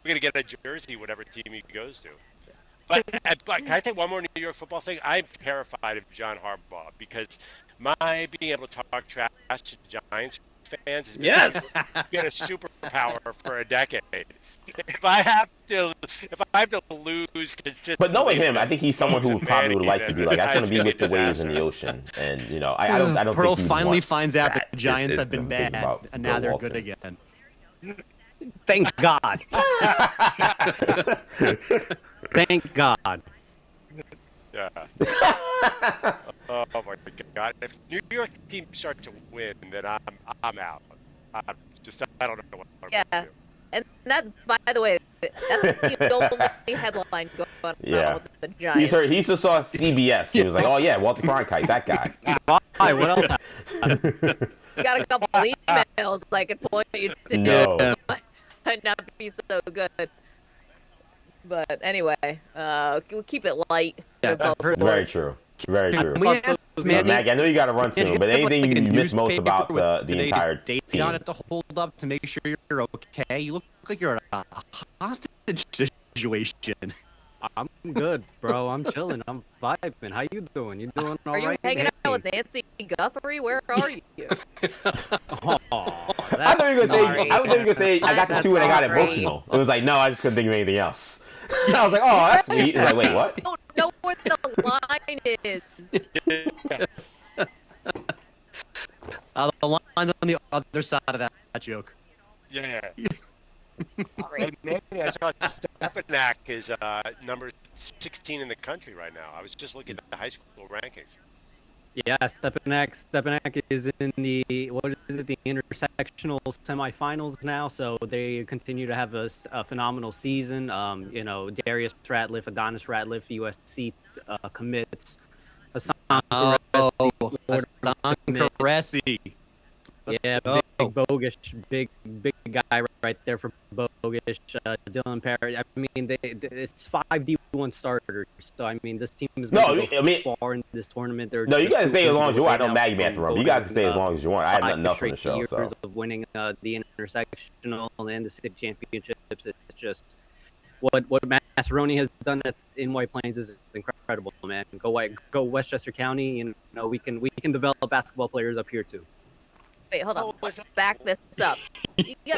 Speaker 6: going to get a jersey, whatever team he goes to. But can I say one more New York football thing? I'm terrified of John Harbaugh because my being able to talk trash to Giants fans has been a superpower for a decade. If I have to lose,
Speaker 7: but knowing him, I think he's someone who probably would like to be like, I just want to be with the waves in the ocean, and I don't.
Speaker 12: Pearl
Speaker 7: think
Speaker 12: finally finds out that the
Speaker 7: is
Speaker 12: Giants have been
Speaker 7: the thing
Speaker 12: bad,
Speaker 7: about
Speaker 12: and now
Speaker 7: Bill
Speaker 12: they're
Speaker 7: Walton.
Speaker 12: good again.
Speaker 5: Thank God. Thank God.
Speaker 6: Yeah. Oh my God! If New York team starts to win, then I'm out. I don't know what I'm gonna do.
Speaker 11: And that, by the way, that's the only headline going on with the Giants.
Speaker 7: He just saw CBS. He was like, oh yeah, Walter Cronkite, that guy.
Speaker 12: Why? What else happened?
Speaker 11: You got a couple emails I could point you to.
Speaker 7: No.
Speaker 11: Might not be so good. But anyway, we'll keep it light.
Speaker 12: Yeah,
Speaker 7: very true. Very true.
Speaker 12: We asked
Speaker 7: Maggie, I know you got to run soon, but anything you miss most about the entire
Speaker 12: date
Speaker 7: team?
Speaker 12: on it to hold up to make sure you're okay. You look like you're in a hostage situation.
Speaker 5: I'm good, bro. I'm chilling. I'm vibing. How you doing? You doing all right?
Speaker 11: Are you hanging out with Nancy Guthrie? Where are you?
Speaker 5: Oh,
Speaker 7: I thought you were gonna say I got the two and I got emotional. It was like, no, I just couldn't think of anything else. I was like, oh, that's sweet. It's like, wait, what?
Speaker 11: I don't know where the line is.
Speaker 12: The line's on the other side of that joke.
Speaker 6: Yeah. Maybe I saw Stepanak is number 16 in the country right now. I was just looking at the high school rankings.
Speaker 5: Yeah, Stepanak is in the the intersectional semifinals now. So they continue to have a phenomenal season. Darius Ratliff, Adonis Ratliff, USC commits. Hassan
Speaker 12: Caressi.
Speaker 5: Yeah, big Bogusch, big guy right there for Bogusch. Dylan Parrott. I mean, it's 5 D1 starters. So I mean, this team is going to go far in this tournament.
Speaker 7: You guys stay as long as you want. I know Maggie may have to run, but you guys can stay as long as you want. I have nothing else on the show.
Speaker 5: Years
Speaker 7: So
Speaker 5: of winning the intersectional and the city championships. It's just what Massaroni has done in White Plains is incredible, man. Go Westchester County. We can develop basketball players up here too.
Speaker 11: Wait, hold on. Let's back this up.
Speaker 7: yeah,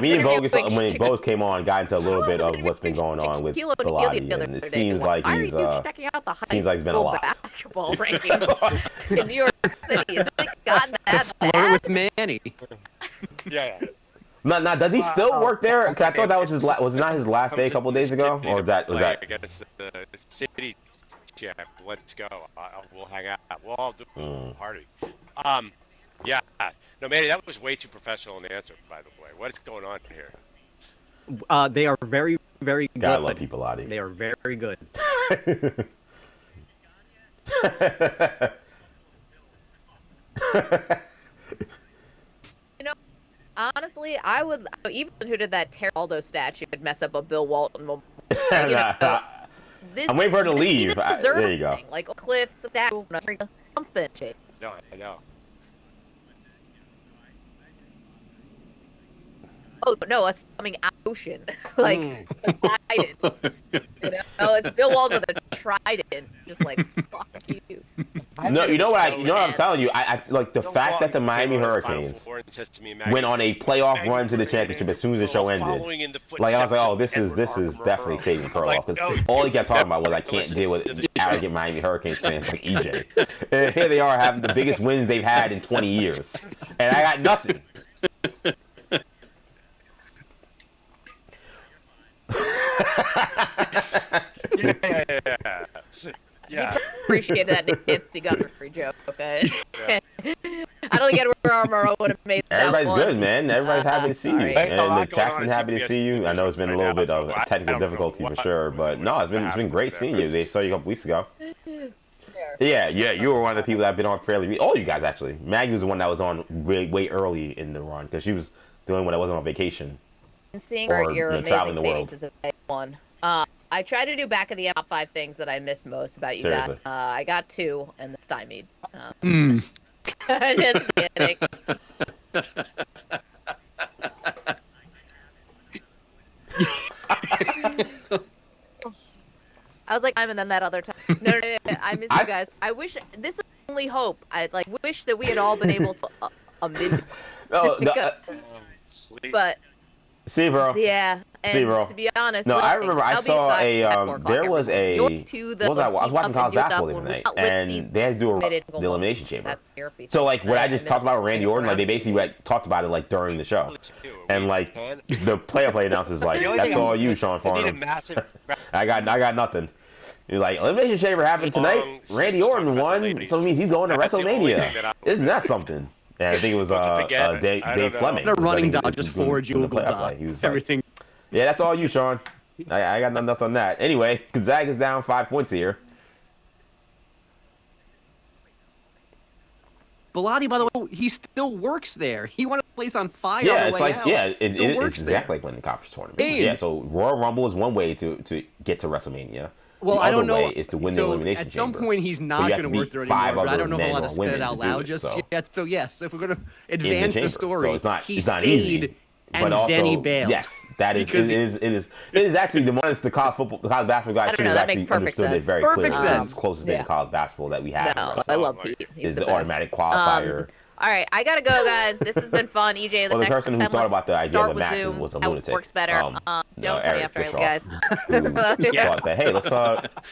Speaker 7: me and Bogusch, when Bogusch came on, got into a little bit of what's been going on with Bilotti, and it seems like he's
Speaker 11: checking out the high
Speaker 7: seems like it's been a lot.
Speaker 11: basketball rankings in New York City. Has it gotten that
Speaker 12: Flirt
Speaker 11: bad?
Speaker 12: with Manny.
Speaker 6: Yeah.
Speaker 7: Now, does he still work there? 'Cause I thought that was was it not his last day a couple days ago, or was that?
Speaker 6: I guess the city champ. Let's go. We'll hang out. We'll all do a party. Yeah. No, Manny, that was way too professional an answer, by the way. What is going on here?
Speaker 5: They are very, very good.
Speaker 7: Gotta love people out here.
Speaker 5: They are very good.
Speaker 11: Honestly, I would even who did that Terraldo statue would mess up a Bill Walton. this.
Speaker 7: I'm waiting for her to
Speaker 11: this
Speaker 7: leave.
Speaker 11: He deserves
Speaker 7: there you go.
Speaker 11: something, like Cliff, that something.
Speaker 6: No, I know.
Speaker 11: Oh no, a coming ocean, like Poseidon. You know, it's Bill Walton with a trident, just like fuck you.
Speaker 7: No, you know what I'm telling you. I like the fact that the Miami Hurricanes went on a playoff run to the championship as soon as the show ended. Like I was like, oh, this is definitely saving Perloff, because all he kept talking about was I can't deal with arrogant Miami Hurricanes fans like EJ. And here they are having the biggest wins they've had in 20 years, and I got nothing.
Speaker 6: Yeah.
Speaker 11: Appreciate that Nancy Guthrie joke, okay? I don't think Edward Armoro would have made that
Speaker 7: Everybody's
Speaker 11: one.
Speaker 7: good, man. Everybody's happy to see you,
Speaker 11: sorry.
Speaker 7: and the captain's happy to see you. I know it's been a little bit of technical difficulty for sure, but no, it's been great seeing you. They saw you a couple weeks ago. Yeah, you were one of the people that have been on fairly. All you guys actually. Maggie was the one that was on way early in the run because she was the only one that wasn't on vacation.
Speaker 11: And seeing
Speaker 7: or,
Speaker 11: your
Speaker 7: traveling
Speaker 11: amazing
Speaker 7: the world.
Speaker 11: faces is a one. I tried to do back of the top 5 things that I missed most about you
Speaker 7: Seriously.
Speaker 11: guys. I got 2 and the stymied. Just kidding. I was like, and then that other time. No, I miss you guys. I wish this is the only hope. I wish that we had all been able to amend. But
Speaker 7: see, bro.
Speaker 11: yeah, and
Speaker 7: see, bro.
Speaker 11: to be honest,
Speaker 7: no,
Speaker 11: listen,
Speaker 7: I remember I
Speaker 11: I'll be
Speaker 7: saw
Speaker 11: excited at 4
Speaker 7: a
Speaker 11: o'clock
Speaker 7: there was
Speaker 11: every
Speaker 7: a
Speaker 11: morning.
Speaker 7: what was I was watching college basketball the other night, and they had to do the Elimination Chamber.
Speaker 11: That's therapy.
Speaker 7: So like what I just talked about with Randy Orton, like they basically talked about it like during the show, and like the play announcers like that's all you, Sean Farnham. I got nothing. You're like Elimination Chamber happened tonight. Randy Orton won, so it means he's going to WrestleMania. Isn't that something? And I think it was Dave Fleming.
Speaker 12: A running down just forward you
Speaker 7: He was
Speaker 12: everything.
Speaker 7: Like, yeah, that's all you, Sean. I got nothing else on that. Anyway, Gonzaga's down 5 points here.
Speaker 12: Bellotti, by the way, he still works there. He wanted to place on fire.
Speaker 7: Yeah,
Speaker 12: on the
Speaker 7: it's
Speaker 12: way
Speaker 7: like
Speaker 12: out.
Speaker 7: it's
Speaker 12: there.
Speaker 7: exactly like winning the conference tournament.
Speaker 12: Damn.
Speaker 7: Yeah, so Royal Rumble is one way to get to WrestleMania.
Speaker 12: Well,
Speaker 7: the
Speaker 12: I don't
Speaker 7: other
Speaker 12: know.
Speaker 7: way is to win the Elimination
Speaker 12: At some
Speaker 7: Chamber.
Speaker 12: point, he's not going to work there anymore. But I don't know if I'm allowed to say it out loud just yet. So yes, if we're going to advance the story,
Speaker 7: so it's not
Speaker 12: stayed
Speaker 7: easy,
Speaker 12: and
Speaker 7: but also,
Speaker 12: then he bailed.
Speaker 7: Yes, that is it is actually the one the college basketball guys should have actually understood it very clearly. It's the closest thing to college basketball that we have.
Speaker 11: No, I love Pete. He's
Speaker 7: is
Speaker 11: the
Speaker 7: the
Speaker 11: best.
Speaker 7: automatic qualifier.
Speaker 11: All right, I gotta go, guys. This has been fun. EJ,
Speaker 7: Well, the
Speaker 11: next
Speaker 7: person who
Speaker 11: time
Speaker 7: thought
Speaker 11: let's
Speaker 7: about the idea
Speaker 11: start
Speaker 7: of the
Speaker 11: with
Speaker 7: matches
Speaker 11: Zoom.
Speaker 7: was a
Speaker 11: That
Speaker 7: lunatic.
Speaker 11: works better. Don't tell me after I leave, guys.
Speaker 7: Thought that, hey, let's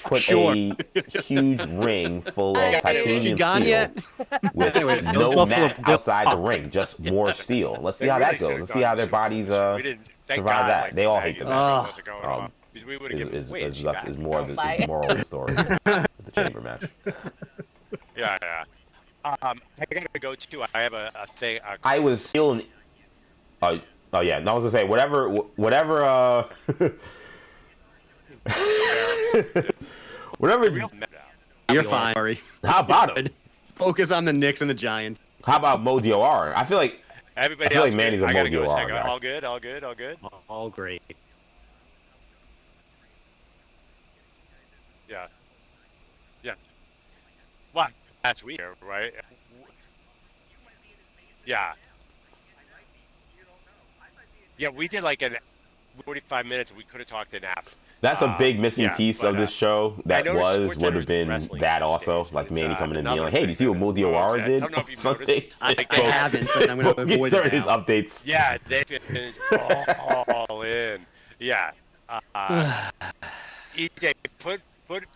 Speaker 7: put a huge ring full of titanium steel with no mat outside the ring, just more steel. Let's see how that goes. Let's see how their bodies survive that. They all hate the match. Is more of the moral of the story. The chamber match.
Speaker 6: Yeah. I gotta go too. I have a thing.
Speaker 7: I was still in. Oh yeah. No, I was gonna say whatever. Whatever.
Speaker 12: You're fine. Sorry.
Speaker 7: How about him?
Speaker 12: Focus on the Knicks and the Giants.
Speaker 7: How about Mo Dior? I feel like
Speaker 6: everybody.
Speaker 7: I feel like Manny's a Mo Dior guy.
Speaker 6: All good.
Speaker 5: All great.
Speaker 6: Yeah. What? Last week, right? Yeah. Yeah, we did like 45 minutes. We could have talked an half.
Speaker 7: That's a big missing piece of this show. That would have been that also, like Manny coming in and being like, "Hey, do you see what Mo Dior did?" Something.
Speaker 12: I haven't, but I'm going to avoid it
Speaker 7: his updates.
Speaker 6: Yeah, they finished all in. Yeah. EJ,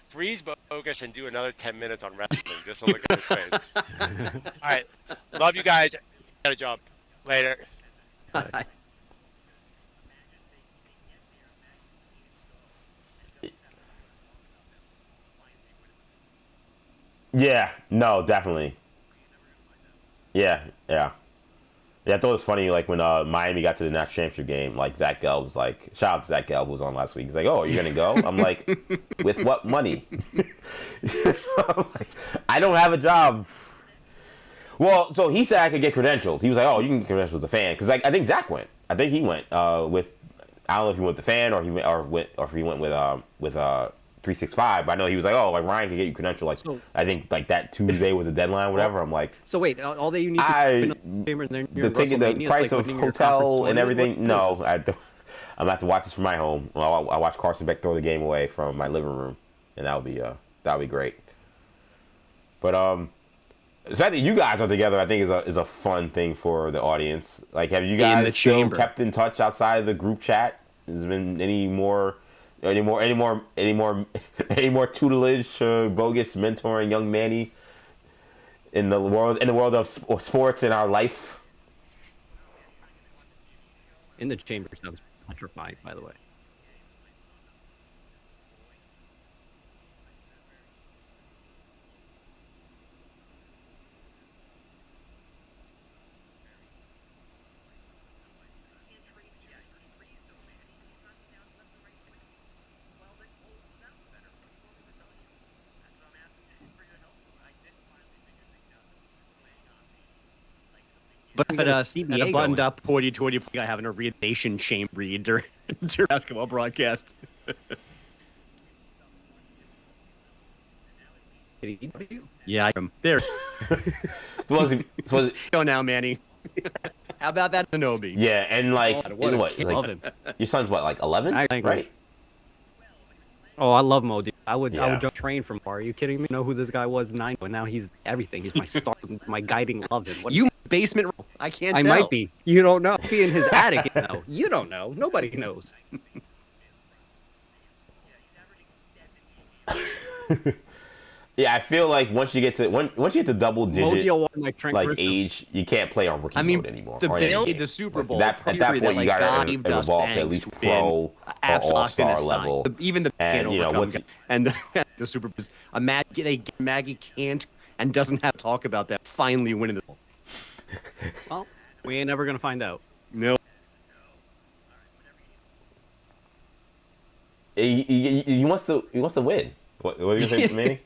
Speaker 6: freeze Bogusch and do another 10 minutes on wrestling just to look at his face. All right. Love you guys. Got a job. Later.
Speaker 12: Bye.
Speaker 7: Yeah. No, definitely. Yeah. I thought it was funny, like, when Miami got to the national championship game, like, Zach Gelb was like, shout out to Zach Gelb, who was on last week. He's like, oh, are you going to go? I'm like, with what money? I don't have a job. Well, so he said I could get credentials. He was like, oh, you can get credentials with the fan. Because I think Zach went. I think he went with, I don't know if he went with the fan or if he went with 365. But I know he was like, oh, like Ryan can get you credentialed. Like I think like that Tuesday was the deadline, whatever. I'm like,
Speaker 5: so wait, all that you need to
Speaker 7: the ticket, the price of hotel and everything. No, I'm gonna have to watch this from my home. Well, I watch Carson Beck throw the game away from my living room, and that'll be great. But the fact that you guys are together, I think, is a fun thing for the audience. Like, have you guys still kept in touch outside of the group chat? Has there been any more tutelage, Bogusch mentoring young Manny in the world of sports in our life?
Speaker 5: In the chamber sounds petrifying, by the way.
Speaker 12: But at us, at a buttoned up 40-20 guy having a realization chamber read during basketball broadcast. Yeah, I'm there. Go now, Manny. How about that, Anobi?
Speaker 7: Yeah, and like,
Speaker 5: what?
Speaker 7: Your son's what, like 11, right?
Speaker 5: Oh, I love Mo, dude. I would jump train from far. Are you kidding me? Know who this guy was 9, but now he's everything. He's my star, my guiding love. And
Speaker 12: you basement? I can't.
Speaker 5: I
Speaker 12: tell.
Speaker 5: might be. You don't know. Be in his attic. You know. You don't know. Nobody knows.
Speaker 7: Yeah, I feel like once you get to double digit like age, you can't play on rookie mode anymore.
Speaker 12: The Bill made the Super Bowl.
Speaker 7: At that point, you got to evolve to at least pro or all-star level.
Speaker 12: Even the
Speaker 7: and you know
Speaker 12: and the Super Bowl. Maggie can't and doesn't have to talk about that. Finally winning the ball.
Speaker 5: Well, we ain't never gonna find out.
Speaker 12: No.
Speaker 7: He wants to win. What are you gonna say, Manny?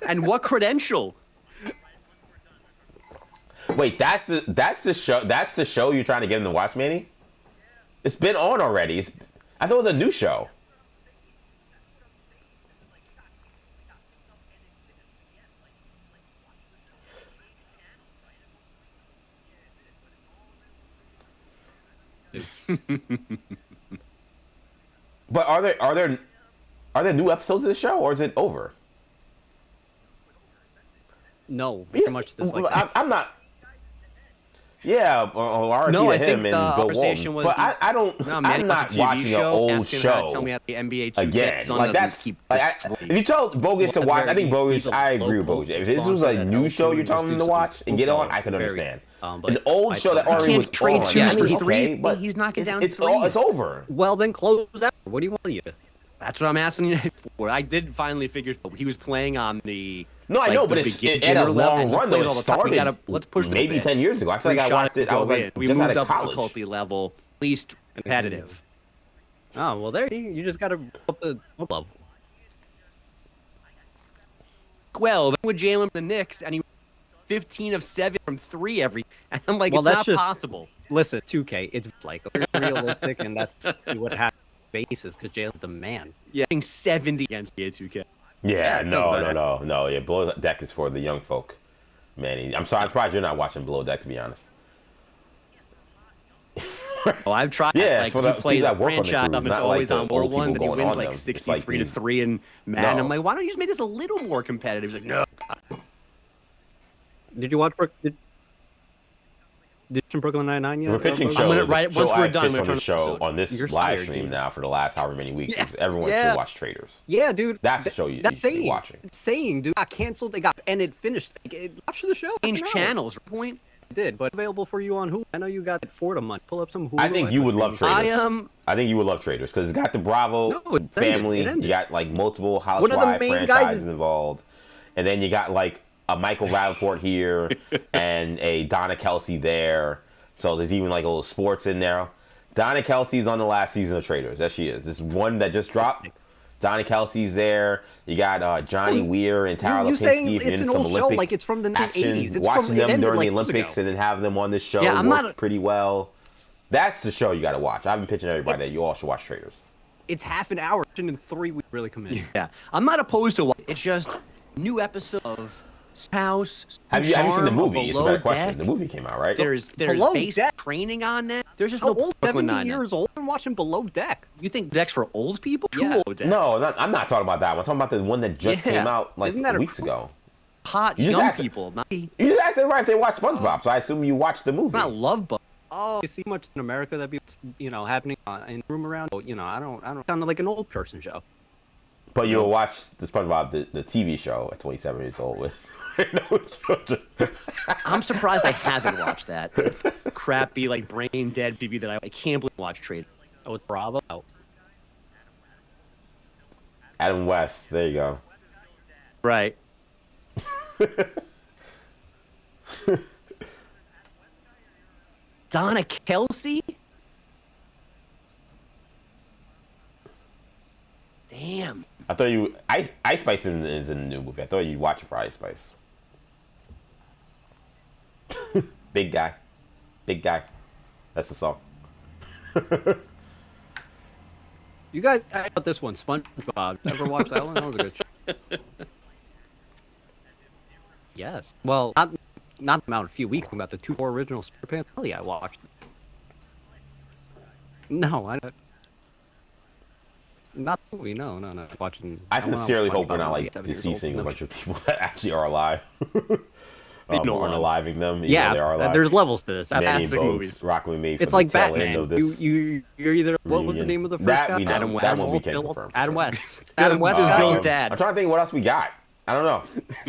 Speaker 12: And what credential?
Speaker 7: Wait, that's the show. That's the show you're trying to get him to watch, Manny? It's been on already. I thought it was a new show. But are there new episodes of the show, or is it over?
Speaker 5: No, pretty much just like
Speaker 7: I'm not. Yeah, or
Speaker 12: no, I think
Speaker 7: him and
Speaker 12: the
Speaker 7: Bill
Speaker 12: conversation
Speaker 7: Walton.
Speaker 12: was.
Speaker 7: But I don't.
Speaker 12: No,
Speaker 7: I'm not watching an old show.
Speaker 12: Tell me how the NBA
Speaker 7: again. Like that's. If you tell Bogusch to watch, I think Bogusch. I agree with Bogusch. If this was a new show you're telling him to watch and get on, I can understand. An old show that already was
Speaker 12: trade
Speaker 7: on.
Speaker 12: twos for
Speaker 7: okay,
Speaker 12: three,
Speaker 7: but
Speaker 12: he's knocking down
Speaker 7: it's
Speaker 12: threes.
Speaker 7: It's over.
Speaker 5: Well, then close out. What do you want you?
Speaker 12: That's what I'm asking you for. I did finally figure he was playing on the.
Speaker 7: No, I know, but it's at a long run though. It started
Speaker 12: let's push
Speaker 7: maybe 10 years ago. I feel like I watched it. I was like
Speaker 12: we
Speaker 7: just
Speaker 12: moved
Speaker 7: out of
Speaker 12: up
Speaker 7: college.
Speaker 12: difficulty level, least competitive.
Speaker 5: Oh well, there you just got to up the level.
Speaker 12: Well, then with Jalen the Knicks, and he 15 of 7 from 3 every. And I'm like,
Speaker 5: well,
Speaker 12: it's
Speaker 5: that's
Speaker 12: not
Speaker 5: just,
Speaker 12: possible.
Speaker 5: Listen, 2K, it's like realistic, and that's what happens. Basis because Jalen's the man.
Speaker 12: Yeah, 70 against the 2K.
Speaker 7: Yeah, no. Yeah, Below Deck is for the young folk, Manny. I'm surprised you're not watching Below Deck, to be honest.
Speaker 12: Well, I've tried.
Speaker 7: Yeah,
Speaker 12: like he plays a franchise up. It's always on War 1. Then he wins like 63-3 in Madden. I'm like, why don't you just make this a little more competitive? He's like, no.
Speaker 5: Did you watch? Did you watch Brooklyn Nine-Nine yet?
Speaker 7: We're pitching shows.
Speaker 12: Once we're done,
Speaker 7: on the show on this live stream now for the last however many weeks.
Speaker 5: Yeah.
Speaker 7: Everyone should watch Traders.
Speaker 5: Yeah, dude.
Speaker 7: That's the show you
Speaker 5: that's
Speaker 7: should be watching.
Speaker 5: It's saying, dude, got canceled. They got and it finished. Watch the show.
Speaker 12: Change channels. Point.
Speaker 5: It did, but available for you on Hulu. I know you got Fordham money. Pull up some Hulu.
Speaker 7: I think you would love Traders. I think you would love Traders because it's got the Bravo family. You got like multiple Housewives franchises involved, and then you got like a Michael Rappaport here and a Donna Kelsey there. So there's even like a little sports in there. Donna Kelsey's on the last season of Traders. That she is. This one that just dropped. Donna Kelsey's there. You got Johnny Weir and Tara Lipinski.
Speaker 5: Saying it's an old show, like it's from the 1980s. It's
Speaker 7: watching them during the
Speaker 5: like
Speaker 7: Olympics and then have them on this show worked pretty well. That's the show you got to watch. I've been pitching everybody that you all should watch Traders.
Speaker 5: It's half an hour in 3 weeks. Really committed.
Speaker 12: Yeah, I'm not opposed to it. It's just new episode of House.
Speaker 7: Have you seen the
Speaker 12: Charm,
Speaker 7: movie? It's a better
Speaker 12: Below
Speaker 7: question.
Speaker 12: Deck.
Speaker 7: The movie came out, right?
Speaker 12: There's
Speaker 5: Below
Speaker 12: base
Speaker 5: Deck?
Speaker 12: training on that. There's just
Speaker 5: How
Speaker 12: no
Speaker 5: old?
Speaker 12: Brooklyn
Speaker 5: 70
Speaker 12: Nine-Nine.
Speaker 5: years old and watching Below Deck.
Speaker 12: You think Deck's for old people? Too
Speaker 5: Yeah.
Speaker 12: old Deck.
Speaker 7: No, I'm not talking about that one. I'm talking about the one that just
Speaker 12: Yeah.
Speaker 7: came out like
Speaker 5: Isn't that a
Speaker 7: weeks ago.
Speaker 12: Hot
Speaker 7: You just
Speaker 12: young
Speaker 7: asked it.
Speaker 12: people. Not,
Speaker 7: You just asked everybody if they watch SpongeBob, so I assume you watched the movie.
Speaker 12: not love bug.
Speaker 5: Oh, you see much in America that be, happening in the room around. I don't sound like an old person show.
Speaker 7: But you'll watch the SpongeBob, the TV show at 27 years old with no children.
Speaker 12: I'm surprised I haven't watched that crappy, like brain dead TV that I can't believe I watched Trade.
Speaker 5: Oh, it's Bravo.
Speaker 7: Adam West, there you go.
Speaker 12: Right. Donna Kelsey? Damn.
Speaker 7: I thought Ice Spice is in the new movie. I thought you'd watch it for Ice Spice. Big guy. Big guy. That's the song.
Speaker 5: You guys, I got this one, SpongeBob. Ever watch that one? That was a good show. Yes. Well, not about a few weeks ago, about the 2 original SquarePants. I watched. No, I don't. Not the movie. No. Watching.
Speaker 7: I sincerely hope we're
Speaker 5: about
Speaker 7: not
Speaker 5: movie
Speaker 7: like
Speaker 5: 7 years
Speaker 7: deceasing
Speaker 5: old.
Speaker 7: a bunch of people that actually are alive. Or unaliving them. Even
Speaker 5: Yeah,
Speaker 7: though they are alive.
Speaker 5: there's levels to this.
Speaker 7: Manny and
Speaker 12: Classic
Speaker 7: Bogusch
Speaker 12: movies.
Speaker 7: rocking with me. For
Speaker 5: It's
Speaker 7: the
Speaker 5: like
Speaker 7: tail
Speaker 5: Batman.
Speaker 7: End of this
Speaker 5: You're either what was the
Speaker 7: reunion.
Speaker 5: name of the first
Speaker 7: That
Speaker 5: guy?
Speaker 7: we know.
Speaker 12: Adam
Speaker 7: That
Speaker 12: West.
Speaker 7: one we can't confirm.
Speaker 5: Adam West.
Speaker 12: Adam West is Bill's dad.
Speaker 7: I'm trying to think what else we got. I don't know.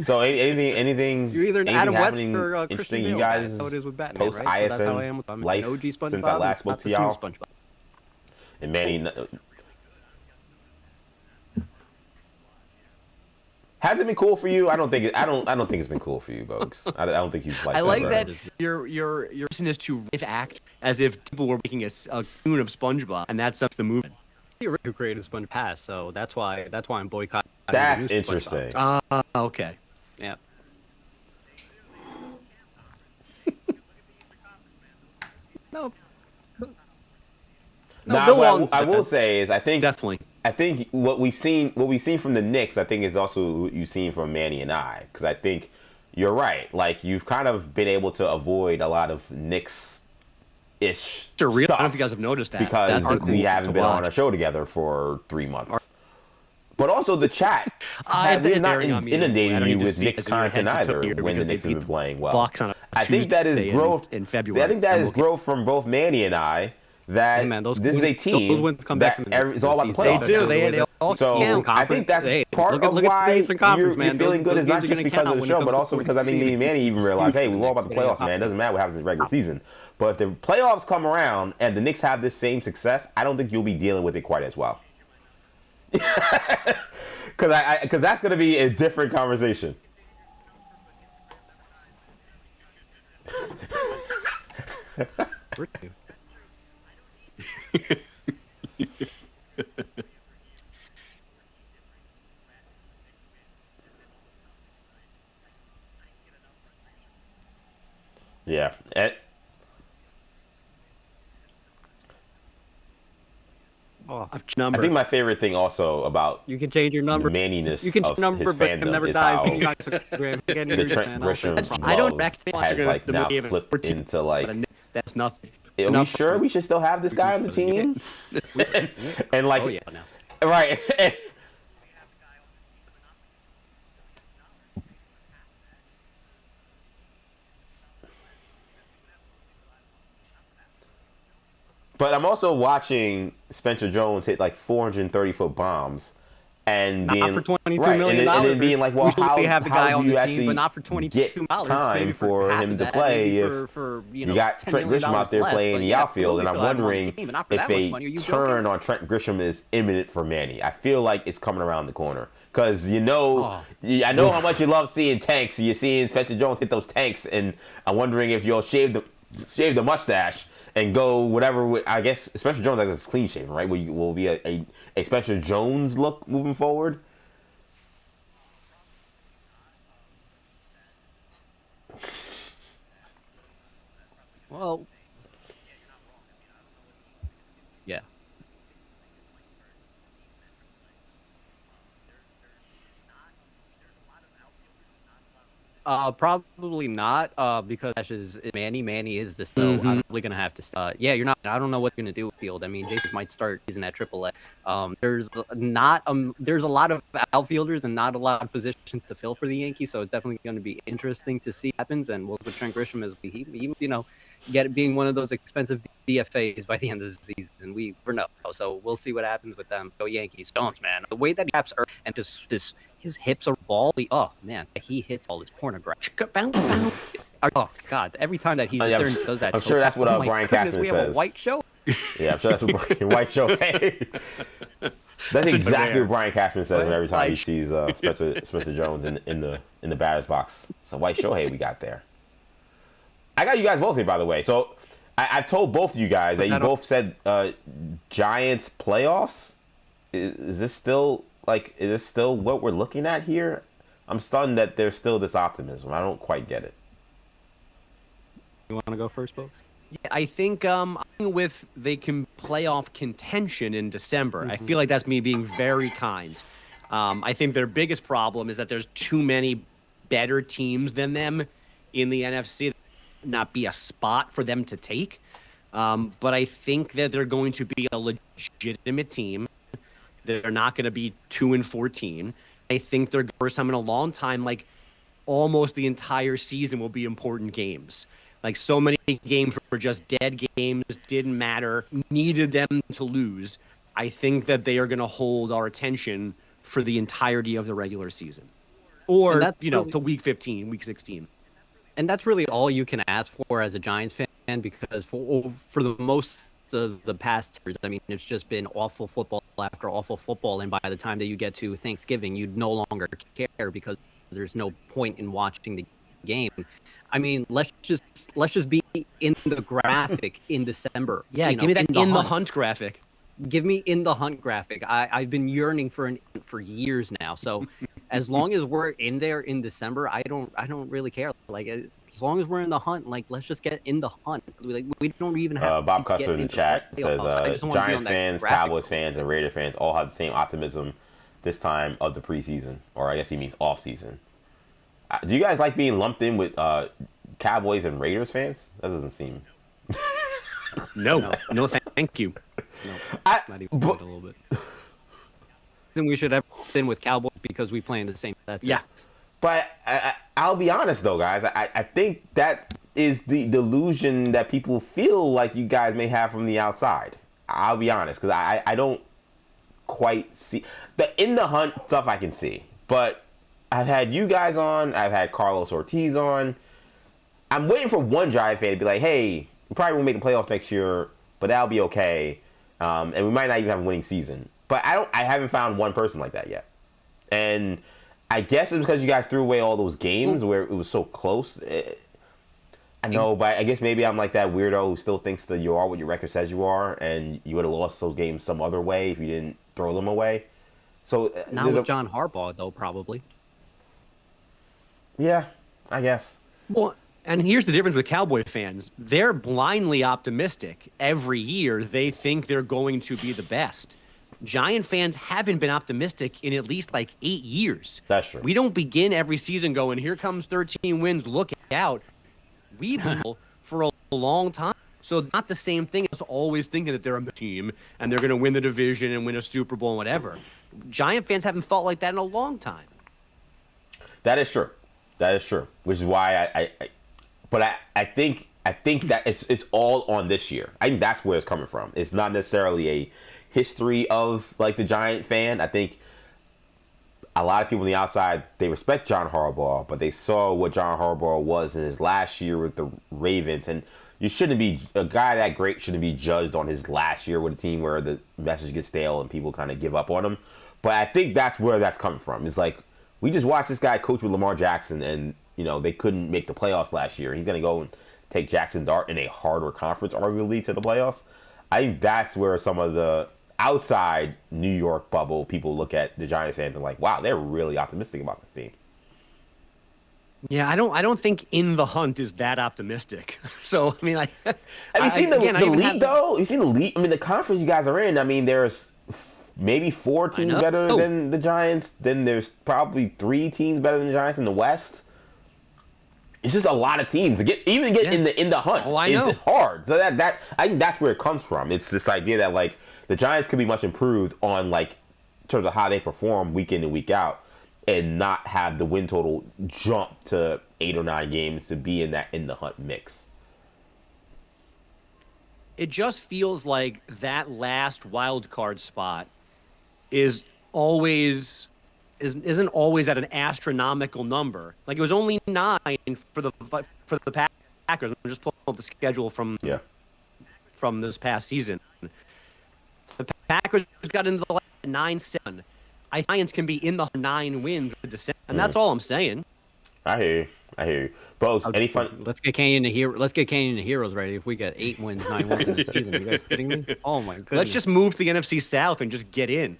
Speaker 7: So anything?
Speaker 5: You're either an
Speaker 7: anything
Speaker 5: Adam West
Speaker 7: happening
Speaker 5: or Christian
Speaker 7: interesting?
Speaker 5: Bale.
Speaker 7: You guys
Speaker 5: That's how it is with Batman,
Speaker 7: post
Speaker 5: right? So that's how I
Speaker 7: ISN
Speaker 5: am with I'm
Speaker 7: life
Speaker 5: an OG SpongeBob.
Speaker 7: since I last spoke
Speaker 5: not
Speaker 7: to
Speaker 5: the
Speaker 7: y'all.
Speaker 5: SpongeBob.
Speaker 7: And Manny. Has it been cool for you? I don't think it's been cool for you, Bogusch. I don't think you've liked
Speaker 12: I like
Speaker 7: right?
Speaker 12: that your reason is to act as if people were making a tune of SpongeBob, and that's the movement.
Speaker 5: The original created SpongeBob passed, so that's why I'm boycotting.
Speaker 7: That's
Speaker 5: the new
Speaker 7: interesting.
Speaker 12: Okay.
Speaker 5: Yeah. No.
Speaker 7: Nah,
Speaker 5: Bill
Speaker 7: what
Speaker 5: Walton's
Speaker 7: I will
Speaker 5: dead.
Speaker 7: say is I think
Speaker 12: Definitely.
Speaker 7: what we've seen from the Knicks, I think is also what you've seen from Manny and I, because I think you're right. Like you've kind of been able to avoid a lot of Knicks-ish
Speaker 12: It's a real. I don't know
Speaker 7: stuff
Speaker 12: if you guys have noticed that.
Speaker 7: because
Speaker 12: That's
Speaker 7: we
Speaker 12: cool
Speaker 7: haven't
Speaker 12: to
Speaker 7: been on
Speaker 12: watch.
Speaker 7: a show together for 3 months. But also the chat, we're not inundating you with Knicks content either when the Knicks have been playing well. I think that is growth
Speaker 12: in February.
Speaker 7: I think that is growth from both Manny and I. That this is a team that it's all about the playoffs.
Speaker 12: They do. They all
Speaker 7: so
Speaker 12: count.
Speaker 7: I think that's part of why you're feeling good is not just because of the show, but also because I think me and Manny even realized, hey, we're all about the playoffs, man. It doesn't matter what happens in the regular season. But if the playoffs come around and the Knicks have this same success, I don't think you'll be dealing with it quite as well. Because that's going to be a different conversation. Yeah.
Speaker 5: I
Speaker 7: think my favorite thing also about
Speaker 5: you can change your number.
Speaker 7: Manniness
Speaker 5: You can change
Speaker 7: of
Speaker 5: your number,
Speaker 7: his
Speaker 5: but it
Speaker 7: fandom
Speaker 5: never
Speaker 7: is
Speaker 5: dies.
Speaker 7: how
Speaker 5: You're not Instagram.
Speaker 7: the Trent Grisham
Speaker 12: I don't
Speaker 7: love
Speaker 12: recommend
Speaker 7: has
Speaker 12: watching
Speaker 7: like
Speaker 12: the
Speaker 7: now
Speaker 12: movie even
Speaker 7: flipped into like.
Speaker 12: That's nothing.
Speaker 7: Are we sure we should still have this guy on the team? and like,
Speaker 5: oh yeah, no.
Speaker 7: Right. But I'm also watching Spencer Jones hit like 430-foot bombs, and being
Speaker 5: not for $22
Speaker 7: right,
Speaker 5: million.
Speaker 7: and then being like, well,
Speaker 5: Usually
Speaker 7: how
Speaker 5: they have the guy
Speaker 7: how
Speaker 5: on
Speaker 7: do you
Speaker 5: the
Speaker 7: actually
Speaker 5: team, but not for
Speaker 7: get
Speaker 5: $22.
Speaker 7: time
Speaker 5: Maybe
Speaker 7: for
Speaker 5: half
Speaker 7: him
Speaker 5: of
Speaker 7: to
Speaker 5: that,
Speaker 7: play
Speaker 5: maybe
Speaker 7: if
Speaker 5: for,
Speaker 7: you
Speaker 5: know,
Speaker 7: got
Speaker 5: $10
Speaker 7: Trent
Speaker 5: million
Speaker 7: Grisham out there
Speaker 5: less,
Speaker 7: playing
Speaker 5: but
Speaker 7: the
Speaker 5: yeah,
Speaker 7: outfield, and I'm
Speaker 5: still have him on the
Speaker 7: wondering
Speaker 5: team, and not for
Speaker 7: if
Speaker 5: that much
Speaker 7: a
Speaker 5: money. Are you
Speaker 7: turn
Speaker 5: joking?
Speaker 7: on Trent Grisham is imminent for Manny. I feel like it's coming around the corner. Because I know how much you love seeing tanks. You're seeing Spencer Jones hit those tanks, and I'm wondering if you'll shave the mustache and go whatever. I guess Spencer Jones has a clean shaven, right? Will be a Spencer Jones look moving forward.
Speaker 5: Well, yeah. Probably not. Because Ash is Manny. Manny is this though. I'm probably gonna have to. Yeah, you're not. I don't know what you're gonna do with field. I mean, Jason might start season at AAA. There's not. There's a lot of outfielders and not a lot of positions to fill for the Yankees. So it's definitely going to be interesting to see what happens. And with Trent Grisham as he being one of those expensive DFAs by the end of the season. We never know. So we'll see what happens with them. Go Yankees. Stones, man. The way that he taps Earth and just his hips are bally. Oh man, he hits all his pornography. Oh God! Every time that he does that,
Speaker 7: I'm sure that's what Brian Cashman
Speaker 5: we
Speaker 7: says.
Speaker 5: have a white show.
Speaker 7: Yeah, I'm sure that's what white show. That's exactly what Brian Cashman says every time he sees Spencer Jones in the batter's box. It's a white Shohei we got there. I got you guys both here, by the way. So I've told both of you guys that you both said Giants playoffs. Is this still what we're looking at here? I'm stunned that there's still this optimism. I don't quite get it.
Speaker 5: You want to go first, folks?
Speaker 12: Yeah, I think with they can playoff contention in December. I feel like that's me being very kind. I think their biggest problem is that there's too many better teams than them in the NFC. Not be a spot for them to take. But I think that they're going to be a legitimate team. They're not going to be 2-14. I think they're first time in a long time, like almost the entire season will be important games. Like so many games were just dead games, didn't matter, needed them to lose. I think that they are going to hold our attention for the entirety of the regular season. Or, to week 15, week 16.
Speaker 5: And that's really all you can ask for as a Giants fan, because for the most of the past years, I mean, it's just been awful football after awful football, and by the time that you get to Thanksgiving, you'd no longer care because there's no point in watching the game. I mean, let's just be in the graphic in December.
Speaker 12: Yeah, give me that in the hunt graphic.
Speaker 5: Give me in the hunt graphic. I've been yearning for years now. So as long as we're in there in December, I don't really care. Like as long as we're in the hunt, like let's just get in the hunt. Like we don't even have.
Speaker 7: Bob Custer in the chat says Giants fans, Cowboys fans, and Raider fans all have the same optimism this time of the preseason, or I guess he means off season. Do you guys like being lumped in with Cowboys and Raiders fans? That doesn't seem.
Speaker 12: No, thank you.
Speaker 5: No, not even a little bit. Then we should have been with Cowboys because we play in the same. That's
Speaker 12: yeah.
Speaker 5: It.
Speaker 7: But I'll be honest though, guys. I think that is the delusion that people feel like you guys may have from the outside. I'll be honest, because I don't quite see the in the hunt stuff. I can see, but I've had you guys on. I've had Carlos Ortiz on. I'm waiting for one Giant fan to be like, hey, we probably won't make the playoffs next year, but that'll be okay. And we might not even have a winning season. But I haven't found one person like that yet. And I guess it's because you guys threw away all those games where it was so close. I know, but I guess maybe I'm like that weirdo who still thinks that you are what your record says you are, and you would have lost those games some other way if you didn't throw them away. So
Speaker 5: not with John Harbaugh, though, probably.
Speaker 7: Yeah, I guess.
Speaker 12: Well, and here's the difference with Cowboy fans. They're blindly optimistic. Every year, they think they're going to be the best. Giant fans haven't been optimistic in at least like 8 years.
Speaker 7: That's true.
Speaker 12: We don't begin every season going, here comes 13 wins, look out. We've been for a long time. So not the same thing as always thinking that they're a team and they're going to win the division and win a Super Bowl and whatever. Giant fans haven't thought like that in a long time.
Speaker 7: That is true. That is true. Which is why I think that it's all on this year. I think that's where it's coming from. It's not necessarily a history of like the Giant fan. I think a lot of people on the outside, they respect John Harbaugh, but they saw what John Harbaugh was in his last year with the Ravens, and you shouldn't be a guy that great shouldn't be judged on his last year with a team where the message gets stale and people kind of give up on him. But I think that's where that's coming from. It's like we just watched this guy coach with Lamar Jackson, and they couldn't make the playoffs last year. He's going to go and take Jackson Dart in a harder conference, arguably, to the playoffs. I think that's where some of the outside New York bubble people look at the Giants fans and like, wow, they're really optimistic about this team.
Speaker 12: Yeah, I don't think in the hunt is that optimistic. So I mean, have
Speaker 7: you seen the league though? You seen the league? I mean, the conference you guys are in. I mean, there's maybe 4 teams better than the Giants. Then there's probably 3 teams better than the Giants in the West. it's just a lot of teams to get in the hunt.
Speaker 12: Oh, I know.
Speaker 7: It's hard. So that I think that's where it comes from. It's this idea that like the Giants could be much improved on like in terms of how they perform week in and week out, and not have the win total jump to 8 or 9 games to be in the hunt mix.
Speaker 12: It just feels like that last wild card spot isn't always at an astronomical number. Like it was only 9 for the Packers. I'm just pulling up the schedule from this past season. The Packers got into the 9-7. I think Giants can be in the 9 wins with the and that's all I'm saying.
Speaker 7: I hear you. Bogusch, any fun?
Speaker 5: Let's get Canyon to Heroes ready. If we get 8 wins, 9 wins in the season, you guys kidding me? Oh my goodness.
Speaker 12: Let's just move to the NFC South and just get in.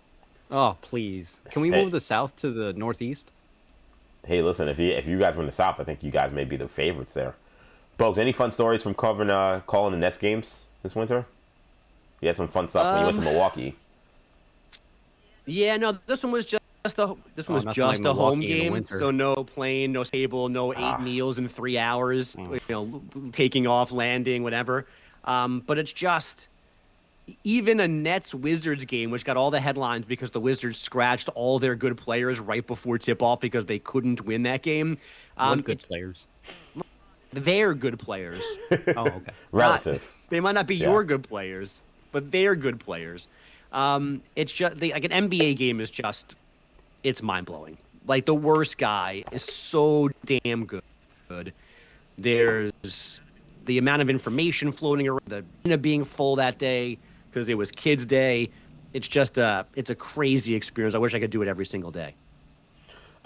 Speaker 5: Oh please, can we move the South to the Northeast?
Speaker 7: Hey, listen, if you guys win the South, I think you guys may be the favorites there. Bogusch, any fun stories from calling the Nets games this winter? You had some fun stuff when you went to Milwaukee.
Speaker 12: Yeah, no, this one was just a home game, so no plane, no table, no 8 meals in 3 hours, taking off, landing, whatever. But it's just even a Nets-Wizards game, which got all the headlines because the Wizards scratched all their good players right before tip-off because they couldn't win that game.
Speaker 5: What good players?
Speaker 12: They're good players.
Speaker 5: Oh, okay.
Speaker 7: Relative.
Speaker 12: They might not be your good players, but they're good players. It's just like an NBA game is just, it's mind-blowing. Like the worst guy is so damn good. There's the amount of information floating around, the arena being full that day because it was Kids Day. It's just it's a crazy experience. I wish I could do it every single day.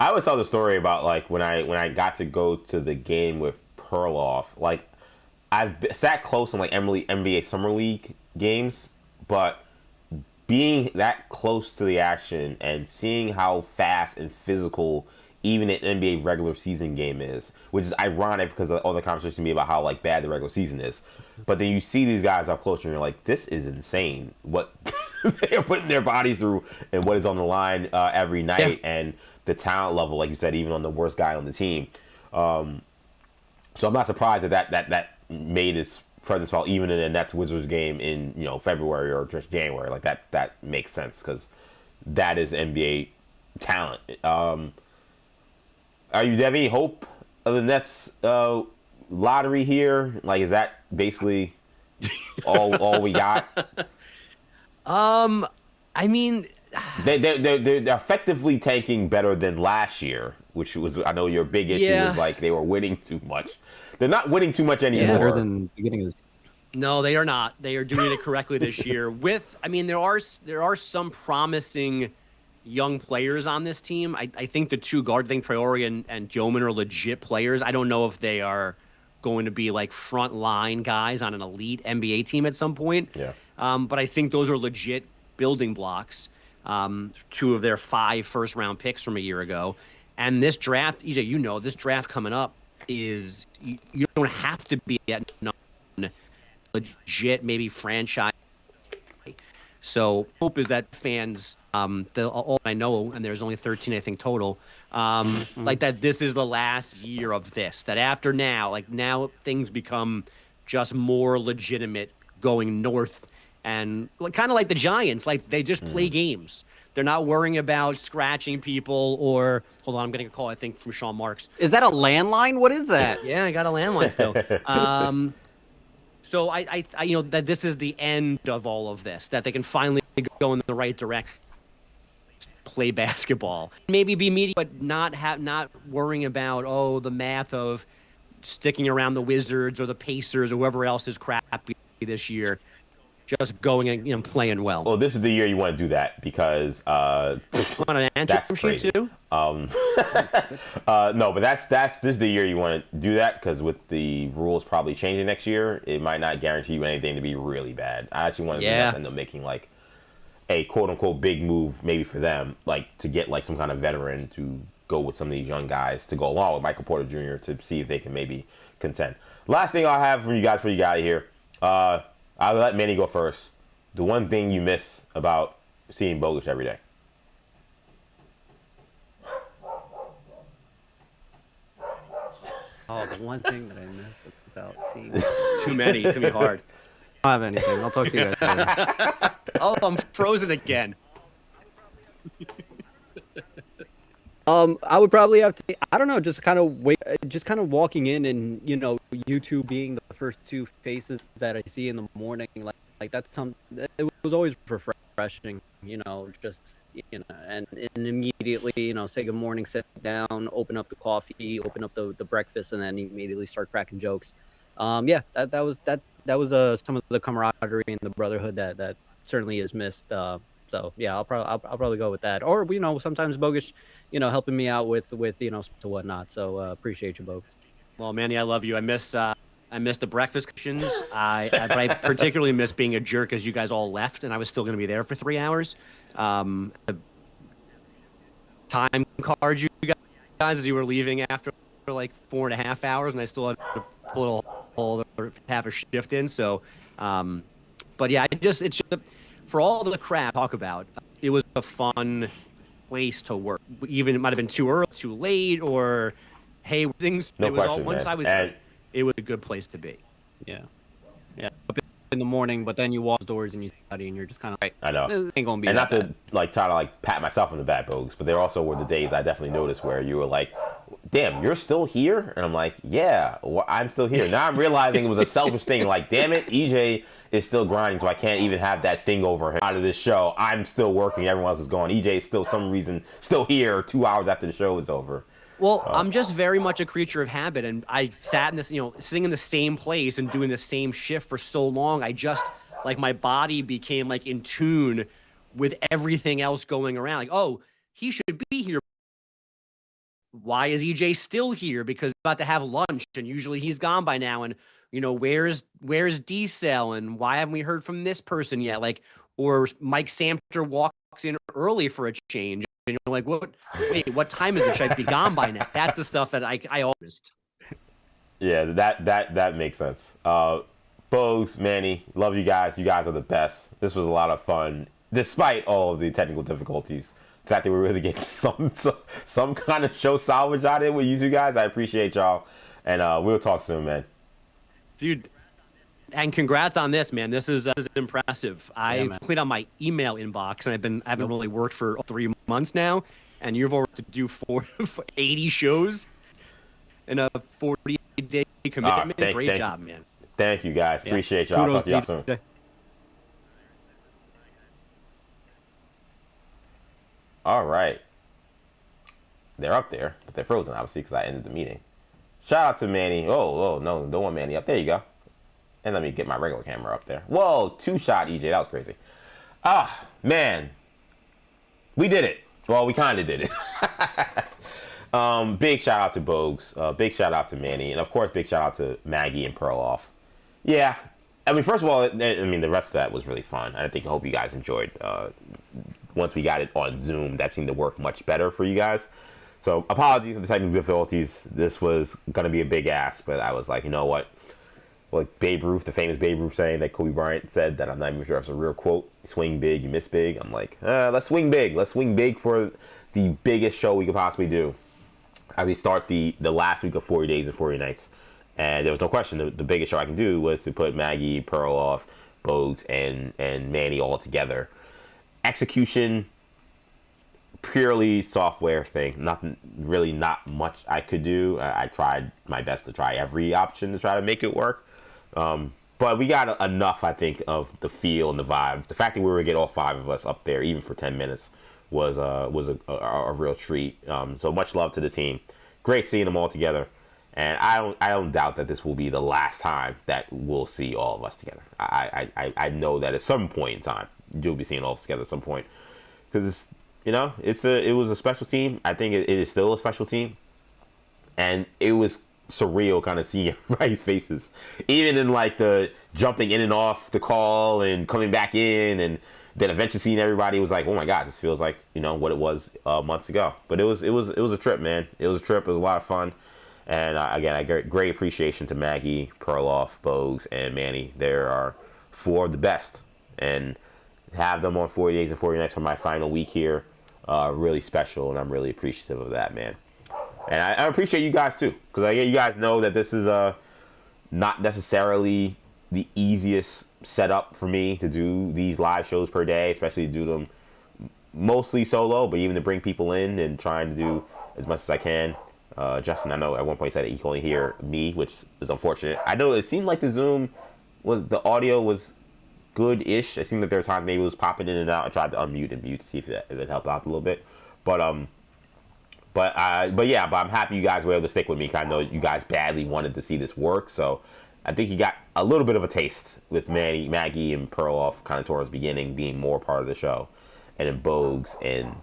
Speaker 7: I always tell the story about like when I got to go to the game with Perloff. Like I've sat close in like NBA Summer League games, but being that close to the action and seeing how fast and physical even an NBA regular season game is, which is ironic because of all the conversation to me about how like bad the regular season is. But then you see these guys up close and you're like, this is insane what they're putting their bodies through and what is on the line every night and the talent level, like you said, even on the worst guy on the team. So I'm not surprised that made its presence felt even in a Nets Wizards game in February or just January. Like that makes sense because that is NBA talent. Do you have any hope of the Nets lottery here? Like, is that basically all we got?
Speaker 12: I mean,
Speaker 7: they're effectively tanking better than last year, which was, I know your big issue was like they were winning too much. They're not winning too much anymore.
Speaker 5: Better than the beginning of
Speaker 12: No, they are not. They are doing it correctly this year. There are some promising young players on this team. I think the two guards, I think Traore and Yeoman are legit players. I don't know if they are going to be like front line guys on an elite NBA team at some point.
Speaker 7: Yeah.
Speaker 12: But I think those are legit building blocks. 2 of their 5 first-round picks from a year ago. And this draft, EJ, this draft coming up is you don't have to be at legit, maybe franchise. So hope is that fans, all I know, and there's only 13, I think, total, like that this is the last year of this. That after now things become just more legitimate going north, and kind of like the Giants, like they just play games. They're not worrying about scratching people or hold on, I'm getting a call, I think, from Sean Marks.
Speaker 5: Is that a landline? What is that?
Speaker 12: Yeah, I got a landline still. So I that this is the end of all of this, that they can finally go in the right direction, play basketball, maybe be media, but not worrying about the math of sticking around the Wizards or the Pacers or whoever else is crappy this year. Just going and playing well.
Speaker 7: Well, this is the year you want to do that because
Speaker 12: on an
Speaker 7: that's crazy.
Speaker 12: Too?
Speaker 7: No, but this is the year you want to do that because with the rules probably changing next year, it might not guarantee you anything to be really bad. I actually want to end up making like a quote unquote big move maybe for them, like to get like some kind of veteran to go with some of these young guys to go along with Michael Porter Jr. to see if they can maybe contend. Last thing I'll have from you guys before you get out of here. I'll let Manny go first. The one thing you miss about seeing Bogusch every day.
Speaker 5: Oh, the one thing that I miss about seeing.
Speaker 12: It's too many. It's gonna be hard.
Speaker 5: I don't have anything. I'll talk to you guys later.
Speaker 12: Oh, I'm frozen again.
Speaker 5: I would probably have to. I don't know. Just kind of walking in, and you two being the first two faces that I see in the morning, like that's it was always refreshing. And immediately, say good morning, sit down, open up the coffee, open up the breakfast, and then immediately start cracking jokes. That was some of the camaraderie and the brotherhood that certainly is missed. So yeah, I'll probably go with that. Or sometimes Bogusch, helping me out with to whatnot. So appreciate you, Bogusch.
Speaker 12: Well, Manny, I love you. I miss the breakfast questions. But I particularly miss being a jerk as you guys all left, and I was still going to be there for 3 hours. The time card you guys as you were leaving after like 4.5 hours, and I still had to pull half a shift in. So, but yeah, it's just for all the crap talk about, it was a fun place to work. Even it might have been too early, too late, or hey, things.
Speaker 7: No
Speaker 12: it was
Speaker 7: question,
Speaker 12: all once
Speaker 7: man.
Speaker 12: I was there, it was a good place to be.
Speaker 5: Yeah. Up in the morning, but then you walk doors and you study, and you're just kind of like,
Speaker 7: I know.
Speaker 5: It ain't gonna be.
Speaker 7: And not
Speaker 5: that
Speaker 7: to try to pat myself on the back, Bogues, but there also were the days I definitely noticed where you were like, damn, you're still here? And I'm like, yeah, I'm still here. Now I'm realizing it was a selfish thing. Like, damn it, EJ is still grinding, so I can't even have that thing over him out of this show. I'm still working. Everyone else is gone. EJ is still, some reason, still here 2 hours after the show is over.
Speaker 12: Well, I'm just very much a creature of habit, and I sat in this, sitting in the same place and doing the same shift for so long. I just, my body became, in tune with everything else going around. Like, oh, he should be here. Why is EJ still here? Because he's about to have lunch, and usually he's gone by now. And, where's D-Cell, and why haven't we heard from this person yet? Or Mike Samter walks in early for a change. And you're like, what? Wait, what time is it? Should I be gone by now? That's the stuff that I always.
Speaker 7: Yeah, that makes sense. Bogues, Manny, love you guys. You guys are the best. This was a lot of fun, despite all of the technical difficulties. The fact that we really get some kind of show salvage out of it with you two guys, I appreciate y'all. And we'll talk soon, man.
Speaker 12: Dude, and congrats on this, man. This is impressive. I've cleaned out my email inbox, and I haven't really worked for 3 months now, and you've already to do 80 shows in a 40-day commitment. Great job, man.
Speaker 7: Thank you, guys. Appreciate y'all. I'll talk to y'all soon. All right. They're up there, but they're frozen, obviously, because I ended the meeting. Shout out to Manny. Oh, no, don't want Manny up. There you go. And let me get my regular camera up there. Whoa, 2-shot EJ. That was crazy. Ah, man. We did it. Well, we kind of did it. Big shout out to Bogues. Big shout out to Manny. And, of course, big shout out to Maggie and Perloff. Yeah. I mean, first of all, the rest of that was really fun. I hope you guys enjoyed. Once we got it on Zoom, that seemed to work much better for you guys. So, apologies for the technical difficulties. This was going to be a big ask, but I was like, you know what? Like Babe Ruth, the famous Babe Ruth saying that Kobe Bryant said, that I'm not even sure if it's a real quote. You swing big, you miss big. I'm like, let's swing big. Let's swing big for the biggest show we could possibly do. We start the last week of 40 Days and 40 Nights. And there was no question, the biggest show I can do was to put Maggie, Perloff, Bogues, and Manny all together. Execution, purely software thing. Not much I could do. I tried my best to try every option to try to make it work. But we got enough, I think, of the feel and the vibes. The fact that we were able to get all 5 of us up there, even for 10 minutes, was a real treat. So much love to the team. Great seeing them all together. And I don't doubt that this will be the last time that we'll see all of us together. I know that at some point in time, you'll be seeing all of us together at some point. Because, it was a special team. I think it is still a special team. And it was surreal kind of seeing everybody's faces, even in the jumping in and off the call and coming back in, and then eventually seeing everybody was like, oh my god, this feels like what it was months ago. But it was a trip, man. It was a trip. It was a lot of fun. And again, I get great appreciation to Maggie, Perloff, Bogues, and Manny. They are 4 of the best, and have them on 40 Days and 40 Nights for my final week here, really special, and I'm really appreciative of that, man. And I appreciate you guys too, because you guys know that this is not necessarily the easiest setup for me to do these live shows per day, especially to do them mostly solo, but even to bring people in and trying to do as much as I can. Justin, I know at one point said that he can only hear me, which is unfortunate. I know it seemed like the audio was good-ish. It seemed like there were times maybe it was popping in and out. I tried to unmute and mute to see if it helped out a little bit. But I'm happy you guys were able to stick with me. I know you guys badly wanted to see this work, so I think you got a little bit of a taste with Maggie and Perloff kind of towards the beginning being more part of the show, and then Bogusch and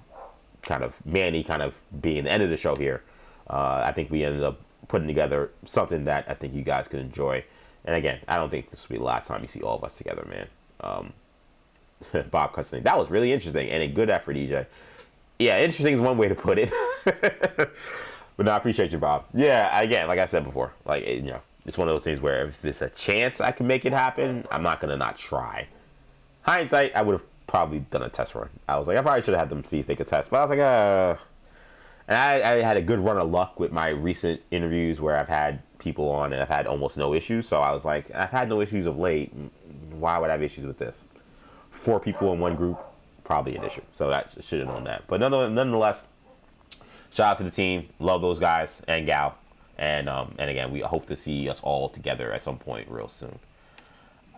Speaker 7: kind of Manny kind of being the end of the show here. I think we ended up putting together something that I think you guys could enjoy. And again, I don't think this will be the last time you see all of us together, man. Bob Cutsing, that was really interesting and a good effort, EJ. Yeah, interesting is one way to put it. But no, I appreciate you, Bob. Yeah, again, like I said before, it's one of those things where if there's a chance I can make it happen, I'm not gonna not try. Hindsight, I would have probably done a test run. I was like, I probably should have had them see if they could test, but I was like, and I had a good run of luck with my recent interviews where I've had people on and I've had almost no issues. So I was like, I've had no issues of late. Why would I have issues with this? 4 people in one group, probably an issue. So that should have known that. But nonetheless, shout out to the team. Love those guys and gal. And again, we hope to see us all together at some point real soon.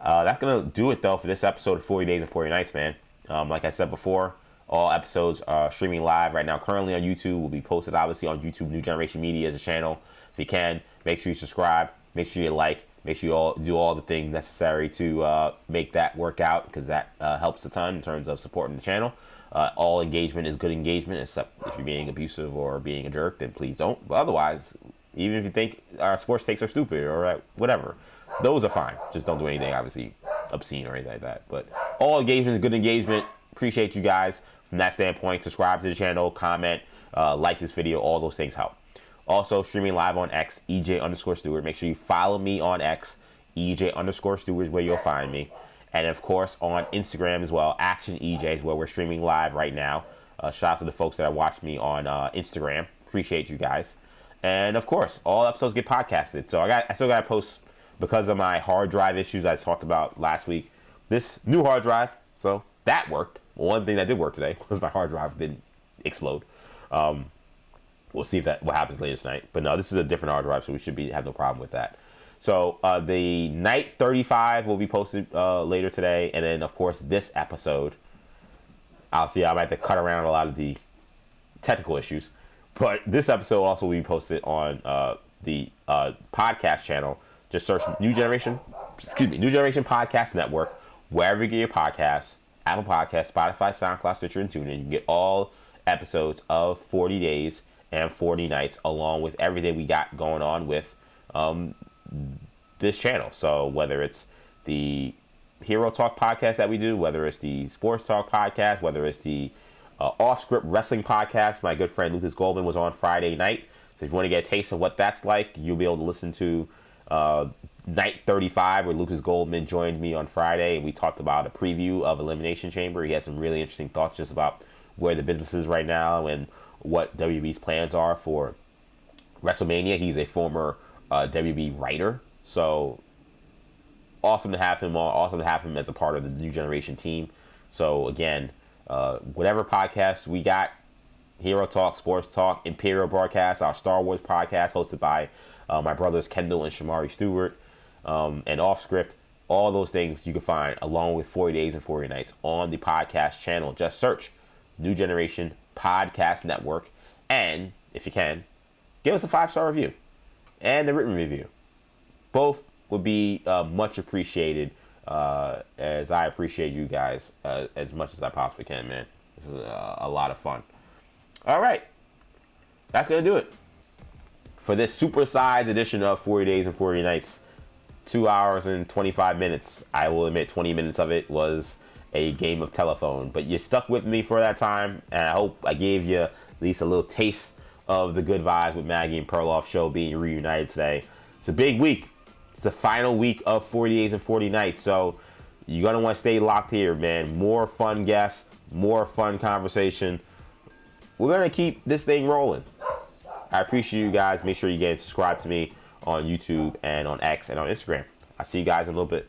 Speaker 7: That's going to do it, though, for this episode of 40 Days and 40 Nights, man. Like I said before, all episodes are streaming live right now. Currently on YouTube. Will be posted, obviously, on YouTube New Generation Media as a channel. If you can, make sure you subscribe. Make sure you like. Make sure you all do all the things necessary to make that work out, because that helps a ton in terms of supporting the channel. All engagement is good engagement, except if you're being abusive or being a jerk, then please don't. But otherwise, even if you think our sports takes are stupid or whatever, those are fine. Just don't do anything, obviously, obscene or anything like that. But all engagement is good engagement. Appreciate you guys from that standpoint. Subscribe to the channel, comment, like this video. All those things help. Also, streaming live on X, EJ_Stewart. Make sure you follow me on X, EJ_Stewart is where you'll find me. And, of course, on Instagram as well, Action EJ is where we're streaming live right now. Shout out to the folks that watch me on Instagram. Appreciate you guys. And, of course, all episodes get podcasted. So I still got to post, because of my hard drive issues I talked about last week, this new hard drive. So that worked. One thing that did work today was my hard drive didn't explode. We'll see what happens later tonight. But no, this is a different hard drive, so we should have no problem with that. So the Night 35 will be posted later today. And then, of course, this episode, I might have to cut around a lot of the technical issues. But this episode also will be posted on the podcast channel. Just search New Generation Podcast Network, wherever you get your podcasts, Apple Podcasts, Spotify, SoundCloud, Stitcher, and TuneIn. You can get all episodes of 40 Days and 40 Nights, along with everything we got going on with this channel. So whether it's the Hero Talk podcast that we do, whether it's the Sports Talk podcast, whether it's the Off-Script Wrestling podcast, my good friend Lucas Goldman was on Friday night. So if you want to get a taste of what that's like, you'll be able to listen to Night 35, where Lucas Goldman joined me on Friday, and we talked about a preview of Elimination Chamber. He had some really interesting thoughts just about where the business is right now and what WWE's plans are for WrestleMania. He's a former WWE writer, so awesome to have him on. Awesome to have him as a part of the New Generation team. So again, whatever podcast we got, Hero Talk, Sports Talk, Imperial Broadcast, our Star Wars podcast hosted by my brothers Kendall and Shamari Stewart, and Off Script, all those things you can find along with 40 Days and 40 Nights on the podcast channel. Just search New Generation Podcast Network, and if you can, give us a 5-star review and a written review. Both would be much appreciated, as I appreciate you guys as much as I possibly can, man. This is a lot of fun. All right, that's gonna do it for this supersized edition of 40 Days and 40 Nights. 2 hours and 25 minutes. I will admit 20 minutes of it was a game of telephone, but you stuck with me for that time, and I hope I gave you at least a little taste of the good vibes with Maggie and Perloff show being reunited today. It's a big week. It's the final week of 40 Days and 40 Nights, so you're going to want to stay locked here, man. More fun guests, more fun conversation. We're going to keep this thing rolling. I appreciate you guys. Make sure you get subscribed to me on YouTube and on X and on Instagram. I'll see you guys in a little bit.